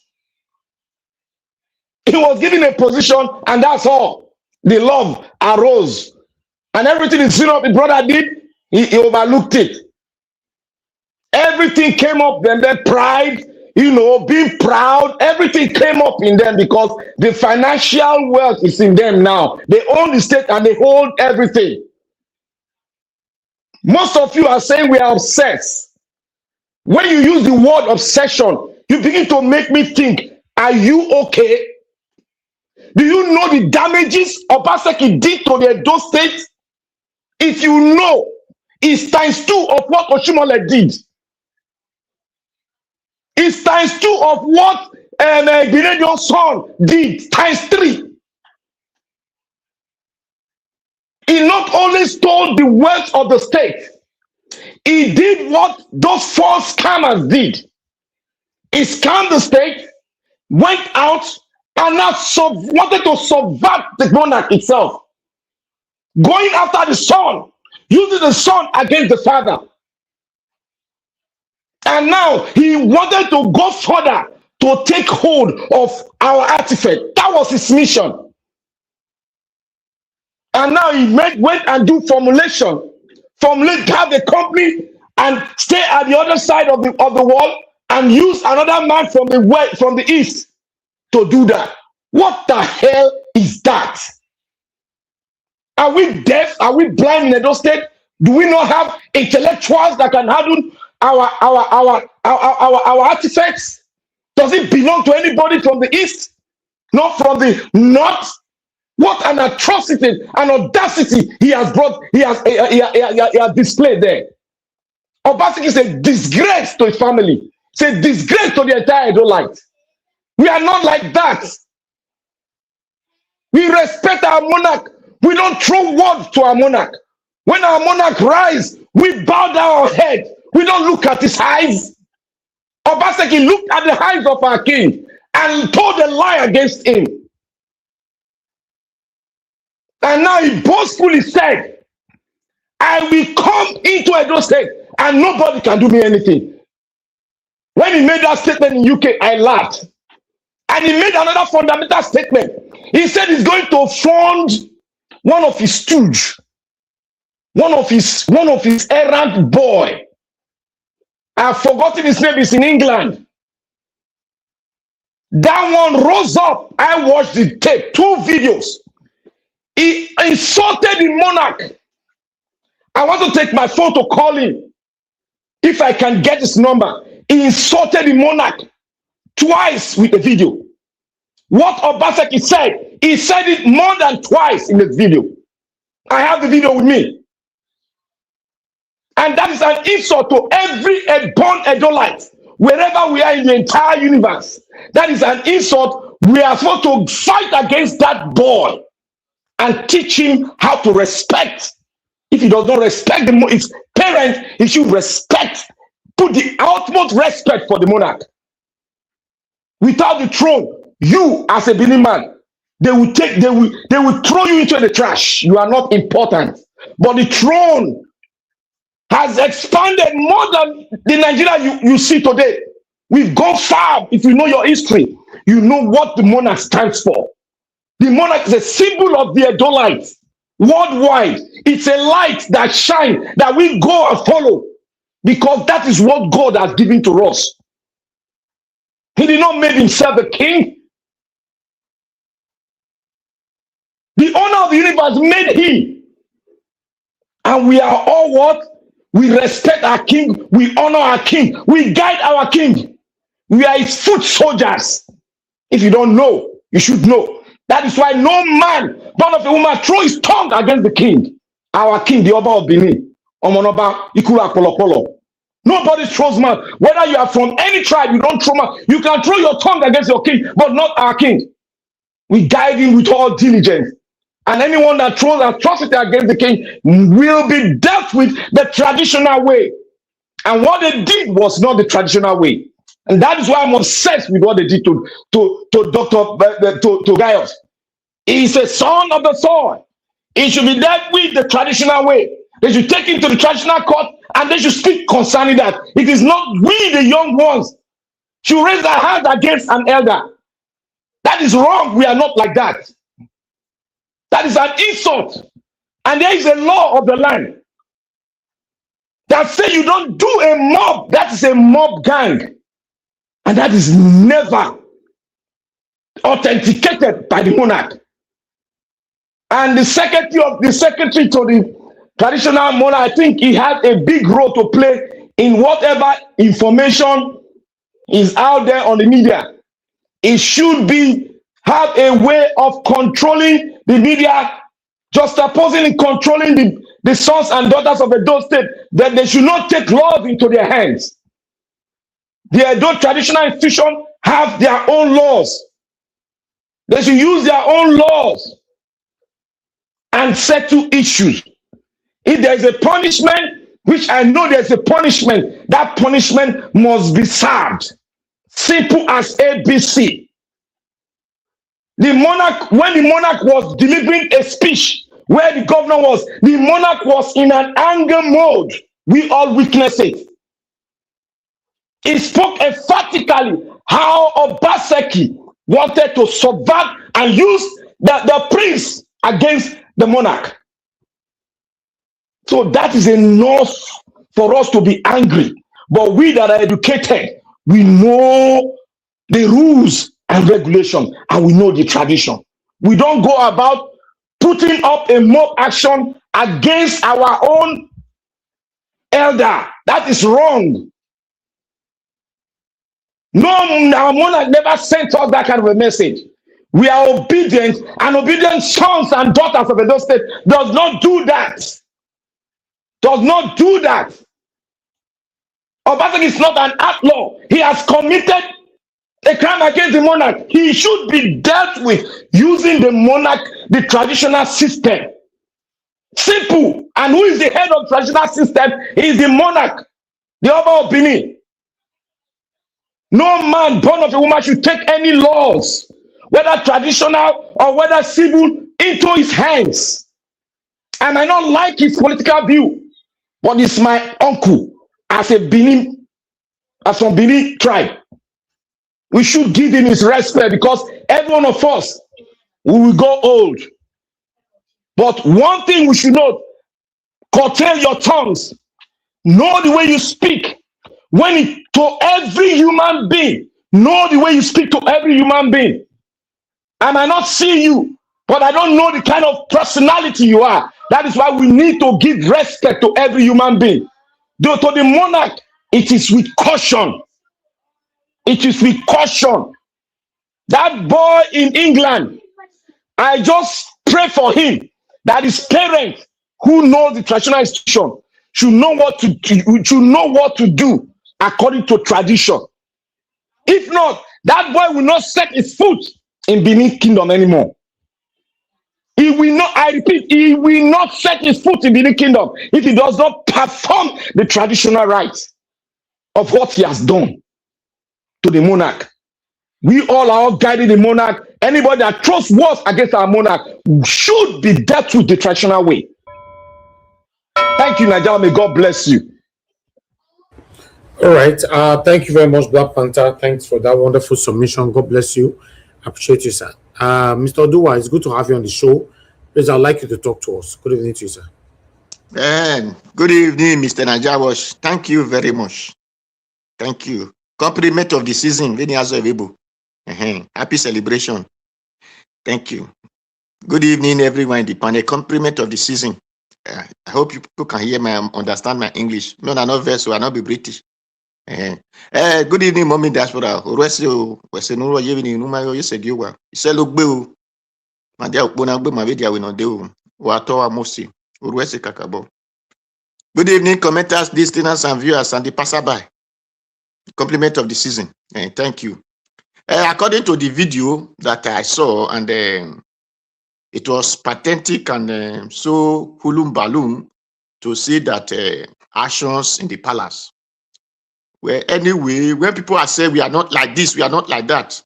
He was given a position, and that's all. The love arose. And everything his senior brother did, he overlooked it. Everything came up, then their pride, being proud, everything came up in them because the financial wealth is in them now. They own the state and they hold everything. Most of you are saying we are obsessed. When you use the word obsession, you begin to make me think, are you okay? Do you know the damages Obaseki did to the Edo State? If you know, it's ×2 of what Oshimole did. It's ×2 of what Benedio's son did, ×3. He not only stole the wealth of the state, he did what those false scammers did. He scammed the state, went out, and now wanted to subvert the monarch itself. Going after the son, using the son against the father. And now he wanted to go further to take hold of our artifact. That was his mission. And now he went and do formulate, have a company and stay at the other side of the wall and use another man from the west, from the east to do that. What the hell is that? Are we deaf? Are we blind in Edo State? Do we not have intellectuals that can handle our artifacts? Does it belong to anybody from the east? Not from the north? What an atrocity, an audacity he has brought, he has displayed there. Obaseki is a disgrace to his family. It's a disgrace to the entire Edolites. We are not like that. We respect our monarch. We don't throw words to our monarch. When our monarch rise, we bow down our head. We don't look at his eyes. Obaseki looked at the eyes of our king and told a lie against him. And now he boastfully said, I will come into Edo State and nobody can do me anything. When he made that statement in UK, I laughed. And he made another fundamental statement. He said he's going to fund one of his stooge, one of his errant boy. I've forgotten his name, is in England. That one rose up. I watched the tape, 2 videos. He insulted the monarch. I want to take my phone to call him. If I can get his number. He insulted the monarch twice with the video. What Obaseki said, he said it more than twice in the video. I have the video with me. And that is an insult to every born Edolite, wherever we are in the entire universe. That is an insult. We are supposed to fight against that boy and teach him how to respect. If he does not respect his parents, he should respect, put the utmost respect for the monarch. Without the throne, you as a Benin man, they will throw you into the trash. You are not important. But the throne has expanded more than the Nigeria you see today. We've gone far. If you know your history, you know what the monarch stands for. The monarch is a symbol of the Edolites worldwide. It's a light that shines, that we go and follow, because that is what God has given to us. He did not make himself a king. The owner of the universe made him. And we are all what? We respect our king. We honor our king. We guide our king. We are his foot soldiers. If you don't know, you should know. That is why no man born of a woman throw his tongue against the king. Our king, the Oba of Benin. Omonoba, Ikura Polopolo. Nobody throws man. Whether you are from any tribe, you don't throw man. You can throw your tongue against your king, but not our king. We guide him with all diligence. And anyone that throws atrocity against the king will be dealt with the traditional way. And what they did was not the traditional way. And that is why I'm obsessed with what they did to Gaius. He's a son of the soil. He should be dealt with the traditional way. They should take him to the traditional court and they should speak concerning that. It is not we, the young ones, should raise our hands against an elder. That is wrong. We are not like that. That is an insult. And there is a law of the land that says you don't do a mob. That is a mob gang. And that is never authenticated by the monarch. And the secretary to the traditional monarch, I think he had a big role to play in whatever information is out there on the media. It should have a way of controlling the media, just opposing and controlling the sons and daughters of Edo State, that they should not take laws into their hands. The Edo traditional institution have their own laws. They should use their own laws and settle issues. If there is a punishment, which I know there's a punishment, that punishment must be served. Simple as ABC. The monarch, when the monarch was delivering a speech, where the governor was, the monarch was in an anger mode. We all witnessed it. He spoke emphatically how Obaseki wanted to subvert and use the prince against the monarch. So that is enough for us to be angry. But we that are educated, we know the rules and regulation, and we know the tradition. We don't go about putting up a mob action against our own elder. That is wrong. No, our monarch never sent us that kind of a message. We are obedient, and obedient sons and daughters of Edo State does not do that. Does not do that. Obaseki is not an outlaw. He has committed a crime against the monarch. He should be dealt with using the monarch, the traditional system. Simple. And who is the head of traditional system? He is the monarch, the Oba of Benin. No man born of a woman should take any laws, whether traditional or whether civil, into his hands. I might not like his political view, but it's my uncle as a Benin, as from Benin tribe. We should give him his respect because every one of us, we will go old. But one thing we should know, curtail your tongues. Know the way you speak. When it to every human being, know the way you speak to every human being. I might not see you, but I don't know the kind of personality you are. That is why we need to give respect to every human being. Though to the monarch, it is with caution. It is with caution. That boy in England, I just pray for him that his parents who know the traditional institution should know what to do according to tradition. If not, that boy will not set his foot in Benin Kingdom anymore. He will not, I repeat, he will not set his foot in Benin Kingdom if he does not perform the traditional rites of what he has done to the monarch. We all are all guiding the monarch. Anybody that throws words against our monarch should be dealt with the traditional way. Thank you, Nigeria. May God bless you. All right. Thank you very much, Black Panther. Thanks for that wonderful submission. God bless you. Appreciate you, sir. Mr. Oduwa, it's good to have you on the show. Please, I'd like you to talk to us. Good evening to you, sir. Good evening, Mr. Najawash. Thank you very much. Thank you. Compliment of the season. Happy celebration. Thank you. Good evening, everyone in the panel. Compliment of the season. I hope you people can hear understand my English. No, I'm not very, so I'll not be British. Good evening, Mommy Diaspora. Good evening, commenters, listeners, and viewers, and the passerby. Compliment of the season. Thank you. According to the video that I saw, and it was pathetic and so hulum balloon to see that actions in the palace. Well, anyway, when people are saying we are not like this, we are not like that,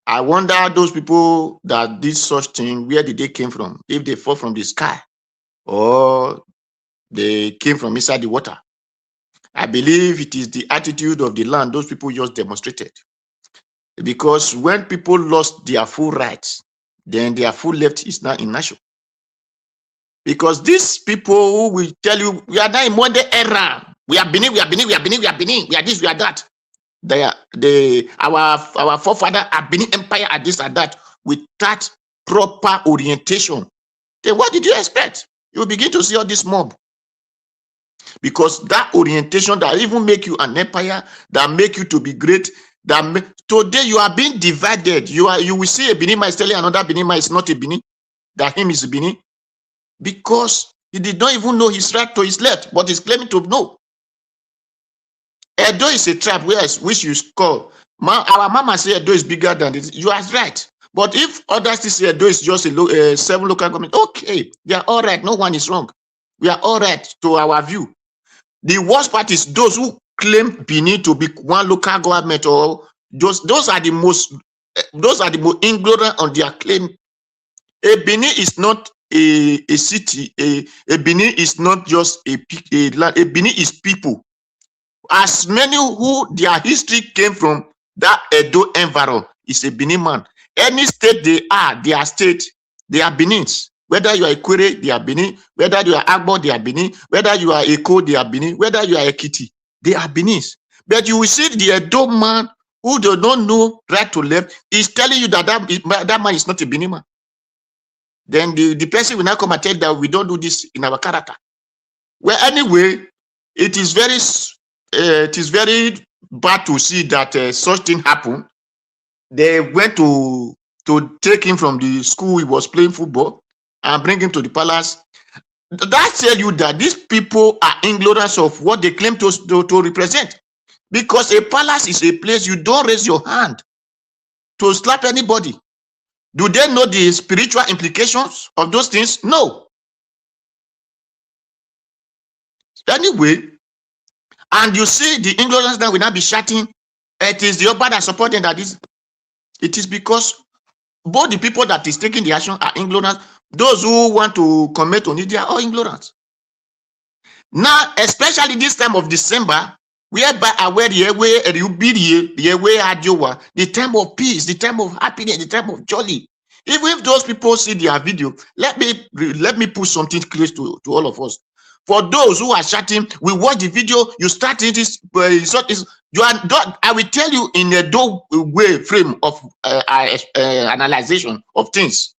I wonder those people that did such thing, where did they came from? If they fall from the sky or they came from inside the water. I believe it is the attitude of the land those people just demonstrated. Because when people lost their full rights, then their full left is now in national. Because these people who will tell you, we are now in modern era. We are Benin, we are Benin, we are Benin, we are Benin, we are this, we are that. Our forefather are Benin Empire at this and that with that proper orientation. Then what did you expect? You begin to see all this mob. Because that orientation that even make you an empire, that make you to be great, today you are being divided. You will see a Benin is telling another Benin is not a Benin, that him is a Benin, because he did not even know his right to his left, but he's claiming to know. Edo is a tribe which you call. Our mama say Edo is bigger than this. You are right. But if others say Edo is just a 7 local government, okay, they are all right. No one is wrong. We are all right to our view. The worst part is those who claim Benin to be one local government, or those are the most ignorant on their claim. A Benin is not a city. A Benin is not just a land. A Benin is people. As many who their history came from that Edo environment is a Benin man. Any state they are state, they are Benins. Whether you are Ekwere, they are Benin. Whether you are Agbo, they are Benin. Whether you are Eko, they are Benin. Whether you are Ekiti, they are Benins. But you will see the Edo man who do not know right to left is telling you that that man is not a Benin man. Then the person will now come and tell that we don't do this in our character. Well, anyway, it is very bad to see that such thing happen. They went to take him from the school he was playing football and bring him to the palace. That tells you that these people are ignorant of what they claim to represent. Because a palace is a place you don't raise your hand to slap anybody. Do they know the spiritual implications of those things? No. Anyway, and you see the ignorance that will not be shouting, it is the Oba that supporting that is. It is because both the people that is taking the action are ignorant. Those who want to comment on it, they are all ignorant. Now, especially this time of December, whereby the time of peace, the time of happiness, the time of jolly. Even if those people see their video, let me put something clear to all of us. For those who are shouting, we watch the video, you start this, you are not, I will tell you in a way frame of analyzation of things.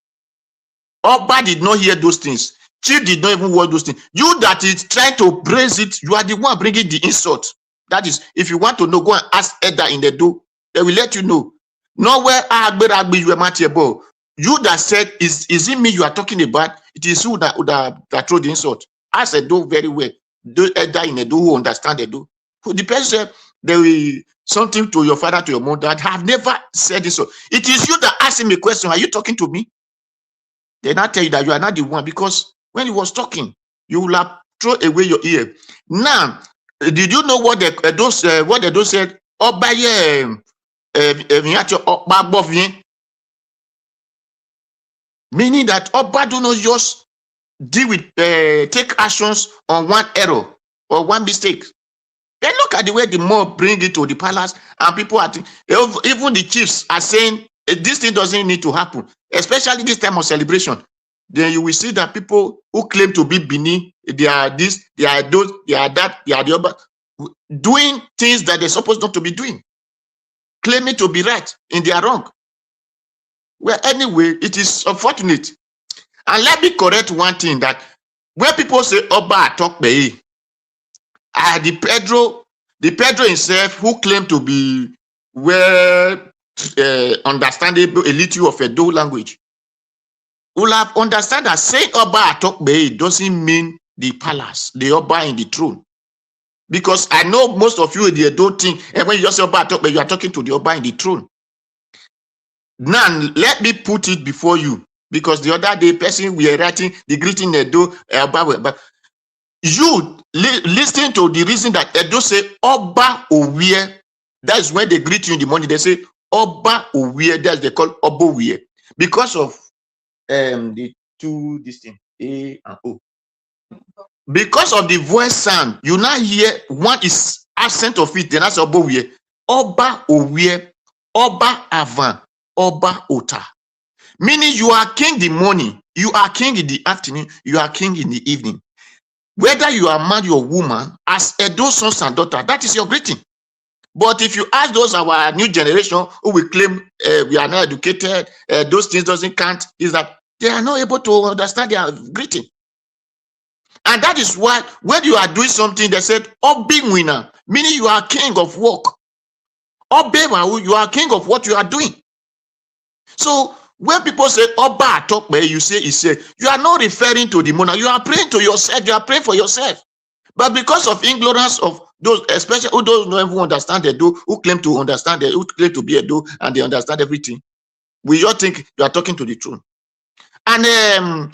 Oba did not hear those things. Chief did not even watch those things. You that is trying to praise it, you are the one bringing the insult. That is, if you want to know, go and ask Edda in the do. They will let you know. Nowhere you that said, is it me you are talking about? It is you that throw the insult. Ask Edo very well. Do Edda in the do who understand the do. The person said there will something to your father, to your mother. I have never said this. It is you that asked me a question. Are you talking to me? They not tell you that you are not the one, because when he was talking, you will have throw away your ear. Now, did you know what Edo said? Meaning that Oba do not just deal with take actions on one error or one mistake. Then look at the way the mob bring it to the palace, and people are even the chiefs are saying this thing doesn't need to happen, especially this time of celebration. Then you will see that people who claim to be Benin, they are this, they are those, they are that, they are the other, doing things that they're supposed not to be doing, claiming to be right and they are wrong. Well, anyway, it is unfortunate. And let me correct one thing, that when people say Oba talk Bea, the Pedro himself, who claimed to be well understandable a little of Edo language, will have understand that saying Oba talk Bea doesn't mean the palace, the Oba in the throne. Because I know most of you don't think, and when you just say Oba talk Bea, you are talking to the Oba in the throne. Now, let me put it before you, because the other day, person we are writing the greeting Edo, but you listen to the reason that Edo say Oba Owie. That's when they greet you in the morning. They say Oba Owie. That's they call Obo Owie, because of the two distinct A and O. Because of the voice sound, you now hear one is absent of it. Then that's Obo Owie. Oba Owie, Oba Avan, Oba Ota. Meaning you are king in the morning, you are king in the afternoon, you are king in the evening. Whether you are man or woman, as Edo sons and daughter, that is your greeting. But if you ask those our new generation who will claim we are not educated, those things doesn't count, is that they are not able to understand their greeting. And that is why when you are doing something, they said, Obi winner, meaning you are king of work. Obi, you are king of what you are doing. So when people say Oba talk, you say you are not referring to the monarch, you are praying to yourself, you are praying for yourself. But because of ignorance of those, especially who don't even understand Edo, who claim to understand it, who claim to be Edo, and they understand everything, we all think you are talking to the truth. And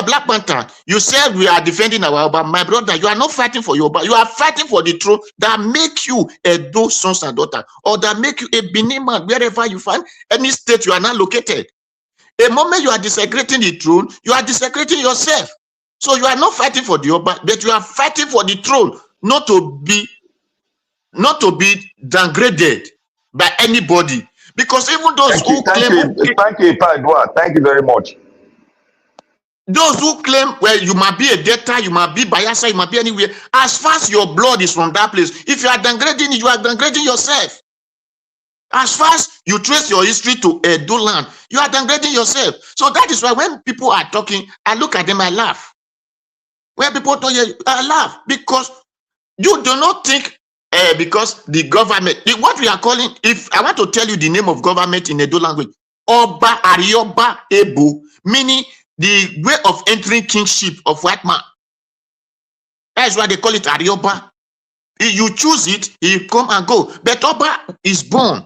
Black Panther, you said we are defending our Oba. My brother, you are not fighting for your Oba. You are fighting for the truth that make you Edo sons and daughter, or that make you a Benin man wherever you find any state you are not located. The moment you are desecrating the throne, you are desecrating yourself. So you are not fighting for the Oba, but you are fighting for the throne, not to be downgraded by anybody. Because even those who claim, thank you, Edward. Thank you very much. Those who claim, well, you might be a debtor, you might be Bayelsa, you might be anywhere. As far as your blood is from that place, if you are downgrading it, you are downgrading yourself. As far as you trace your history to Edo land, you are downgrading yourself. So that is why when people are talking, I look at them, I laugh. When people talk, I laugh, because you do not think because the government, what we are calling, if I want to tell you the name of government in Edo language, Oba Arioba Ebu, meaning the way of entering kingship of white man. That is why they call it Arioba. If you choose it, he come and go. But Oba is born.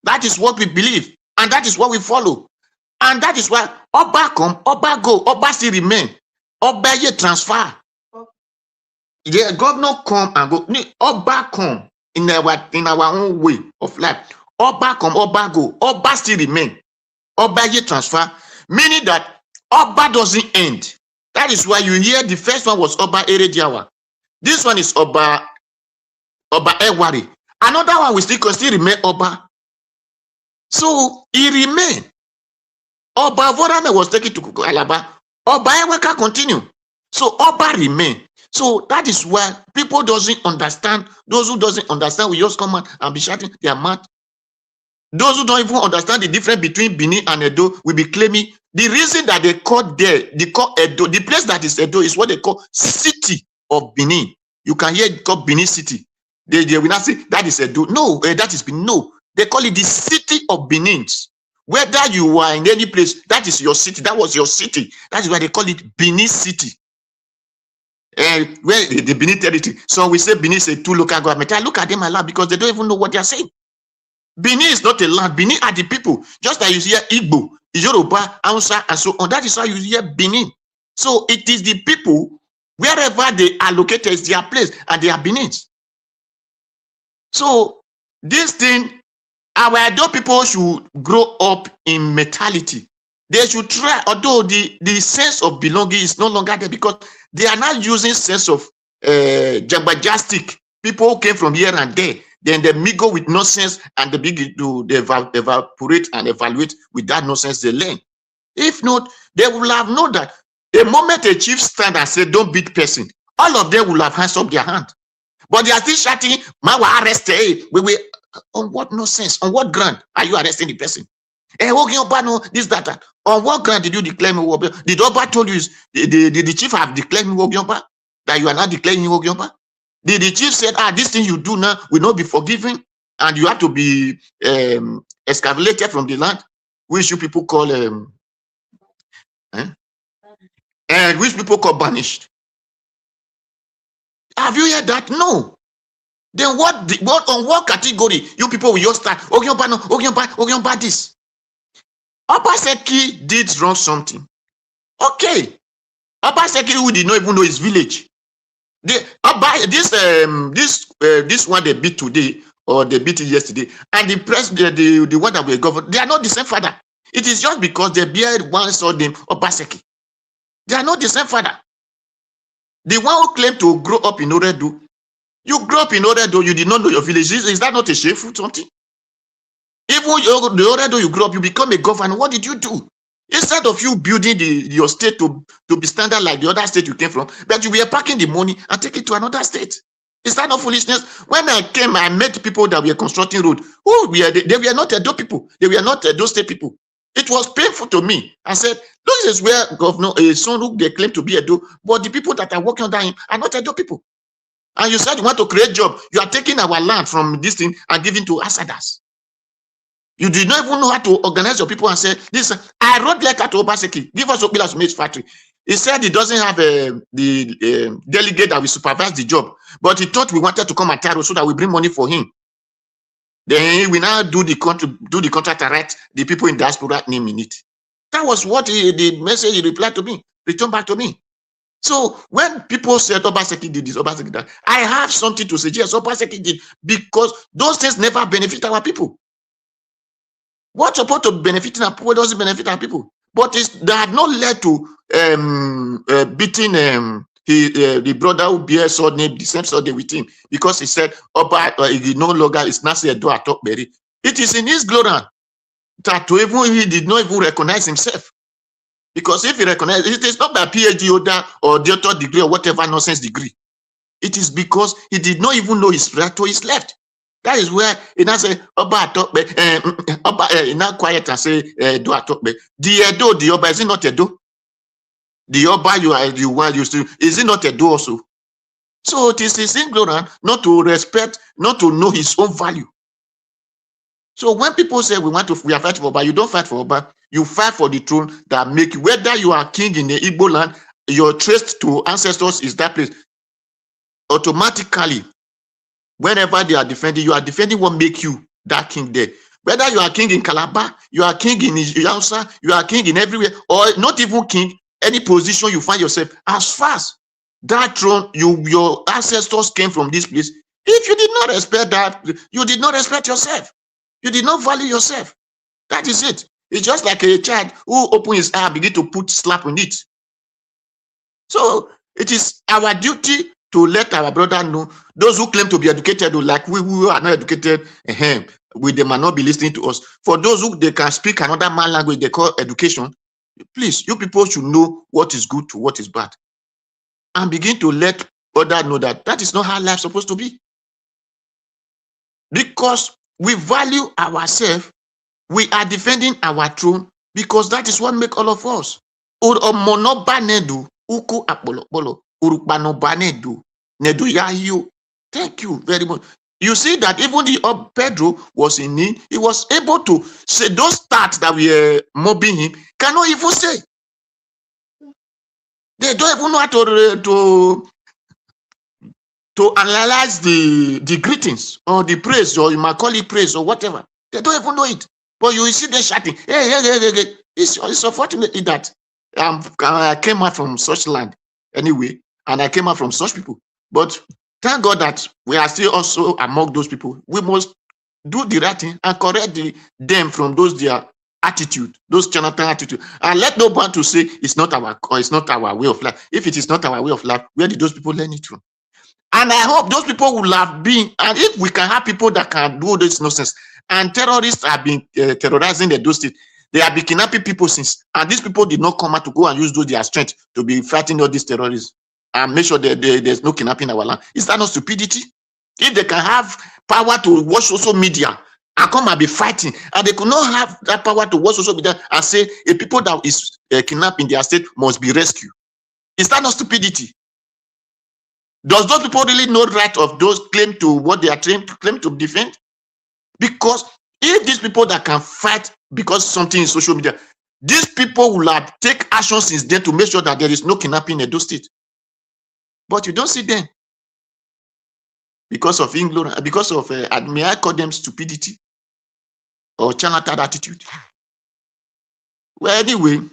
That is what we believe, and that is what we follow. And that is why Oba come, Oba go, Oba still remain. Oba ye transfer. The governor come and go. Oba come in our own way of life. Oba come, Oba go. Oba still remain. Oba ye transfer, meaning that Oba doesn't end. That is why you hear the first one was Oba Erediawa. This one is Oba Ewari. Another one will still remain Oba. So he remained. Oba Vorame was taken to Alaba. Oba Eweka continue. So Oba remain. So that is why people doesn't understand. Those who doesn't understand will just come out and be shouting their mouth. Those who don't even understand the difference between Benin and Edo will be claiming the reason that they call there, they call Edo, the place that is Edo is what they call city of Benin. You can hear it called Benin city. They will not say that is Edo. No, that is Benin. No, they call it the city of Benin. Whether you are in any place, that is your city. That was your city. That is why they call it Benin city. Where the Benin territory. So we say Benin is a two local government. I look at them a lot because they don't even know what they are saying. Benin is not a land. Benin are the people. Just like you hear Igbo, Yoruba, Hausa, and so on. That is why you hear Benin. So it is the people, wherever they are located, is their place, and they are Benins. So this thing, our Edo people should grow up in mentality. They should try, although the sense of belonging is no longer there, because they are not using sense of jabajastic. People who came from here and there, then they mingle with nonsense and they begin to evaporate and evaluate with that nonsense they learn. If not, they will have known that the moment a chief stand and say, don't beat person, all of them will have hands up their hand. But they are still shouting, man, we arrested. On what nonsense? On what ground are you arresting the person? This, that. On what ground did you declare me? Did Oba told you, did the chief have declared me that you are not declaring me? Did the chief said, this thing you do now will not be forgiven and you have to be excavated from the land, which you people call which people call banished? Have you heard that? No. Then what on what category you people will just start? Ogionba this. Obaseki did wrong something. Okay. Obaseki who did not even know his village. This one they beat today or they beat it yesterday, and the president, the one that will govern, they are not the same father. It is just because they bear one surname Obaseki. They are not the same father. The one who claimed to grow up in Oredo, you grew up in Oredo, you did not know your village. Is that not a shameful something? Even the Oredo you grew up, you become a governor. What did you do? Instead of you building your state to be standard like the other state you came from, but you were packing the money and take it to another state. Is that not foolishness? When I came, I met people that were constructing road. They were not Edo people. They were not Edo state people. It was painful to me. I said, this is where governor, a son who they claim to be Edo, but the people that are working under him are not Edo people. And you said you want to create job. You are taking our land from this thing and giving to Asadas. You did not even know how to organize your people and say, listen, I wrote letter to Obaseki, give us Opilas Maize Factory. He said he doesn't have the delegate that will supervise the job, but he thought we wanted to come at Taro so that we bring money for him. Then we now do the contract and write the people in diaspora name in it. That was what the message he replied to me, returned back to me. So when people said Obaseki did this, Obaseki did that, I have something to say. Yes, Obaseki did, because those things never benefit our people. What's supposed to benefit our people doesn't benefit our people. But that had not led to beating the brother who bears sword name the same sword with him, because he said, Oba, he no longer is not a door at Berry. It is in his glory that he did not even recognize himself. Because if he recognizes, it is not by PhD holder or doctor degree or whatever nonsense degree. It is because he did not even know his right to his left. That is where he now say, Oba he now quiet and say, do atokbe. The Oba, is it not Edo? The Oba is it not Edo also? So it is his ignorance not to respect, not to know his own value. So when people say we are fighting for Oba, you don't fight for Oba. You fight for the throne that make you, whether you are king in the Igbo land, your trace to ancestors is that place. Automatically, whenever they are defending, you are defending what make you that king there. Whether you are king in Calabar, you are king in Yausa, you are king in everywhere, or not even king, any position you find yourself, as fast that throne, your ancestors came from this place. If you did not respect that, you did not respect yourself. You did not value yourself. That is it. It's just like a child who open his eye and begin to put slap on it. So it is our duty to let our brother know, those who claim to be educated, like we who are not educated, they might not be listening to us. For those who they can speak another man language they call education, please, you people should know what is good to what is bad. And begin to let others know that that is not how life is supposed to be. Because we value ourselves, we are defending our throne, because that is what makes all of us. Thank you very much. You see that even the Pedro was in need. He was able to say those stats that we are mobbing him cannot even say. They don't even know how to analyze the greetings or the praise, or you might call it praise or whatever. They don't even know it. But you see them shouting, hey. It's unfortunate that I came out from such land anyway, and I came out from such people. But thank God that we are still also among those people. We must do the right thing and correct them from their attitude, those charlatan attitude, and let no one to say it's not our way of life. If it is not our way of life, where did those people learn it from? And I hope those people will have been, and if we can have people that can do this nonsense, and terrorists have been terrorizing the state, they have been kidnapping people since, and these people did not come out to go and use their strength to be fighting all these terrorists and make sure that there's no kidnapping in our land. Is that not stupidity? If they can have power to watch social media and come and be fighting, and they could not have that power to watch social media and say a people that is kidnapped in their state must be rescued, is that not stupidity? Does those people really know right of those claim to what they are claim to defend? Because if these people that can fight because something in social media, these people will have take action since then to make sure that there is no kidnapping in Edo State. But you don't see them because of ignorance, because of may I call them stupidity or charlatan attitude. Well, anyway,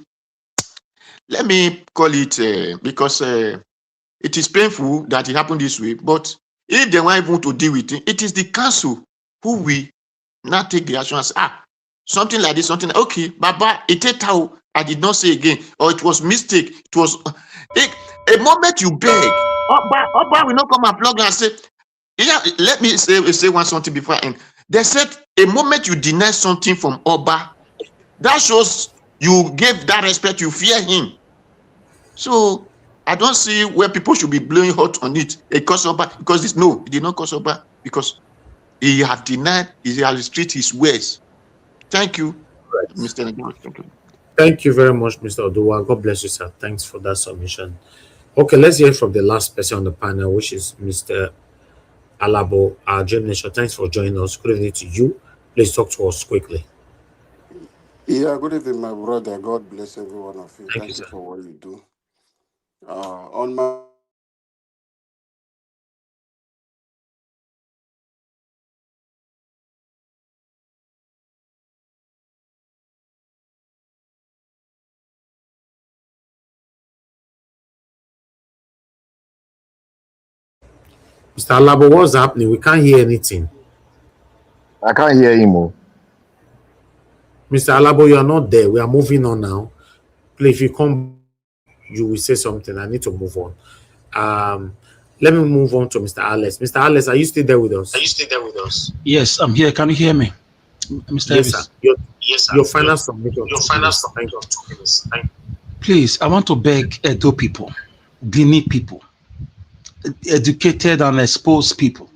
let me call it because it is painful that it happened this way. But if they want even to deal with it, it is the council who will not take the action and say, something like this, something like, okay, Baba, I did not say again, or it was mistake. It was a moment you beg, Oba will not come and plug and say, yeah, let me say one something before I end. They said a moment you deny something from Oba, that shows you gave that respect, you fear him. So I don't see where people should be blowing hot on it. It cost Oba because it did not cost Oba because he have denied, he has restricted his words. Thank you, Mr. Nagano. Thank you very much, Mr. Oduwa. God bless you, sir. Thanks for that submission. Okay, let's hear from the last person on the panel, which is Mr. Alabo, our Dream Nation. Thanks for joining us. Good evening to you. Please talk to us quickly. Yeah, good evening, my brother. God bless every one of you. Thank you, for what you do. On my Mr. Alabo, what's happening? We can't hear anything. I can't hear him. Mr. Alabo, you are not there. We are moving on now. Please, if you come, you will say something. I need to move on. Let me move on to Mr. Alex. Mr. Alex, are you still there with us? Yes, I'm here. Can you hear me, Mr. Yes, Elvis? sir. Your final submission. Thank you. Please, I want to beg Edo people, Benin people, educated and exposed people,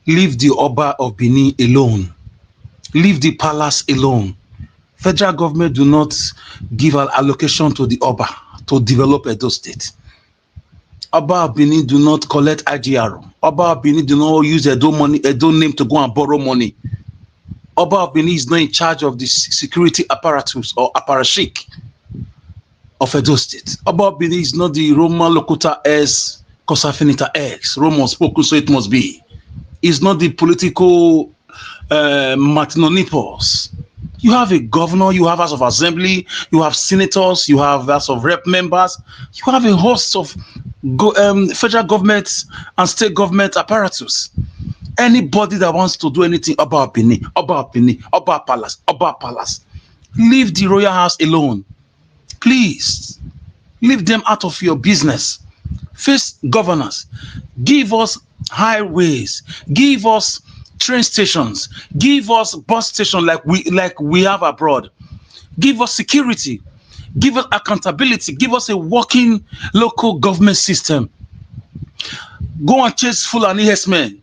leave the Oba of Benin alone. Leave the palace alone. Federal government do not give an allocation to the Oba to develop Edo State. Oba of Benin do not collect IGR. Oba of Benin do not use Edo money, Edo name to go and borrow money. Oba of Benin is not in charge of the security apparatus or apparatchik of Edo State. Oba of Benin is not the Roman Locuta S Cosafinita X. Roman spoken, so it must be. It's not the political Martinonipos. You have a governor, you have House of Assembly, you have senators, you have House of Rep members, you have a host of federal government and state government apparatus. Anybody that wants to do anything about Benin, about Palace, leave the royal house alone. Please, leave them out of your business. Face governors. Give us highways. Give us train stations. Give us bus stations like we have abroad. Give us security. Give us accountability. Give us a working local government system. Go and chase Fulani herdsmen.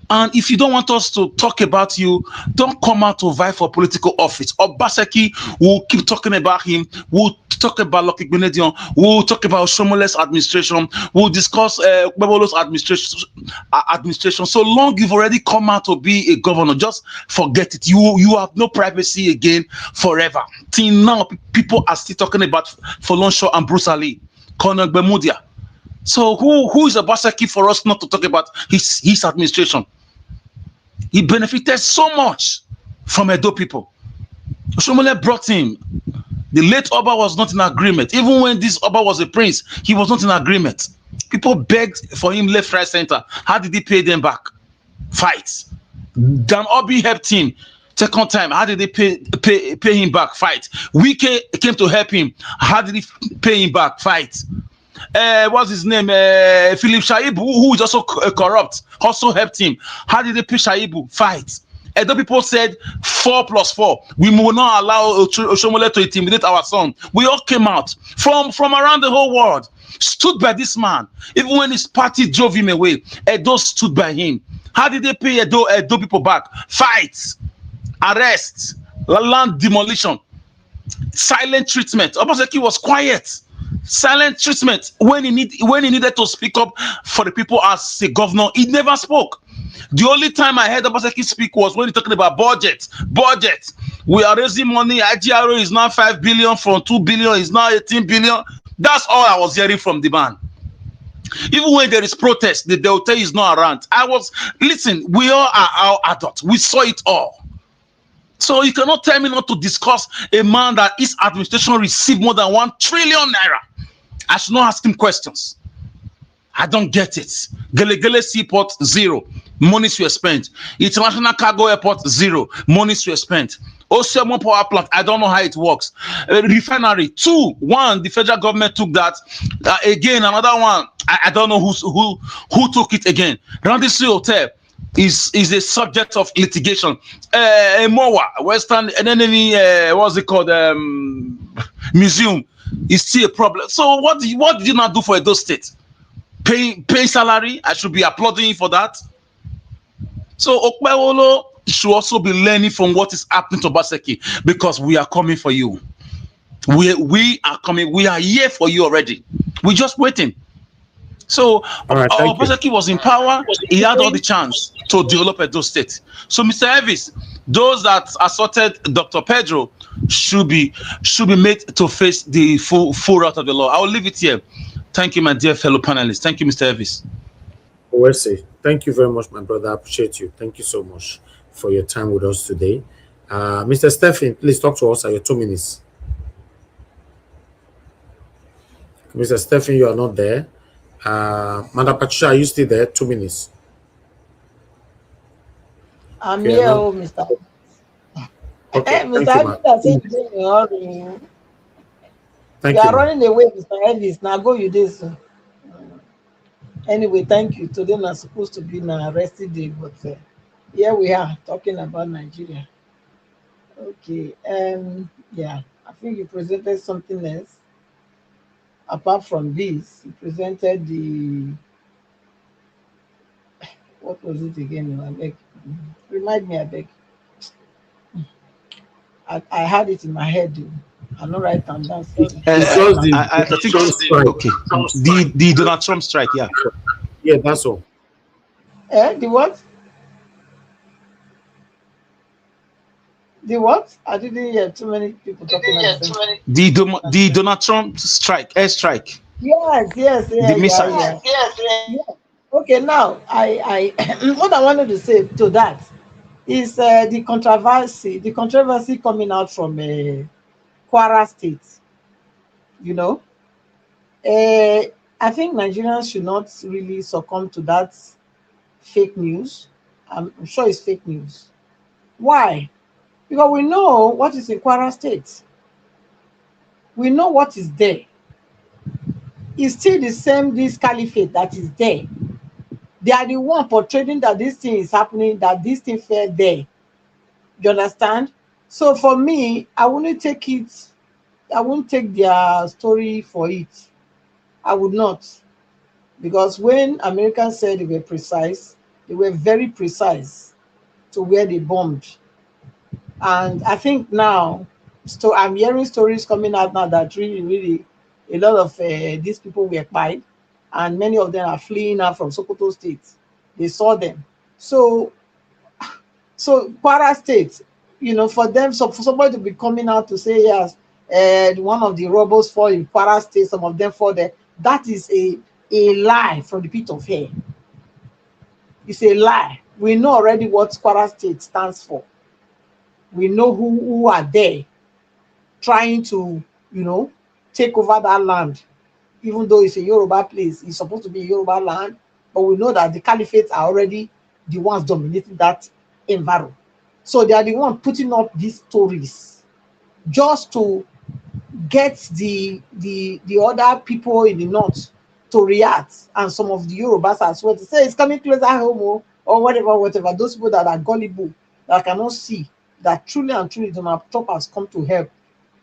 And if you don't want us to talk about you, don't come out to vie for political office. Obaseki will keep talking about him. We'll talk about Lucky Benedion. We'll talk about Shomole's administration. We'll discuss Bebolo's administration. So long you've already come out to be a governor, just forget it. You have no privacy again forever. Till now, people are still talking about Folonshaw and Bruce Ali, Colonel Bemudia. So who is Obaseki for us not to talk about his administration? He benefited so much from Edo people. Oshomole brought him. The late Oba was not in agreement. Even when this Oba was a prince, he was not in agreement. People begged for him left, right, center. How did he pay them back? Fight. Dan Obi helped him. Second time, how did they pay him back? Fight. Wike came to help him. How did he pay him back? Fight. What's his name? Philip Shaibu, who is also corrupt, also helped him. How did they pay Shaibu? Fight. Edo people said 4+4. We will not allow Oshomole to intimidate our son. We all came out from around the whole world, stood by this man. Even when his party drove him away, Edo stood by him. How did they pay Edo people back? Fight, arrest, land demolition, silent treatment. Obaseki was quiet. Silent treatment when he needed to speak up for the people as a governor. He never spoke. The only time I heard Obaseki speak was when he talking about budget. We are raising money. IGRO is now 5 billion from 2 billion. Is now 18 billion. That's all I was hearing from the man. Even when there is protest, the Delta is not around. Listen, we all are our adults. We saw it all. So you cannot tell me not to discuss a man that his administration received more than 1 trillion naira. I should not ask him questions. I don't get it. Gelegele Seaport, 0. Monies were spent. International Cargo Airport, 0. Monies were spent. Osemo Power Plant, I don't know how it works. Refinery, 2. 1, the federal government took that. Again, another one, I don't know who took it again. Randisi Hotel is a subject of litigation. Mowa, Western, and then what's it called? Museum is still a problem. So what did you not do for Edo State? Pay salary? I should be applauding you for that. So Okpewolo should also be learning from what is happening to Obaseki, because we are coming for you. We are coming. We are here for you already. We're just waiting. So Obaseki was in power. He had all the chance to develop Edo State. So Mr. Elvis, those that assaulted Dr. Pedro should be made to face the full wrath of the law. I will leave it here. Thank you, my dear fellow panelists. Thank you, Mr. Elvis. Thank you very much, my brother. I appreciate you. Thank you so much for your time with us today. Mr. Stephen, please talk to us at your 2 minutes. Mr. Stephen, you are not there. Madam Patricia, are you still there? 2 minutes. I'm here, Mr. Okay, Mr. thank you, Elvis man. has said you dey in a hurry. You Thank you, are man. running away, Mr. Elvis. Now go you this. Anyway, thank you. Today not supposed to be a resting day, but here we are talking about Nigeria. Okay. Yeah, I think you presented something else. Apart from this, you presented the what was it again? I beg. Remind me, I beg. I had it in my head. I not write them down. Sorry. It's just the I think Trump strike. okay. The Donald Trump strike, yeah. Yeah, that's all. The what? The what? I didn't hear too many people talking at the same time. The Donald Trump strike, air strike, Yes, yes, the yeah, yeah, missiles. yeah. Yeah. Okay, now I what I wanted to say to that is the controversy coming out from Kwara State. You know, I think Nigerians should not really succumb to that fake news. I'm sure it's fake news. Why? Because we know what is in Kwara State. We know what is there. It's still the same this caliphate that is there. They are the one portraying that this thing is happening, that this thing fell there. You understand? So for me, I wouldn't take it, I wouldn't take their story for it. I would not. Because when Americans said they were precise, they were very precise to where they bombed. And I think now, so I'm hearing stories coming out now that really, really, a lot of these people were pied, and many of them are fleeing out from Sokoto State. They saw them. So, so Kwara State, for them, so for somebody to be coming out to say yes, one of the robbers fall in Kwara State, some of them fall there. That is a lie from the pit of hell. It's a lie. We know already what Kwara State stands for. We know who are there trying to, take over that land. Even though it's a Yoruba place, it's supposed to be a Yoruba land, but we know that the caliphates are already the ones dominating that environment. So they are the ones putting up these stories just to get the other people in the north to react, and some of the Yorubas as well to say it's coming closer home, or whatever. Those people that are gullible, that cannot see that truly and truly Donald Trump has come to help.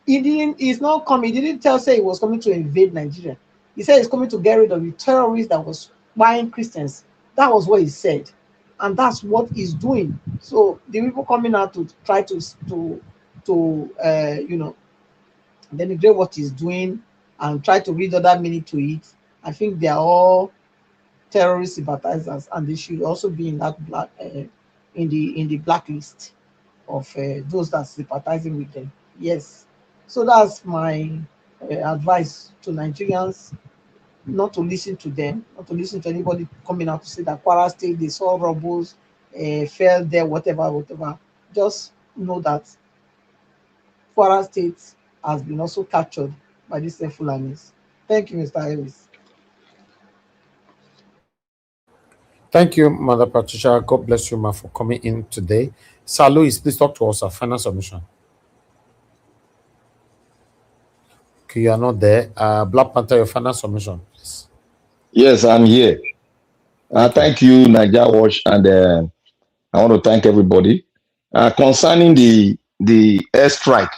He's not coming. He didn't say he was coming to invade Nigeria. He said he's coming to get rid of the terrorists that was buying Christians. That was what he said. And that's what he's doing. So the people coming out to try to denigrate what he's doing and try to read other meaning to it, I think they are all terrorist sympathizers, and they should also be in that in the blacklist of those that sympathizing with them. Yes. So that's my advice to Nigerians, not to listen to them, not to listen to anybody coming out to say that Kwara State, they saw rebels, fell there, whatever. Just know that Kwara State has been also captured by these Fulanis. Thank you, Mr. Harris. Thank you, Mother Patricia. God bless you, ma, for coming in today. Sir Louis, please talk to us. Our final submission. Okay, you are not there. Black Panther, your final submission, please. Yes, I'm here. Thank you, Niger Watch, and I want to thank everybody. Concerning the airstrike,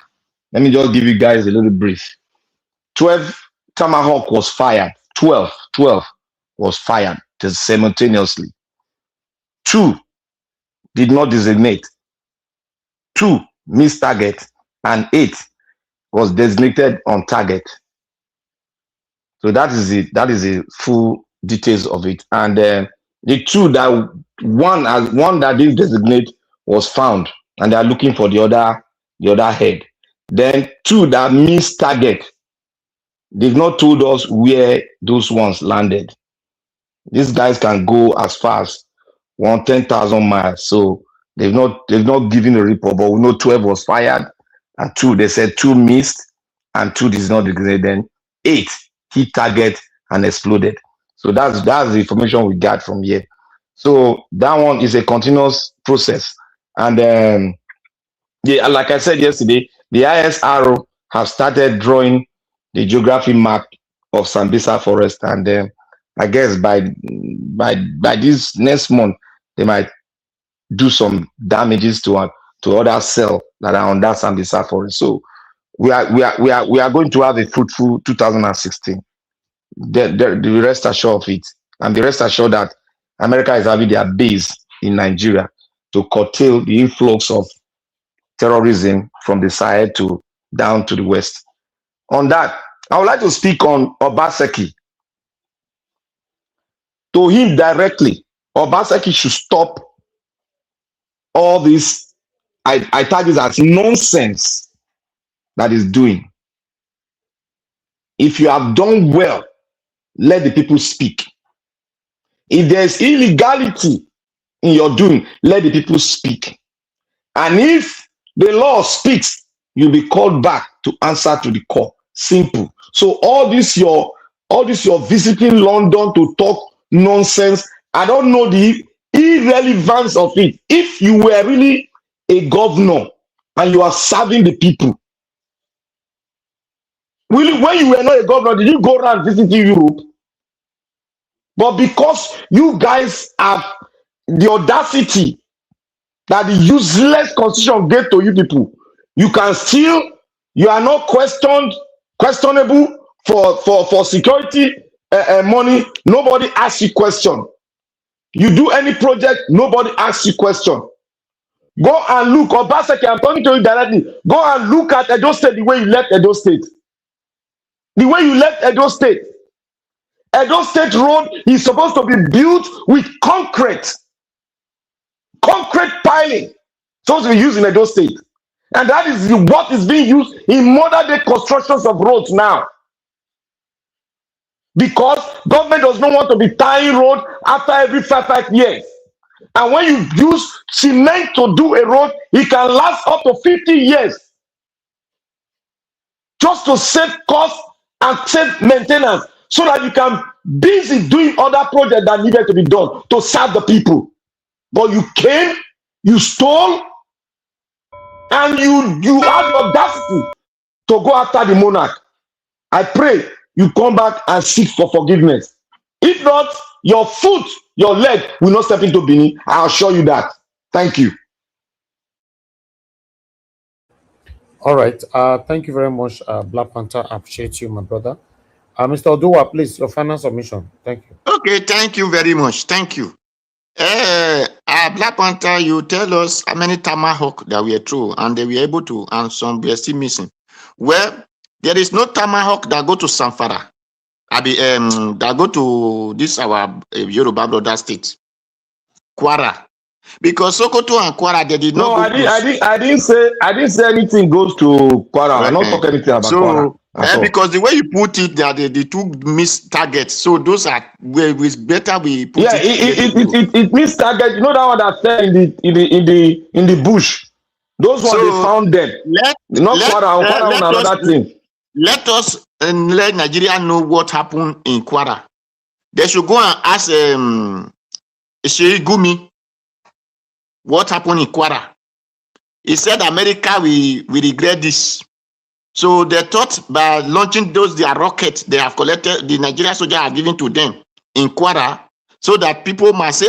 let me just give you guys a little brief. 12 Tomahawk was fired. 12 was fired simultaneously. 2 did not designate. 2 missed target, and 8 was designated on target. So that is it. That is the full details of it. And the 2 that one that didn't designate was found, and they are looking for the other head. Then 2 that missed target, they've not told us where those ones landed. These guys can go as far as 10,000 miles. So they've not given a report, but we know 12 was fired, and 2, they said 2 missed, and 2 did not degrade. Then 8 hit target and exploded. So that's the information we got from here. So that one is a continuous process. And Yeah, like I said yesterday, the ISRO have started drawing the geography map of Sambisa Forest, and then I guess by this next month they might do some damages to other cells that are on that Sambisa Forest. So we are going to have a fruitful 2016. The rest assured of it, and the rest assured that America is having their base in Nigeria to curtail the influx of terrorism from the Sahel to down to the west. On that, I would like to speak on Obaseki. To him directly, Obaseki should stop all this. I tag this as nonsense that is doing. If you have done well, let the people speak. If there's illegality in your doing, let the people speak. And if the law speaks, you'll be called back to answer to the call. Simple. So all this your visiting London to talk nonsense, I don't know the irrelevance of it. If you were really a governor and you are serving the people, really, when you were not a governor, did you go around visiting Europe? But because you guys have the audacity that the useless constitution gave to you people, you are not questionable for security money. Nobody asks you question. You do any project, nobody asks you question. Go and look, Obaseki, I'm talking to you directly. Go and look at Edo State, the way you left Edo State. The way you left Edo State. Edo State Road is supposed to be built with concrete piling, supposed to be used in Edo State. And that is what is being used in modern day constructions of roads now. Because government does not want to be tying road after every 5 years. And when you use cement to do a road, it can last up to 50 years. Just to save cost and save maintenance, so that you can busy doing other projects that needed to be done to serve the people. But you came, you stole, and you have the audacity to go after the monarch. I pray you come back and seek for forgiveness. If not, your foot, your leg will not step into Benin. I assure you that. Thank you. All right. Thank you very much, Black Panther. I appreciate you, my brother. Mr. Oduwa, please, your final submission. Thank you. Okay, thank you very much. Thank you. Black Panther, you tell us how many tomahawk that we are through, and they were able to, and some we are still missing. Well, there is no tomahawk that go to Samfara. That go to this our Yoruba brother state, Kwara, because Sokoto and Kwara they did not. No, I didn't say anything goes to Kwara. I'm not talking anything about Kwara. Because the way you put it, that the two missed targets. So those are where it's better we put it missed target. You know that one that fell in the bush. Those ones they found them. Kwara another thing. Let us let Nigeria know what happened in Kwara. They should go and ask Gumi what happened in Kwara. He said America we regret this. So they thought by launching their rockets they have collected, the Nigerian soldiers have given to them in Kwara, so that people must say,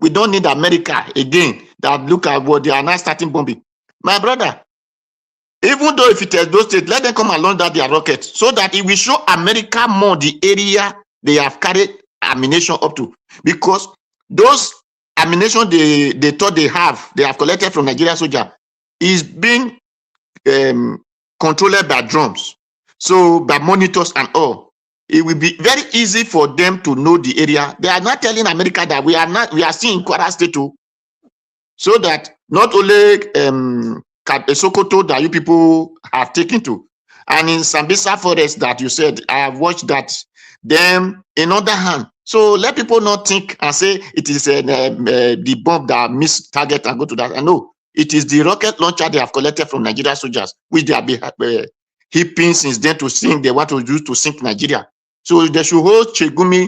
we don't need America again. That look at what they are now starting bombing. My brother, even though if it is those states, let them come and launch their rockets, so that it will show America more the area they have carried ammunition up to. Because those ammunition they thought they have collected from Nigerian soldiers is being controlled by drones, so by monitors and all. It will be very easy for them to know the area. They are not telling America that we are still in Kwara State too, so that not only Sokoto that you people have taken to, and in Sambisa Forest that you said, I have watched that. Them in other hand, so let people not think and say it is the bomb that missed target and go to that. And no, it is the rocket launcher they have collected from Nigeria soldiers, which they have been heaping since then to sink. They want to use to sink Nigeria. So they should hold Chegumi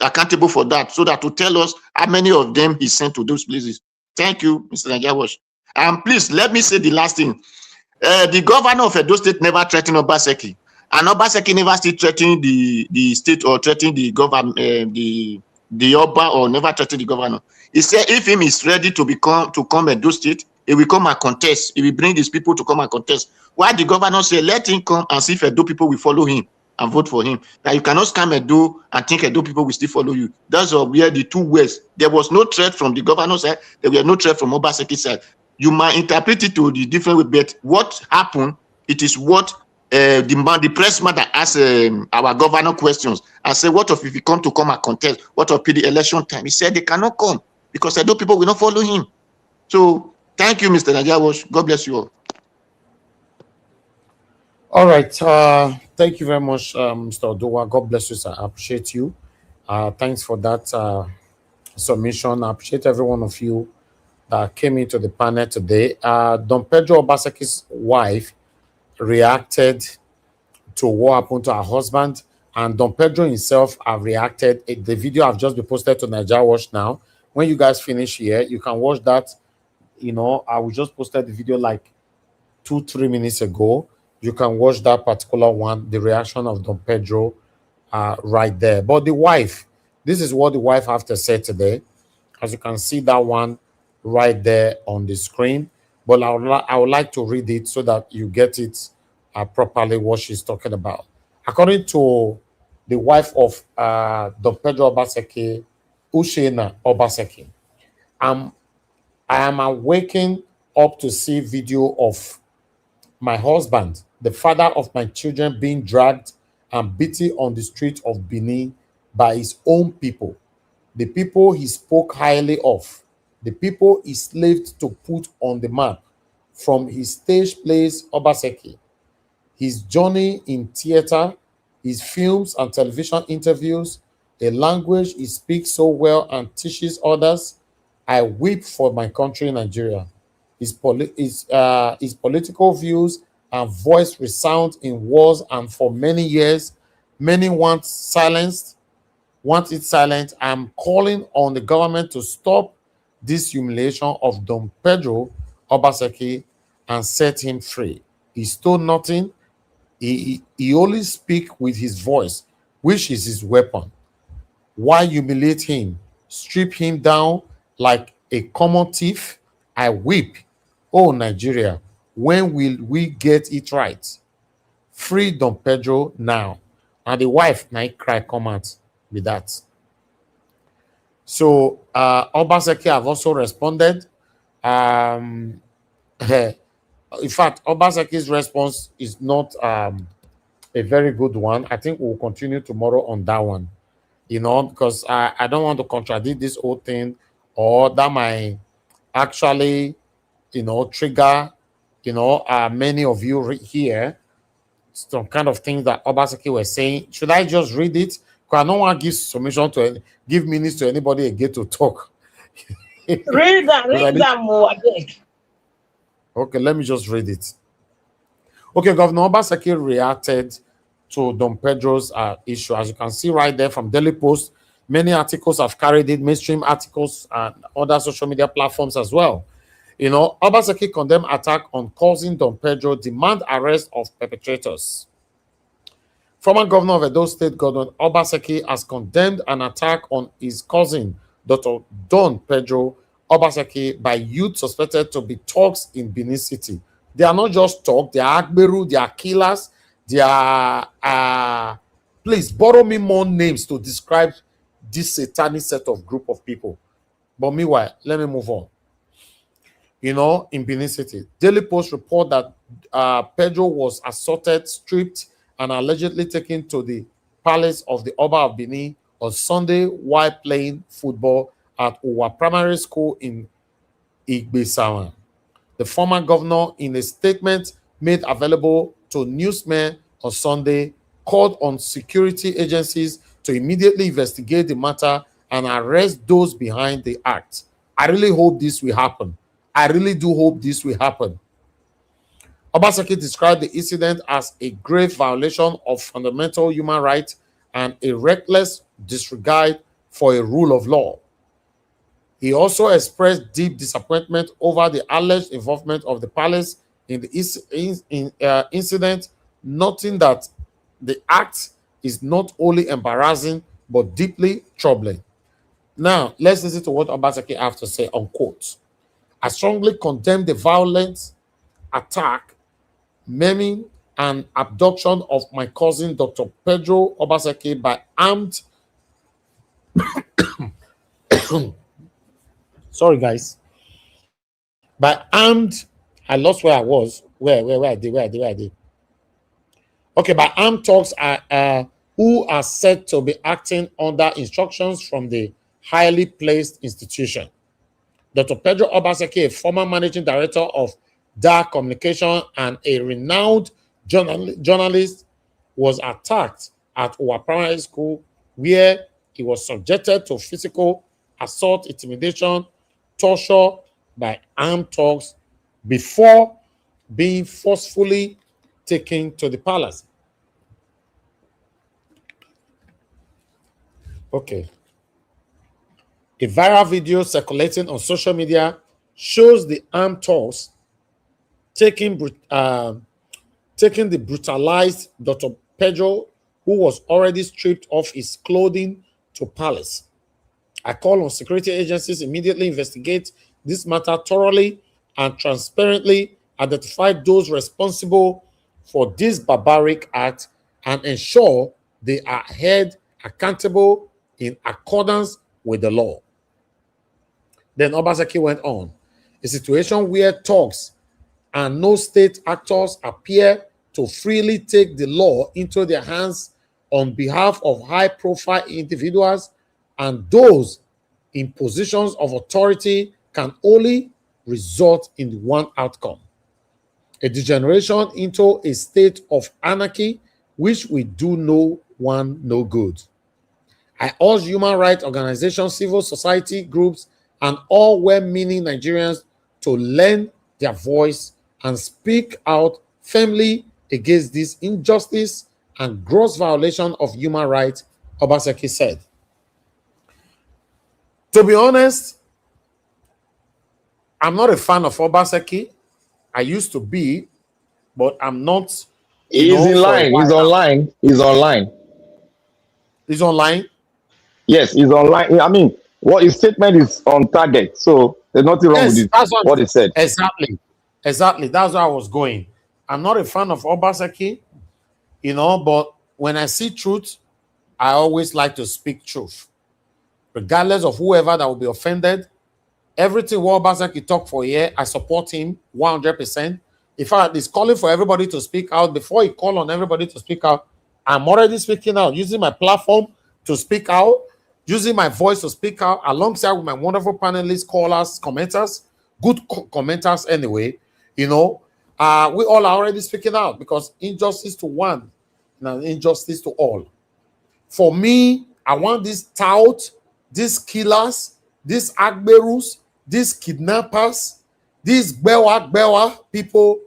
accountable for that, so that to tell us how many of them he sent to those places. Thank you, Mr. Najawash. And please, let me say the last thing. The governor of Edo State never threatened Obaseki. And Obaseki never still threatened the state or threatened the government, the Oba, or never threatened the governor. He said if him is ready to come Edo State, he will come and contest. He will bring these people to come and contest. Why the governor say let him come and see if Edo people will follow him and vote for him? That you cannot scam Edo and think Edo people will still follow you. That's where the two ways. There was no threat from the governor's side. There were no threat from Obaseki's side. You might interpret it to the different way, but what happened, it is what the pressman that asked our governor questions and said, what if he come and contest? What of the election time? He said they cannot come because Edo people will not follow him. So thank you, Mr. Najawosh. God bless you all. All right. Thank you very much, Mr. Odowa. God bless you, sir. I appreciate you. Thanks for that submission. I appreciate every one of you that came into the panel today. Don Pedro Obaseki's wife reacted to what happened to her husband, and Don Pedro himself have reacted. The video I've just been posted to Nigeria Watch now. When you guys finish here, you can watch that. You know, I will just posted the video like 2-3 minutes ago. You can watch that particular one, the reaction of Don Pedro right there. But the wife, this is what the wife have to say today. As you can see that one right there on the screen. But I would like to read it so that you get it properly what she's talking about. According to the wife of Don Pedro Obaseki, Ushena Obaseki, I am awakened up to see video of my husband, the father of my children, being dragged and beaten on the street of Benin by his own people, the people he spoke highly of, the people he slaved to put on the map from his stage plays Obaseki, his journey in theater, his films and television interviews, a language he speaks so well and teaches others. I weep for my country, Nigeria. His political views and voice resound in wars, and for many years, many want it silent. I'm calling on the government to stop this humiliation of Don Pedro Obaseki and set him free. He stole nothing. He only speaks with his voice, which is his weapon. Why humiliate him? Strip him down like a common thief? I weep. Oh, Nigeria, when will we get it right? Free Don Pedro now. And the wife, now cry comment with that. So, Obaseki have also responded. In fact, Obaseki's response is not a very good one. I think we'll continue tomorrow on that one, you know, because I don't want to contradict this whole thing, or that might actually, you know, trigger, you know, many of you here, some kind of things that Obaseki was saying. Should I just read it? Because I don't want to give submission to give minutes to anybody again to talk. Read that more, I think. Okay, let me just read it. Okay, Governor Obaseki reacted to Don Pedro's issue. As you can see right there from Daily Post, many articles have carried it, mainstream articles and other social media platforms as well. You know, Obaseki condemned attack on cousin Don Pedro, demand arrest of perpetrators. Former governor of Edo State, Governor Obaseki, has condemned an attack on his cousin, Dr. Don Pedro Obaseki, by youth suspected to be thugs in Benin City. They are not just thugs, they are Agberu, they are killers, they are... please, borrow me more names to describe this satanic set of group of people. But meanwhile, let me move on. You know, in Benin City, Daily Post report that Pedro was assaulted, stripped, and allegedly taken to the palace of the Oba of Benin on Sunday while playing football at Uwa Primary School in Igbesawan. The former governor, in a statement made available to newsmen on Sunday, called on security agencies to immediately investigate the matter and arrest those behind the act. I really hope this will happen. I really do hope this will happen. Obaseki described the incident as a grave violation of fundamental human rights and a reckless disregard for a rule of law. He also expressed deep disappointment over the alleged involvement of the palace in the incident, noting that the act is not only embarrassing but deeply troubling. Now, let's listen to what Obaseki has to say, unquote. I strongly condemn the violent attack, maiming, and abduction of my cousin, Dr. Pedro Obaseki, by armed sorry guys, by armed, I lost where I was, where I did. Okay, by armed thugs who are said to be acting under instructions from the highly placed institution. Dr. Pedro Obaseki, a former managing director of Dark Communication and a renowned journalist, was attacked at our primary school, where he was subjected to physical assault, intimidation, torture by armed thugs before being forcefully taken to the palace. Okay. A viral video circulating on social media shows the armed thugs taking the brutalized Dr. Pedro, who was already stripped of his clothing, to palace. I call on security agencies immediately investigate this matter thoroughly and transparently identify those responsible for this barbaric act and ensure they are held accountable in accordance with the law. Then Obaseki went on. A situation where thugs and no state actors appear to freely take the law into their hands on behalf of high-profile individuals and those in positions of authority can only result in one outcome: a degeneration into a state of anarchy, which we do no one no good. I urge human rights organizations, civil society groups, and all well-meaning Nigerians to lend their voice and speak out firmly against this injustice and gross violation of human rights, Obaseki said. To be honest, I'm not a fan of Obaseki. I used to be, but I'm not. He's in line. He's online. He's online. He's online? Yes, he's online. I mean, what his statement is on target. So there's nothing wrong with it, That's what he said. Exactly. That's where I was going. I'm not a fan of Obaseki, but when I see truth, I always like to speak truth. Regardless of whoever that will be offended, everything what Obaseki talk for here, I support him 100%. In fact, he's calling for everybody to speak out. Before he call on everybody to speak out, I'm already speaking out, using my platform to speak out, using my voice to speak out, alongside with my wonderful panelists, callers, commenters, good commenters anyway. We all are already speaking out because injustice to one and injustice to all. For me, I want these tout, these killers, these agberus, these kidnappers, these bewa people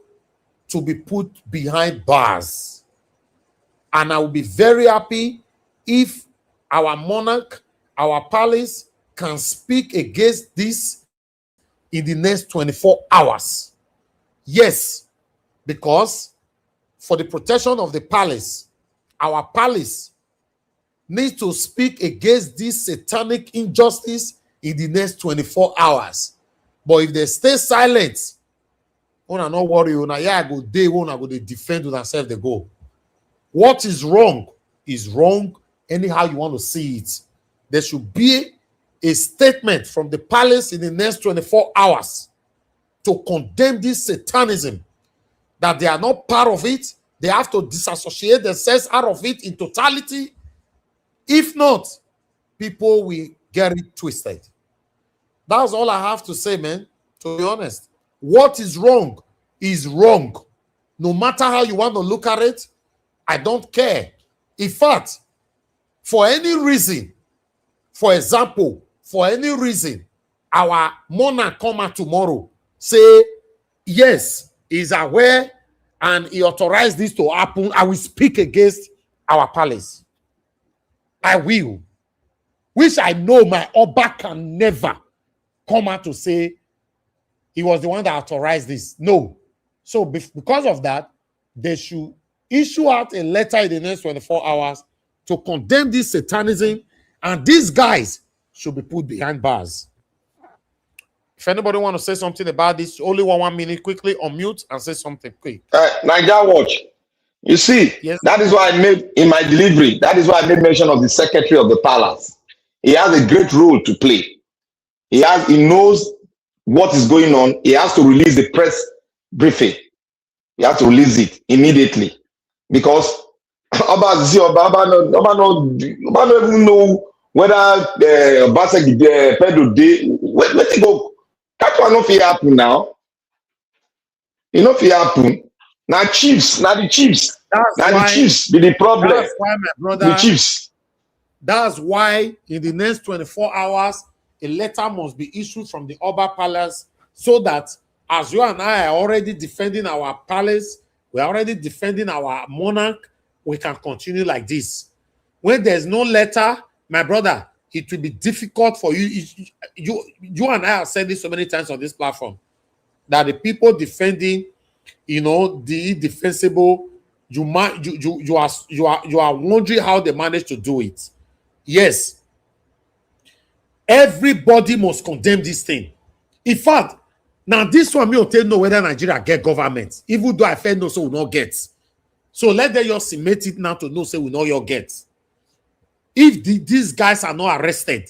to be put behind bars. And I will be very happy if our monarch, our palace can speak against this in the next 24 hours. Yes, because for the protection of the palace, our palace needs to speak against this satanic injustice in the next 24 hours. But if they stay silent, una not worry, una yeah go day one, I go they defend themselves, they go. What is wrong anyhow you want to see it. There should be a statement from the palace in the next 24 hours to condemn this satanism, that they are not part of it. They have to disassociate themselves out of it in totality. If not, people will get it twisted. That's all I have to say, man, to be honest. What is wrong is wrong. No matter how you want to look at it, I don't care. In fact, for any reason, for example, for any reason, our monarch come out tomorrow, say, yes, he's aware and he authorized this to happen, I will speak against our palace. I will. Which I know my Oba can never come out to say he was the one that authorized this. No. So because of that, they should issue out a letter in the next 24 hours to condemn this satanism, and these guys should be put behind bars. If anybody want to say something about this, only 1 minute, quickly unmute and say something quick. Niger Watch. You see, yes, that is why I made in my delivery, that is why I made mention of the secretary of the palace. He has a great role to play. He knows what is going on. He has to release the press briefing. He has to release it immediately because Oba don't even know whether Obaseki, Pedro where they go. That one not happen now. It not happen. Now chiefs, now the chiefs. The chiefs be the problem. That's why, my brother, the chiefs. That's why in the next 24 hours, a letter must be issued from the Oba Palace so that as you and I are already defending our palace, we're already defending our monarch, we can continue like this. When there's no letter, my brother, it will be difficult for you. You and I have said this so many times on this platform, that the people defending, the indefensible, you are wondering how they managed to do it. Yes, everybody must condemn this thing. In fact, now this one me will tell know whether Nigeria get government, even though I feel no, so we not get. So let them just cement it now to know say we know your get. If these guys are not arrested,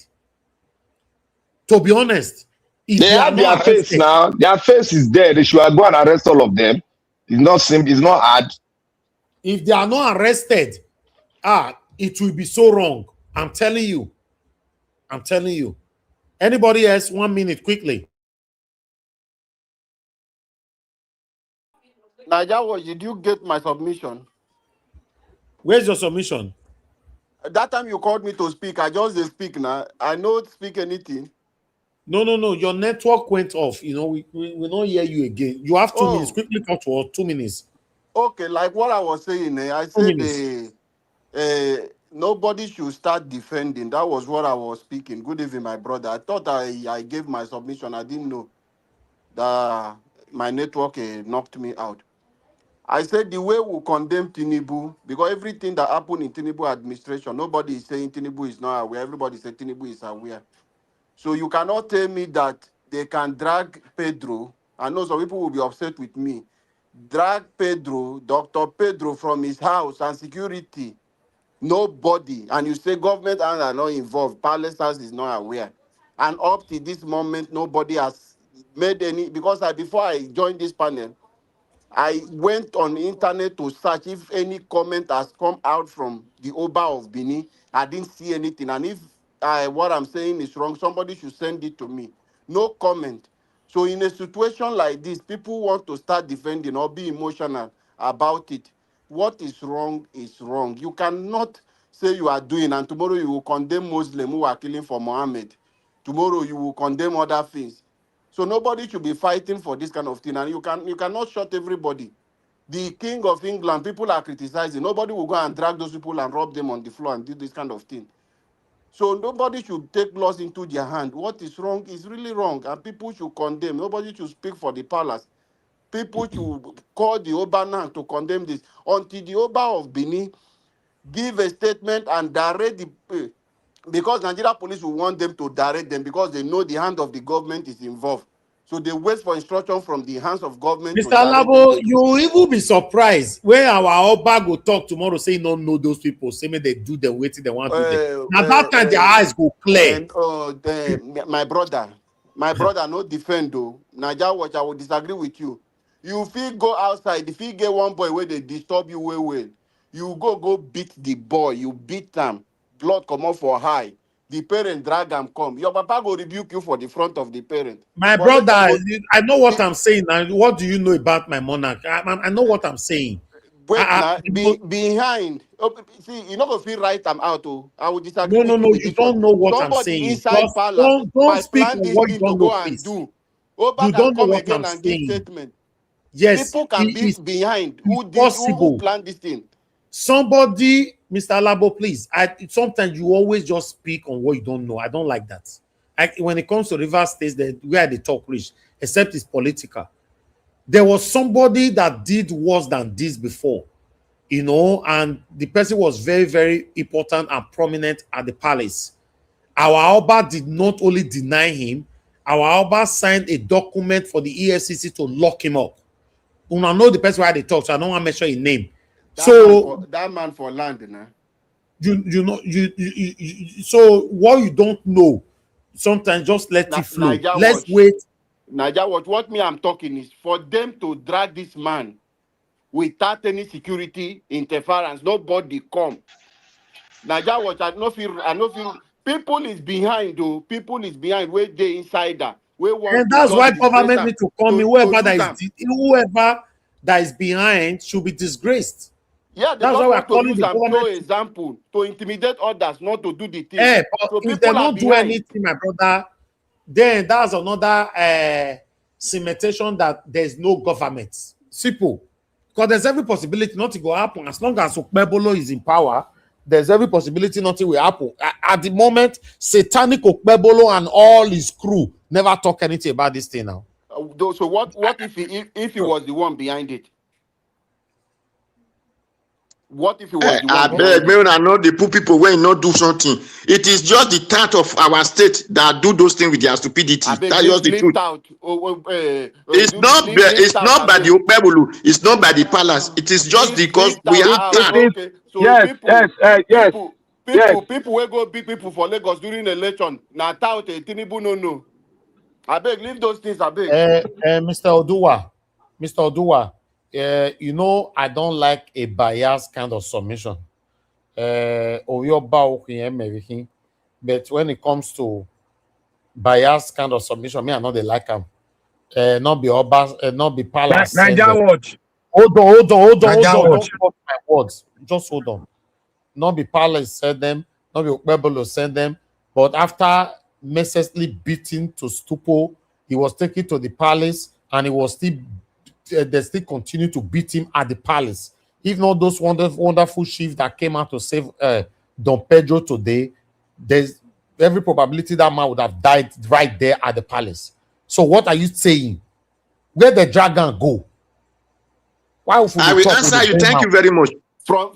to be honest, if they have their face now. Their face is there. They should go and arrest all of them. It's not simple. It's not hard. If they are not arrested, it will be so wrong. I'm telling you. I'm telling you. Anybody else? 1 minute, quickly. Najawo, did you get my submission? Where's your submission? That time you called me to speak, I just didn't speak now. I don't speak anything. No. Your network went off. We don't hear you again. You have 2 minutes. Quickly talk to us. 2 minutes. Okay, like what I was saying, I said nobody should start defending. That was what I was speaking. Good evening, my brother. I thought I gave my submission. I didn't know that my network knocked me out. I said the way we condemn Tinubu, because everything that happened in Tinubu administration, nobody is saying Tinubu is not aware. Everybody said Tinubu is aware. So you cannot tell me that they can drag Pedro. I know some people will be upset with me. Drag Pedro, Dr. Pedro, from his house and security. Nobody. And you say government are not involved. Palace House is not aware. And up to this moment, nobody has made any. Because before I joined this panel, I went on the internet to search if any comment has come out from the Oba of Benin. I didn't see anything. And if what I'm saying is wrong, somebody should send it to me. No comment. So in a situation like this, people want to start defending or be emotional about it. What is wrong is wrong. You cannot say you are doing, and tomorrow you will condemn Muslims who are killing for Muhammad. Tomorrow you will condemn other things. So nobody should be fighting for this kind of thing, and you cannot shut everybody. The King of England, people are criticizing. Nobody will go and drag those people and rub them on the floor and do this kind of thing. So nobody should take laws into their hand. What is wrong is really wrong, and people should condemn. Nobody should speak for the palace. People should call the Oba now to condemn this until the Oba of Benin give a statement and direct the. Because Nigeria police will want them to direct them because they know the hand of the government is involved. So they wait for instruction from the hands of government. Mr. Labo, you will even be surprised when our Oba go talk tomorrow, say no know those people, say me they do the waiting they want to do. Now that time their eyes go clear. My brother, no defend though. Nigeria Watch, I will disagree with you. You feel go outside, if you get one boy where they disturb you well, you go beat the boy, you beat them. Blood come off for high. The parent drag them come. Your papa go rebuke you for the front of the parent. My brother, I know what I'm saying. And what do you know about my monarch? I know what I'm saying. Behind. See, you not gonna feel right. I'm out. I will disagree. No. You don't know what I'm saying. Inside palace, don't speak on what you don't know, please. You don't know what I'm saying. Yes, people can be behind. Who planned this thing? Somebody, Mr. Labo, please. Sometimes you always just speak on what you don't know. I don't like that. when it comes to River State, where they talk rich, except it's political. There was somebody that did worse than this before, you know, and the person was very, very important and prominent at the palace. Our Alba did not only deny him, our Alba signed a document for the EFCC to lock him up. Una know the person why they talk, so I don't want to mention his name. That man for land, nah. You know, so what you don't know, sometimes just let it flow. Let's wait. Niger, what me I'm talking is for them to drag this man without any security interference. Nobody come. Niger, I no feel people is behind though. People is behind where they insider. And that's why government need to come in. Whoever that is behind should be disgraced. Yeah, that's why we're calling the government example to intimidate others not to do the thing. But so if they don't do anything, my brother, then that's another cementation that there's no government. Simple. Because there's every possibility nothing will happen. As long as Okpebolo is in power, there's every possibility nothing will happen. At the moment, satanic Okpebolo and all his crew never talk anything about this thing now. So what if he was the one behind it? What if it was I beg, me I know the poor people when not do something. It is just the thought of our state that do those things with their stupidity. That's just the truth. It's not by the Okpebolo, it's not by the palace. It is just because we have time. Okay. So people will go beat people for Lagos during the election. Now tout Tinubu no. I beg, leave those things. I beg. Mr. Oduwa. You know, I don't like a biased kind of submission. But when it comes to biased kind of submission, me, I know they like them. Not be palace. Niger Watch. Hold on. Don't stop my words. Just hold on. Not be palace said them, not be Okpebolo send them. But after mercilessly beaten to stupor, he was taken to the palace and he was still they still continue to beat him at the palace. If not those wonderful chiefs that came out to save Don Pedro today, there's every probability that man would have died right there at the palace. So what are you saying? Where the dragon go? Why I will answer you. Thank you very much. I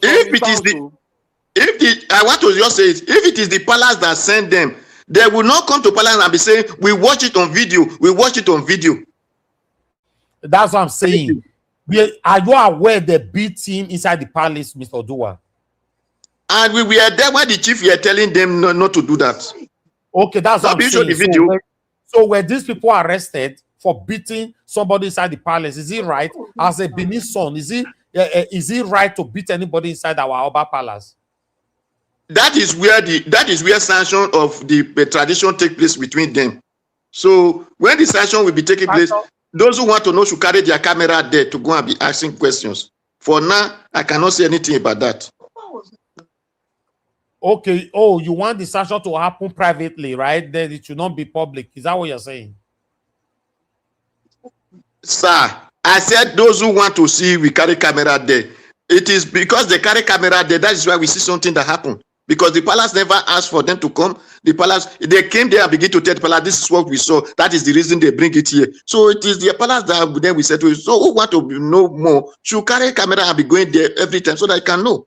want to just say it. If it is the palace that sent them, they will not come to palace and be saying, we watch it on video. We watch it on video. That's what I'm saying. Are you aware they beat him inside the palace, Mr. Oduwa? And we were there when the chief were telling them not to do that. Okay, that's what I'm saying. The video. So were these people arrested for beating somebody inside the palace? Is it right? As a Benin son, is it right to beat anybody inside our Oba palace? That is where sanction of the tradition take place between them. So when the sanction will be taking place, those who want to know should carry their camera there to go and be asking questions. For now, I cannot say anything about that. Okay. Oh, you want the sanction to happen privately, right? Then it should not be public. Is that what you're saying? Sir, I said those who want to see, we carry camera there. It is because they carry camera there, that is why we see something that happened. Because the palace never asked for them to come. The palace, they came there and begin to tell the palace, this is what we saw. That is the reason they bring it here. So it is the palace that then we said to you. So who want to know more should carry a camera and be going there every time so that they can know.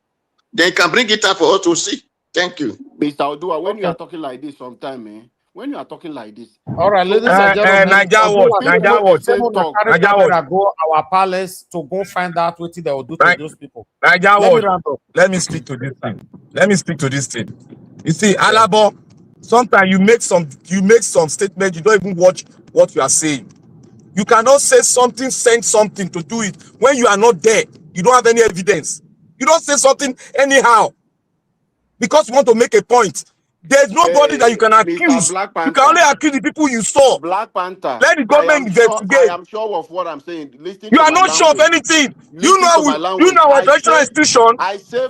They can bring it up for us to see. Thank you. Mr. Odua, when you are talking like this sometime, when you are talking like this. All right, ladies and gentlemen. Niger Watch. Go our palace to go find out what they will do to those people. Niger Watch. Let me speak to this thing. You see, Alabo, sometimes you make some statement, you don't even watch what you are saying. You cannot say something, send something to do it when you are not there. You don't have any evidence. You don't say something anyhow because you want to make a point. There's nobody that you can accuse. You can only accuse the people you saw. Black Panther. Let the government investigate. I am sure of what I'm saying. You are not sure of anything. You know our traditional institution.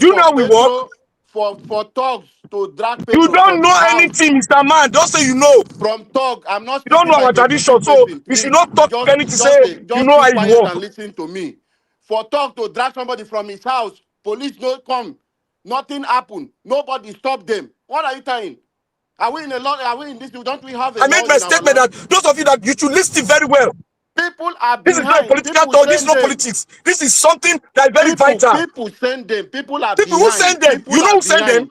You know we work. For thugs to drag Pedro. You don't know anything, Mr. Man. Don't say you know. From thug, I'm not. You don't know our tradition, so you should not talk anything. Say you know how you work. And listen to me. For thug to drag somebody from his house, police don't come. Nothing happened. Nobody stopped them. What are you saying? Are we in a law? Are we in this? Don't we have a I law made my in our statement land? that those of you that you should listen very well. People are This is not a behind. political People talk. This is send not them. politics. This is something that is very vital. People send them. People are People who behind. send them, you People know are who send them? behind.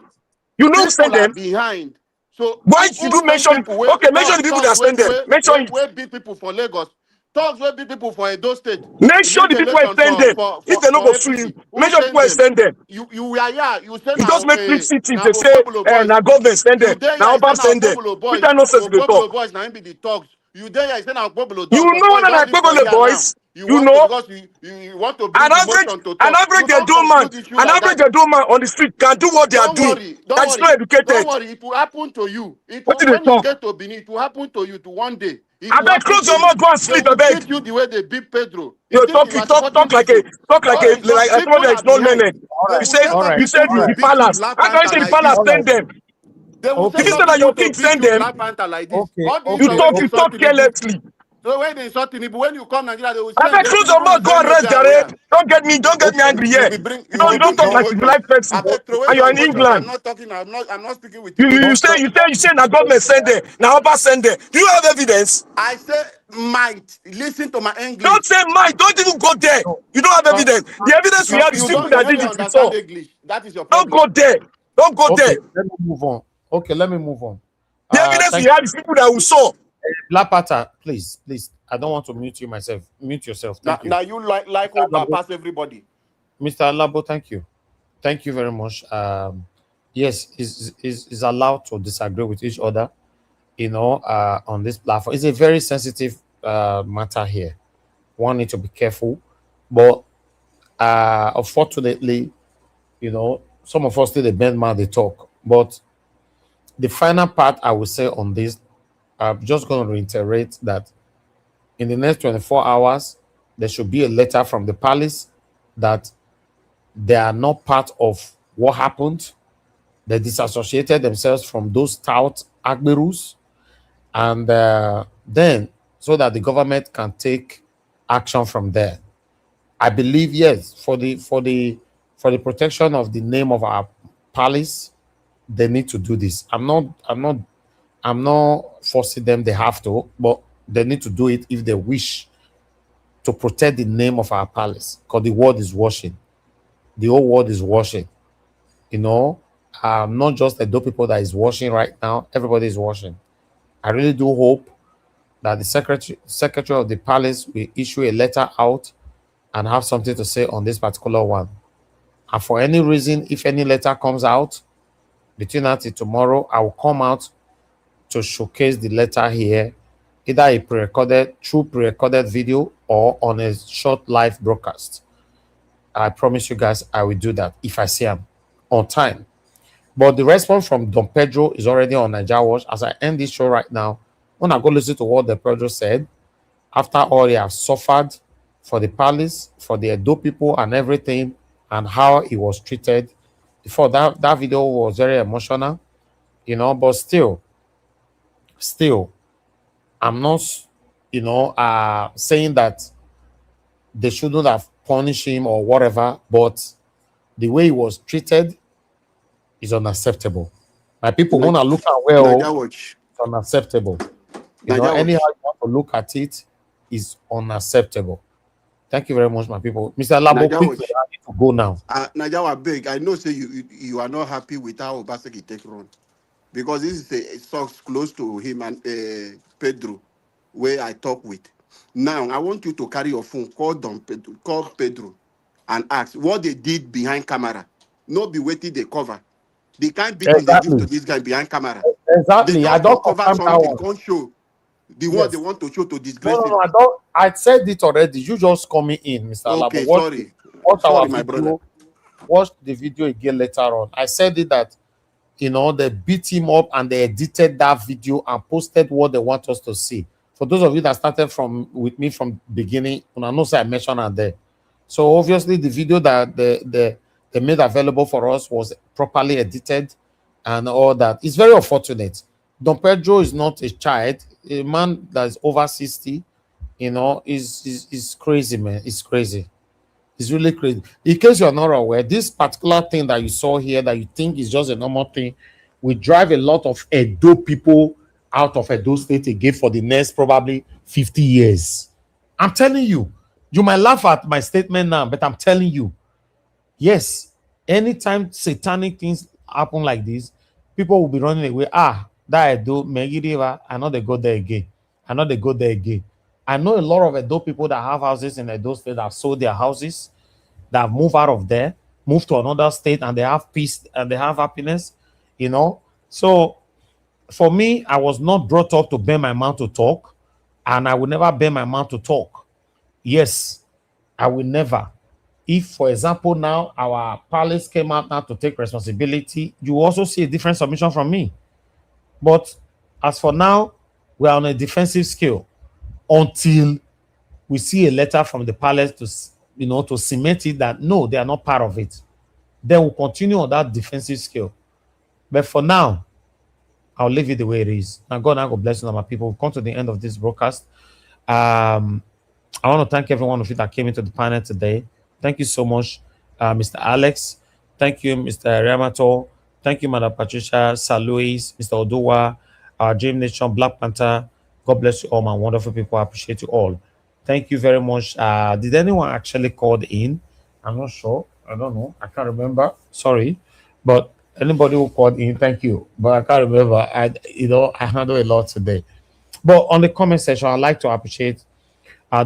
You know who send People are them? behind. So Why should who you send mention it? people? Where Okay, mention the people that send them. Mention it. where beat people for Lagos? Thugs where beat people for Edo State. Mention the Rig people who election send them. If they no for go sue you, APC. Who mention the people send who them? send them. You were here. You say You just make big cities. now They say, Okpebolo boys. now government send You them. there? Now You say Obama now send them. Okpebolo Which boys. kind of nonsense they talk? Okpebolo boys now be the thugs. You there? You say now Okpebolo You thugs. know Boys that don't I live for the here now. boys. You You want to know, because you want to bring emotion to an talk. average You don't Edo man, conclude issue an like average that. Edo man on the street can do what they are Don't doing. worry, don't That's not worry, don't educated. worry. It will happen to you. It What will, did they when you talk? get to Benin, it will happen to you to one day. It I will beg, happen close to your you. mouth, go and They sleep, I will beg. beat you the way they beat Pedro. You You think talk, you are supporting people? talk like All a, right, so like people somebody that are is not behind. learned. They You will said, send some you said people to the beat you palace. Black How can you Panther say the like palace this. send them? They will send You some said that your people to king beat send you them. Black Panther like this. All this You when talk, they you insult talk Tinubu. carelessly. So when they insult Tinubu, when you come Nigeria, they will I send beg, them. close your Tinubu will mouth, go send and you rest, there. Where? Jare. Don't get me angry here. You don't talk like a emotions. live person. I bet throw away And your you're in emotions. I'm England. not talking. I'm not speaking with You emotions. say now government send them. Now Oba send them. Do you have evidence? I say might listen to my Don't English. say mine. Don't even go there. You don't have evidence. The evidence we have is people You that don't did dey it. We understand saw. English. That is your Don't problem. go there. Don't go Okay, there. let me move on. Okay, let me move on. The evidence we Thank have is people that we saw. Black Panther, please, please. I don't want to mute you myself. Mute yourself. Thank you. Now you like Mr. Oba Labo, pass everybody. Mr. Labo, thank you. Thank you very much. Yes, is allowed to disagree with each other, on this platform. It's a very sensitive matter here. One need to be careful. But unfortunately, some of us still the bend man they talk. But the final part I will say on this, I'm just going to reiterate that in the next 24 hours, there should be a letter from the palace that they are not part of what happened. They disassociated themselves from those stout Agberus, and then so that the government can take action from there. I believe yes, for the protection of the name of our palace, they need to do this. I'm not forcing them. They have to, but they need to do it if they wish to protect the name of our palace, because the world is watching. The whole world is watching. You know, not just the dope people that is watching right now. Everybody is watching. I really do hope that the secretary of the palace will issue a letter out and have something to say on this particular one. And for any reason, if any letter comes out between now till tomorrow, I will come out to showcase the letter here, either a pre-recorded video or on a short live broadcast. I promise you guys I will do that if I see him on time. But the response from Don Pedro is already on Nigeria Watch. As I end this show right now, when I go listen to what Don Pedro said, after all he have suffered for the palace, for the Edo people and everything, and how he was treated. Before that video was very emotional, but still, I'm not, saying that they shouldn't have punished him or whatever, but the way he was treated is unacceptable. My people want to look at Naija Watch. it's unacceptable. Naija Anyhow Watch. you want to look at it is unacceptable. Thank you very much, my people. Mr. Labo, Naija quickly, Watch. I need to go now. Naija Watch, beg. I know say you are not happy with how Obaseki take run because this is a source close to him and Pedro, where I talk with. Now I want you to carry your phone, call Pedro, and ask what they did behind camera. No be waiting they cover. The kind beating they give Exactly. to this guy behind camera. They Exactly. I just don't cover confirm that something, one. can't show the one they Yes. want to show to No, disgrace no, no. him. I don't. I said it already. You just call me in, Mr. Labo. Okay, sorry. Watch our Sorry, my brother. video. Watch the video again later on. I said it that they beat him up and they edited that video and posted what they want us to see. For those of you that started with me from beginning, I know I mentioned that there. So obviously the video that they made available for us was properly edited and all that. It's very unfortunate. Don Pedro is not a child. A man that is over 60, is crazy, man. It's crazy. It's really crazy. In case you're not aware, this particular thing that you saw here that you think is just a normal thing will drive a lot of Edo people out of Edo State again for the next probably 50 years. I'm telling you. You might laugh at my statement now, but I'm telling you, yes, anytime satanic things happen like this, people will be running away. That Edo, Megiriva, I know they go there again. I know they go there again. I know a lot of Edo people that have houses in Edo State that have sold their houses, that move out of there, move to another state, and they have peace and they have happiness, you know. So for me, I was not brought up to bend my mouth to talk, and I will never bend my mouth to talk. Yes, I will never. If, for example, now our palace came out now to take responsibility, you also see a different submission from me. But as for now, we are on a defensive scale until we see a letter from the palace to cement it that no, they are not part of it. Then we'll continue on that defensive scale. But for now, I'll leave it the way it is. Now, God bless you, my people. We've come to the end of this broadcast. I want to thank every one of you that came into the panel today. Thank you so much, Mr. Alex. Thank you, Mr. Ramato. Thank you, Madam Patricia, Sir Louis, Mr. Oduwa, Dream Nation, Black Panther. God bless you all, my wonderful people. I appreciate you all. Thank you very much. Did anyone actually call in? I'm not sure. I don't know. I can't remember. Sorry. But anybody who called in, thank you. But I can't remember. I handled a lot today. But on the comment section, I'd like to appreciate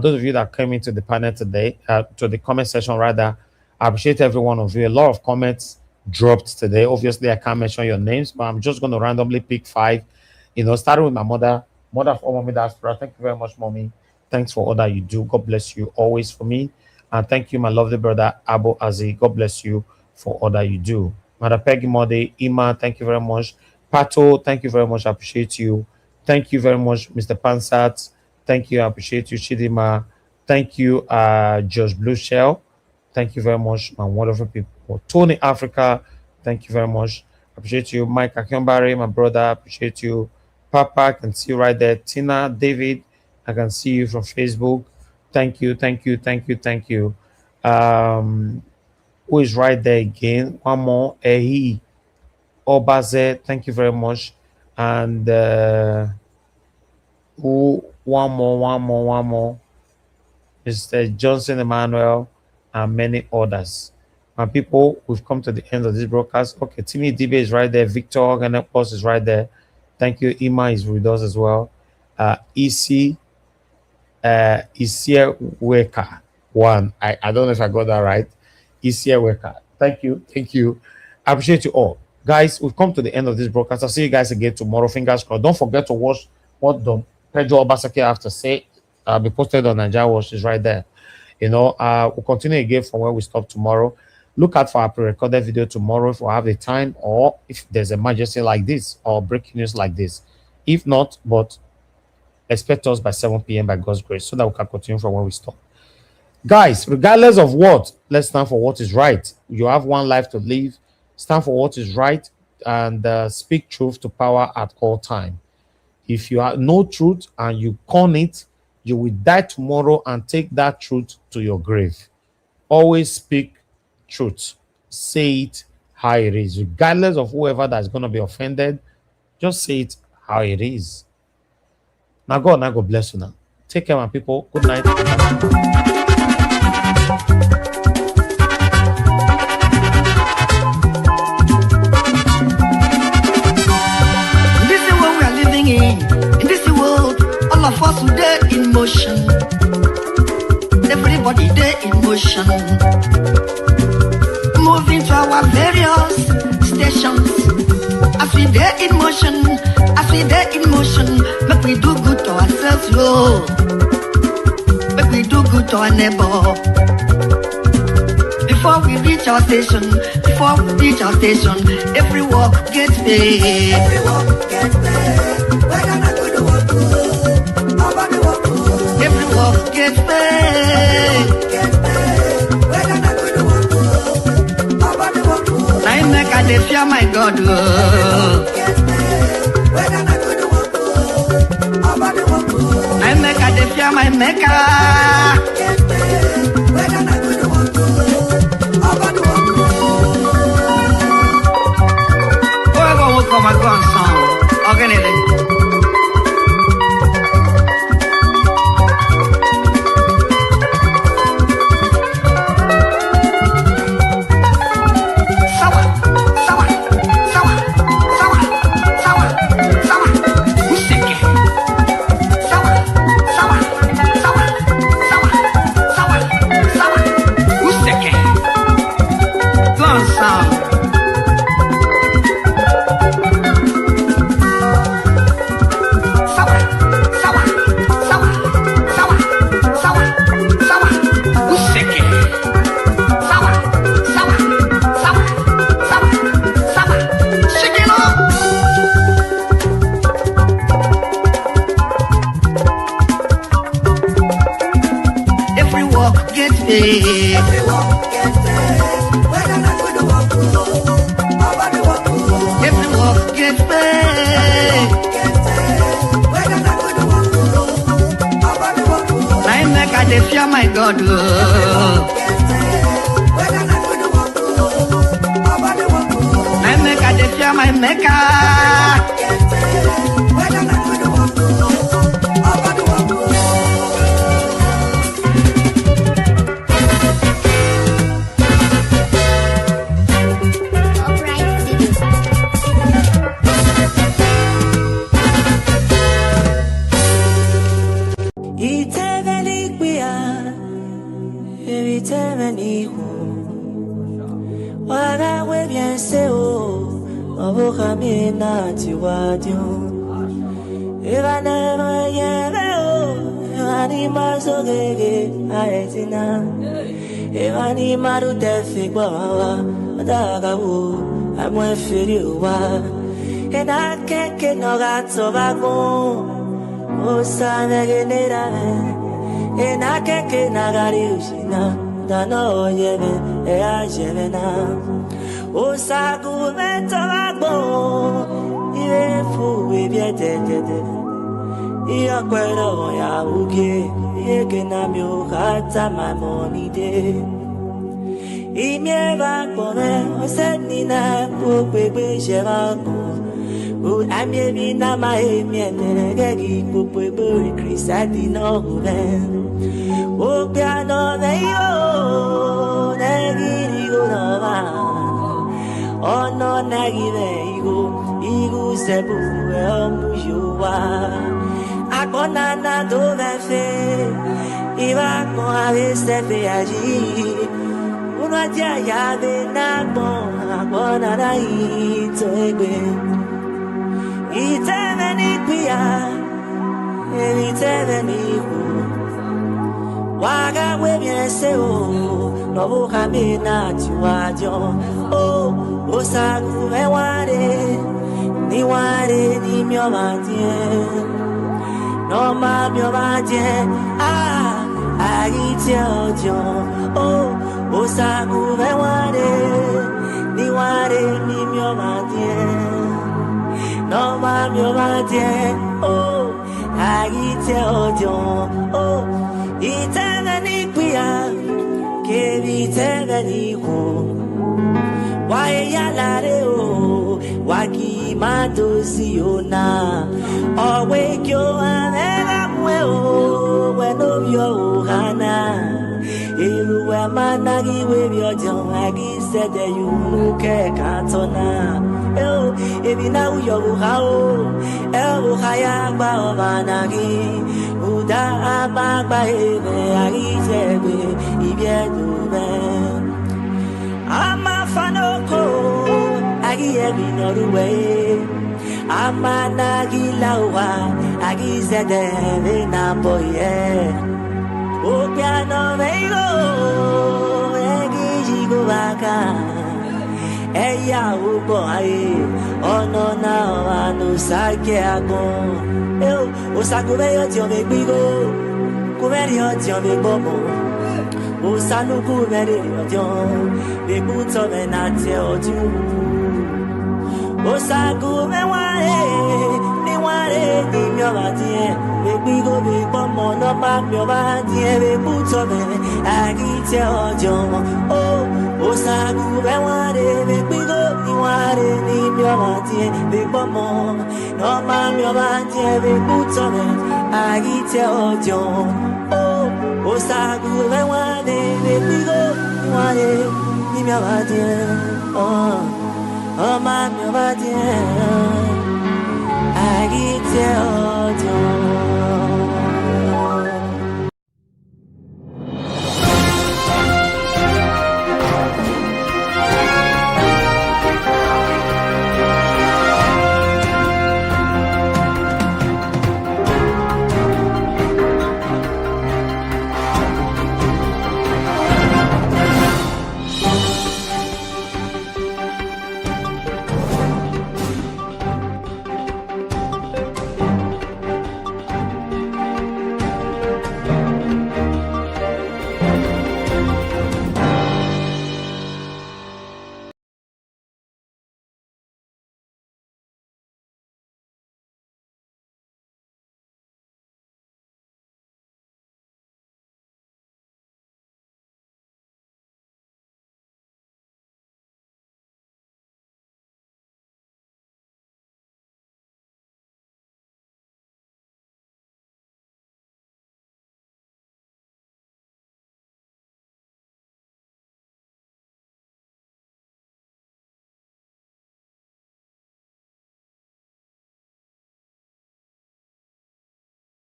those of you that came into the panel today, to the comment section rather. I appreciate every one of you. A lot of comments dropped today. Obviously, I can't mention your names, but I'm just going to randomly pick 5. Starting with my mother of all Mommy Diaspora. Thank you very much, Mommy. Thanks for all that you do. God bless you always for me. And thank you, my lovely brother, Abo Azi. God bless you for all that you do. Mother Peggy Mode, Ima, thank you very much. Pato, thank you very much. I appreciate you. Thank you very much, Mr. Pansat. Thank you. I appreciate you, Chidima. Thank you, Josh Blue Shell. Thank you very much, my wonderful people. Tony Africa, thank you very much. I appreciate you. Mike Akionbari, my brother, I appreciate you. Papa, I can see you right there. Tina, David, I can see you from Facebook. Thank you, thank you, thank you, thank you. Who is right there again? One more. Ehi Obaze, thank you very much. And one more. Mr. Johnson Emmanuel, and many others. My people, we've come to the end of this broadcast. Okay, Timmy DB is right there. Victor Ganepos is right there. Thank you. Ima is with us as well. Isi Weka one. I don't know if I got that right. Isi Weka. Thank you. I appreciate you all. Guys, we've come to the end of this broadcast. I'll see you guys again tomorrow. Fingers crossed. Don't forget to watch what Pedro Obaseki have to say. Be posted on Nigeria Watch is right there. We'll continue again from where we stop tomorrow. Look out for our pre-recorded video tomorrow if we have the time, or if there's an emergency like this or breaking news like this. If not, but expect us by 7 p.m. by God's grace, so that we can continue from where we stop. Guys, regardless of what, let's stand for what is right. You have one life to live. Stand for what is right and speak truth to power at all time. If you have no truth and you con it, you will die tomorrow and take that truth to your grave. Always speak truth. Say it how it is. Regardless of whoever that's going to be offended, just say it how it is. Now God bless you now. Take care, my people. Good night. In this world, all of us today in motion. Everybody there in motion. Moving to our various stations. As we there in motion, make we do good to ourselves, yo. Make we do good to our neighbor. Before we reach our station, every walk gets paid. Every walk gets paid. We're gonna go to work. Nobody walk. Every walk gets paid. We're gonna go to work. Nobody walk. I make a fear my God. We're gonna go to work. Nobody walk. I make a fear my maker. We're gonna go to work. Nobody walk. Whoever will come get paid. Everyone get paid. Whether na good work, nobody work. Everyone get paid. Whether na good work, nobody work. I make a dey fear my God. Whether na good work, nobody work. I make a dey fear my Maker. Whether na good work, nobody work. Evani maru tefi kwa adagawu amwe firiwa ena keke no gatso bago osane genera ena keke nagari ushina dano yebe e ajebena osagu meto bago iwe fu ebietete iya kwero ya uke yeke na mi ukata my money day imieva kome oseni na popebe shevako u amiebi na ma emiene gegi popebe krisati no ben o piano neyo negiri go no ma ono negire igu sebu emujuwa akona na do vefe iba con a veces allí uno allá ya de na ahí toegbe y te vení pia y te vení waga we bien se o no busca mi na chuajo o sagu me ware ni mi omatien no ma mi omatien I tell you, oh, sagu me ware, ni ware ni mi omatien, no ma mi omatien, oh, I tell you, oh, itene ni kuya, ke vitene ni ku, wae ya lare o, waki madosi ona, owe kyo anega mwe o, weno yo. Iluwe managi webyo jon agi sede yunuke katona ebi na uyo buhao buhaya gba obanagi uda abagba ebe agi jebe ibiedume ama fanoko agi ebi noruwe ama nagi lawa agi sede na boye o piano veigo egi jigo baka eya ubo ai ono na anu sake agon o sakume yo ti o me gbigo kumeri yo ti o me gbomo o sanu kumeri yo ti o me buto me na ti oju o sakume ware ni mi o ma ti we go be pomo no ma mi o ba ti e put me agi te ojo o sagu be ware we go ni ware ni mi o ba ti e pomo no ma mi o ba ti e put me agi te ojo o sagu be ware we go ni ware ni mi o ba ti o ma mi o ba ti agi te ojo